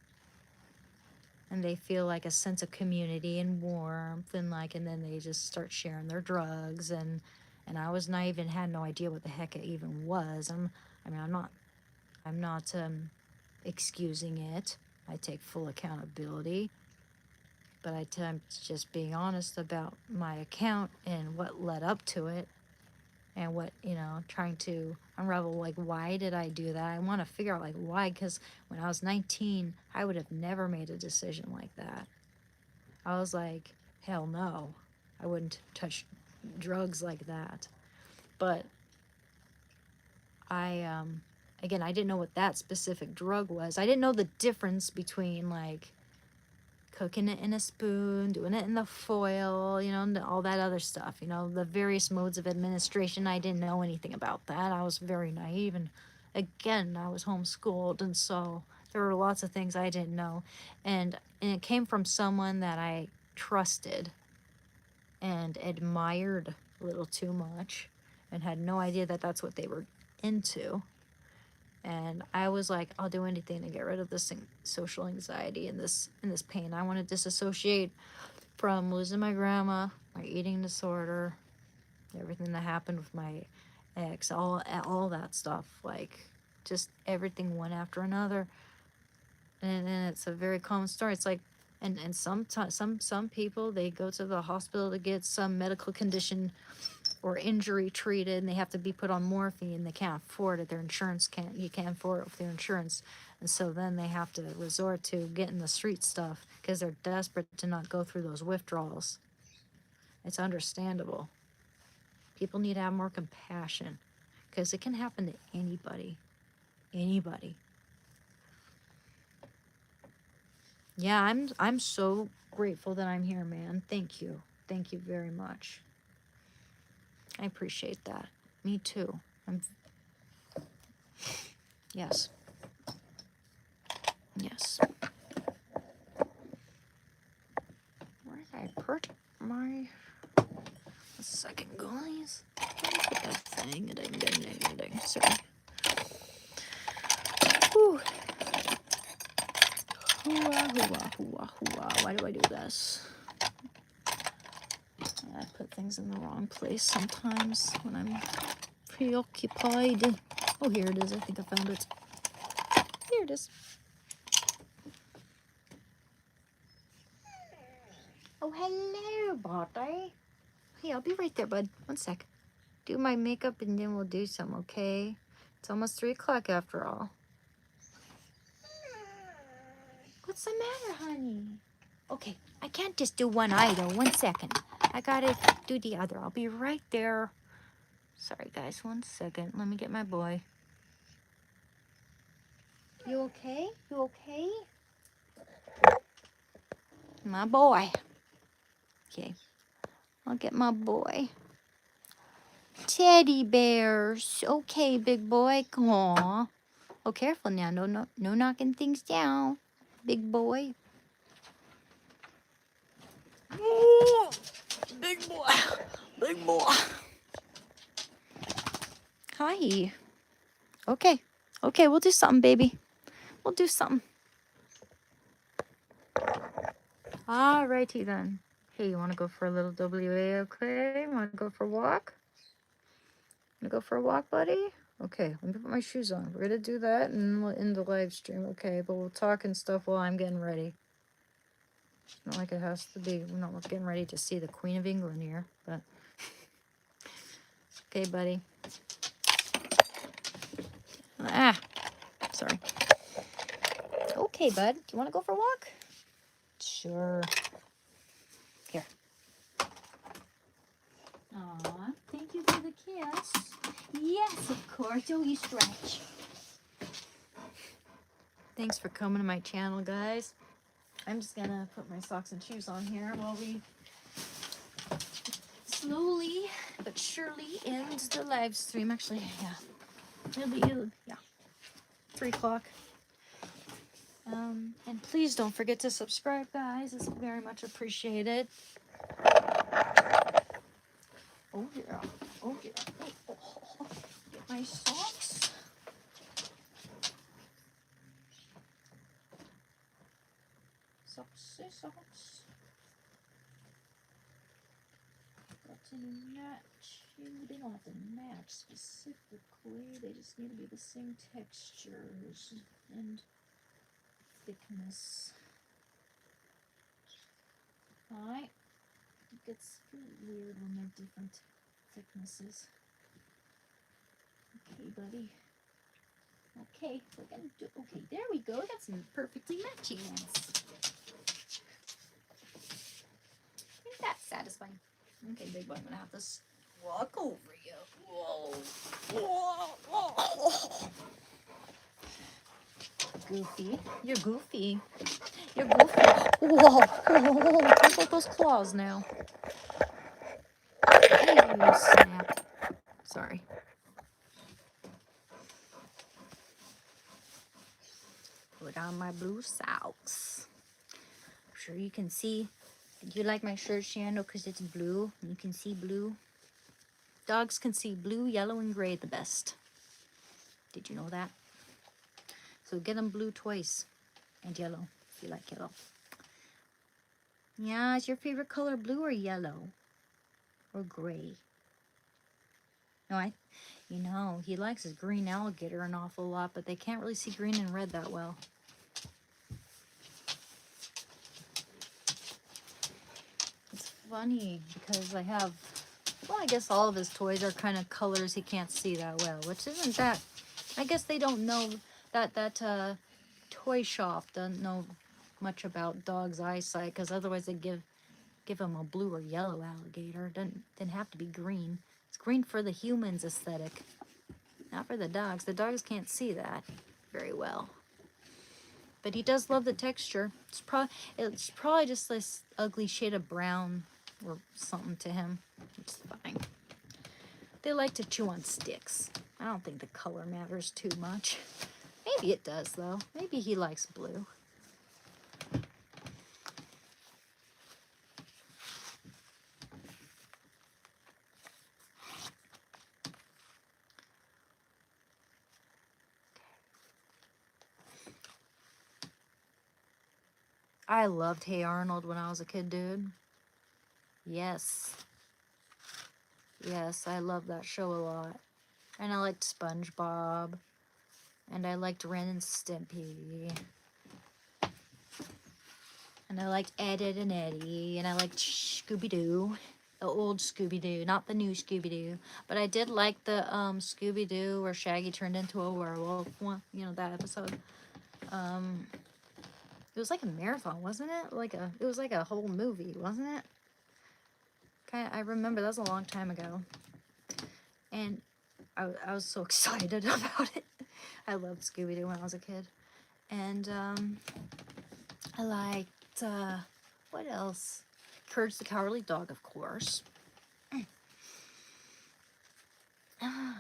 And they feel like a sense of community and warmth, and then they just start sharing their drugs, and I was naive and had no idea what the heck it even was. I'm not excusing it. I take full accountability, but I'm just being honest about my account and what led up to it, and what, you know, trying to unravel, like, why did I do that? I want to figure out, like, why, because when I was 19, I would have never made a decision like that. I was like, hell no, I wouldn't touch drugs like that. But I Again, I didn't know what that specific drug was. I didn't know the difference between like cooking it in a spoon, doing it in the foil, you know, and all that other stuff, you know, the various modes of administration. I didn't know anything about that. I was very naive. And again, I was homeschooled. And so there were lots of things I didn't know. And it came from someone that I trusted and admired a little too much and had no idea that that's what they were into. And I was like, I'll do anything to get rid of this social anxiety and this pain. I want to disassociate from losing my grandma, my eating disorder, everything that happened with my ex, all that stuff. Like, just everything one after another. And it's a very common story. It's like, and some people, they go to the hospital to get some medical condition or injury treated, and they have to be put on morphine. They can't afford it. Their insurance you can't afford it with their insurance. And so then they have to resort to getting the street stuff because they're desperate to not go through those withdrawals. It's understandable. People need to have more compassion because it can happen to anybody. Anybody. Yeah, I'm so grateful that I'm here, man. Thank you. Thank you very much. I appreciate that. Me too. Yes. Yes. Where did I put my... A second, guys. Where did I put that thing? Ding. Sorry. Whew. Why do I do this? I put things in the wrong place sometimes when I'm preoccupied. Oh, here it is. I think I found it. Here it is. Oh, hello, buddy. Hey, I'll be right there, bud. One sec. Do my makeup and then we'll do some, okay? It's almost 3 o'clock after all. What's the matter, honey? Okay, I can't just do one eye, though. 1 second. I gotta do the other. I'll be right there. Sorry, guys. 1 second. Let me get my boy. You okay? You okay? My boy. Okay. I'll get my boy. Teddy bears. Okay, big boy. Aw. Oh, careful now. No knocking things down. Big boy. Ooh, big boy. Big boy. Hi. Okay. Okay, we'll do something, baby. We'll do something. Alrighty then. Hey, you want to go for a little WA, okay? Want to go for a walk? Want to go for a walk, buddy? Okay, let me put my shoes on. We're going to do that and we'll end the live stream, okay? But we'll talk and stuff while I'm getting ready. Not like it has to be. We're not getting ready to see the Queen of England here, but... Okay, buddy. Ah, sorry. Okay, bud. Do you want to go for a walk? Sure. Here. Aw, thank you for the kiss. Yes, of course. Oh, you stretch. Thanks for coming to my channel, guys. I'm just gonna put my socks and shoes on here while we slowly but surely end the live stream. Actually, yeah. It'll be, 3 o'clock. And please don't forget to subscribe, guys. It's very much appreciated. Oh, yeah. Oh, yeah. Oh. Get my socks. Socks. Got to match. They don't have to match specifically. They just need to be the same textures and thickness. Alright. It gets weird when they're different thicknesses. Okay, buddy. Okay, we're gonna do. Okay, there we go. We got some perfectly matching ones. Isn't that satisfying? Okay, big boy, I'm gonna have to walk over you. Whoa. Goofy. You're goofy. You're goofy. Whoa. Whoa. Look at those claws now. Hey, snap. Sorry. Put on my blue socks. I'm sure you can see. Do you like my shirt, Shando? Because it's blue. You can see blue. Dogs can see blue, yellow, and gray the best. Did you know that? So get them blue twice. And yellow, if you like yellow. Yeah, is your favorite color blue or yellow? Or gray? No, you know, he likes his green alligator an awful lot, but they can't really see green and red that well. It's funny because I have, well, I guess all of his toys are kind of colors he can't see that well, which isn't that, I guess they don't know that toy shop doesn't know much about dogs' eyesight, because otherwise they'd give him a blue or yellow alligator. Didn't have to be green. It's green for the humans aesthetic, not for the dogs. The dogs can't see that very well. But he does love the texture. It's probably just this ugly shade of brown or something to him. It's fine. They like to chew on sticks. I don't think the color matters too much. Maybe it does, though. Maybe he likes blue. I loved Hey Arnold when I was a kid, dude. Yes. Yes, I loved that show a lot. And I liked SpongeBob. And I liked Ren and Stimpy. And I liked Ed, Edd and Eddy. And I liked Scooby-Doo. The old Scooby-Doo, not the new Scooby-Doo. But I did like the Scooby-Doo where Shaggy turned into a werewolf. One, you know, that episode. It was like a marathon, wasn't it? It was like a whole movie, wasn't it? I remember that was a long time ago. And I was so excited about it. I loved Scooby-Doo when I was a kid. And I liked, what else? Courage the Cowardly Dog, of course.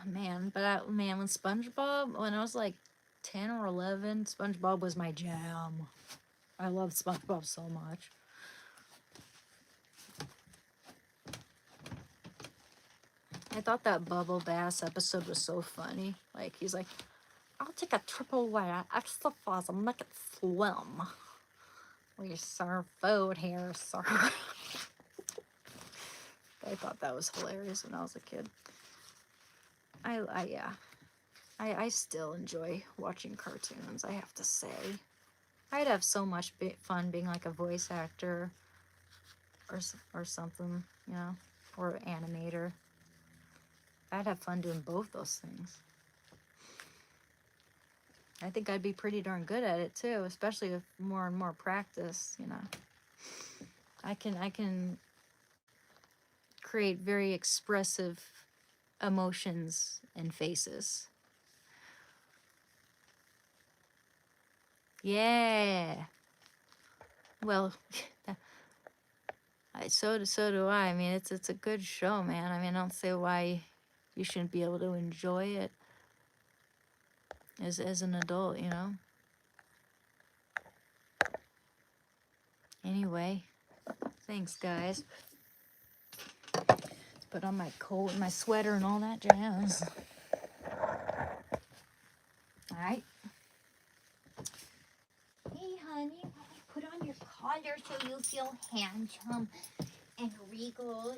Man, when SpongeBob, when I was like 10 or 11, SpongeBob was my jam. I loved SpongeBob so much. I thought that Bubble Bass episode was so funny. Like, he's like, I'll take a triple layer, extra fuzz, and make it slim. We serve food here, sir. I thought that was hilarious when I was a kid. I still enjoy watching cartoons, I have to say. I'd have so much fun being like a voice actor or something, you know, or animator. I'd have fun doing both those things. I think I'd be pretty darn good at it too, especially with more and more practice, you know. I can create very expressive emotions and faces. Yeah. Well, so do I. I mean, it's a good show, man. I mean, I don't see why you shouldn't be able to enjoy it as an adult, you know. Anyway, thanks, guys. Let's put on my coat and my sweater and all that jazz. All right. Hey, honey, put on your collar so you feel handsome and regal.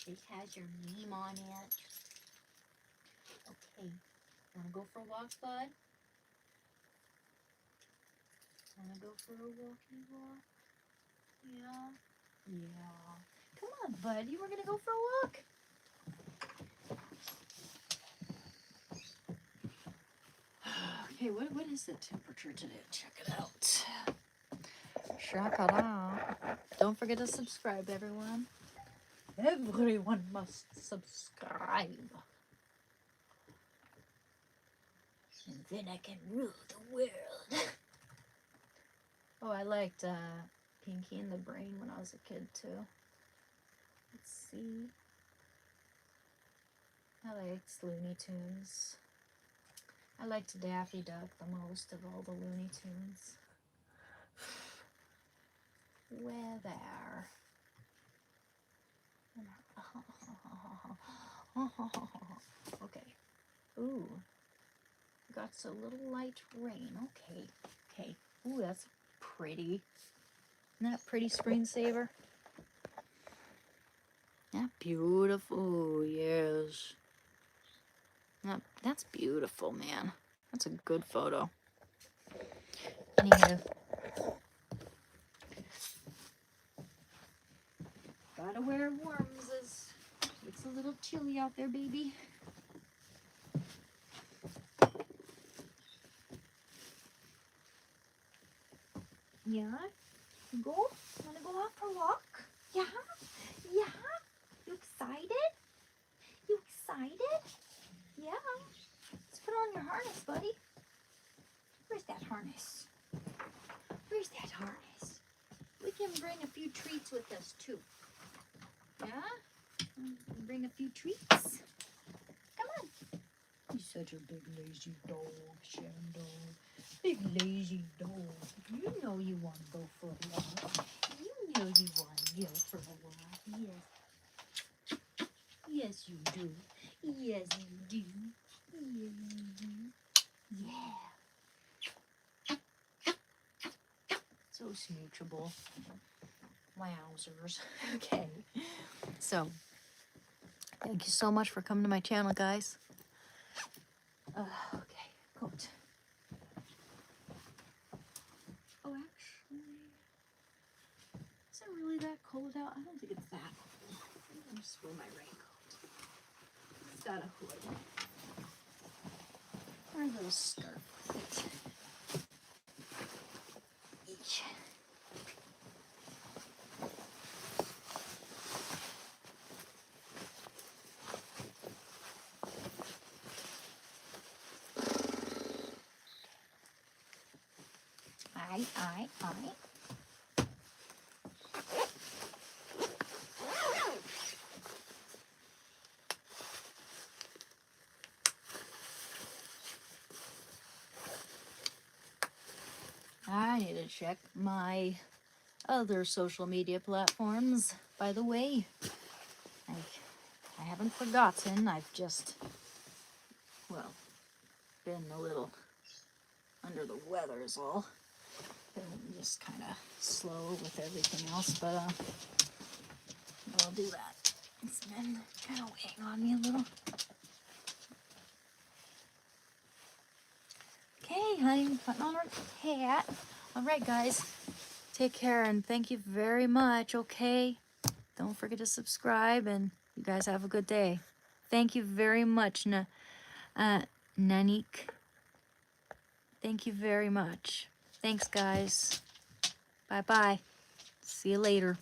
It has your name on it. Okay. Wanna go for a walk, bud? Wanna go for a walkie walk? Yeah. Yeah. Come on, buddy. We're gonna go for a walk. Okay, what is the temperature today? Check it out. Check it out. Don't forget to subscribe, everyone. Everyone must subscribe. And then I can rule the world. Oh, I liked Pinky and the Brain when I was a kid too. Let's see. I liked Looney Tunes. I liked Daffy Duck the most of all the Looney Tunes. Where there? Okay. Ooh. Got a little light rain. Okay. Okay. Ooh, that's pretty. Isn't that pretty screensaver? That beautiful. Yes. That's beautiful, man. That's a good photo. Anywho. Gotta wear warms as it's a little chilly out there, baby. Yeah? You go? Wanna go out for a walk? Yeah? Yeah? You excited? You excited? Yeah. Let's put on your harness, buddy. Where's that harness? Where's that harness? We can bring a few treats with us too. Yeah? Bring a few treats. Come on. You're such a big lazy dog, Shadow. Big lazy dog. You know you want to go for a walk. You know you want to go for a walk. Yes. Yes, you do. Yes, you do. Yes, you do. Yeah. So smoochable. Wowzers. Okay. So, thank you so much for coming to my channel, guys. Okay, coat. Oh, actually, is it really that cold out? I don't think it's that cold. I'm just wear my raincoat. It's got a hood. Or a little scarf with it. Each. Aye. I need to check my other social media platforms, by the way. I haven't forgotten. I've just, well, been a little under the weather is all. Been just kind of slow with everything else, but I'll do that. It's been kind of weighing on me a little. Okay, honey, putting on our hat. All right, guys, take care and thank you very much, okay? Don't forget to subscribe and you guys have a good day. Thank you very much, Nanik. Thank you very much. Thanks, guys. Bye-bye. See you later.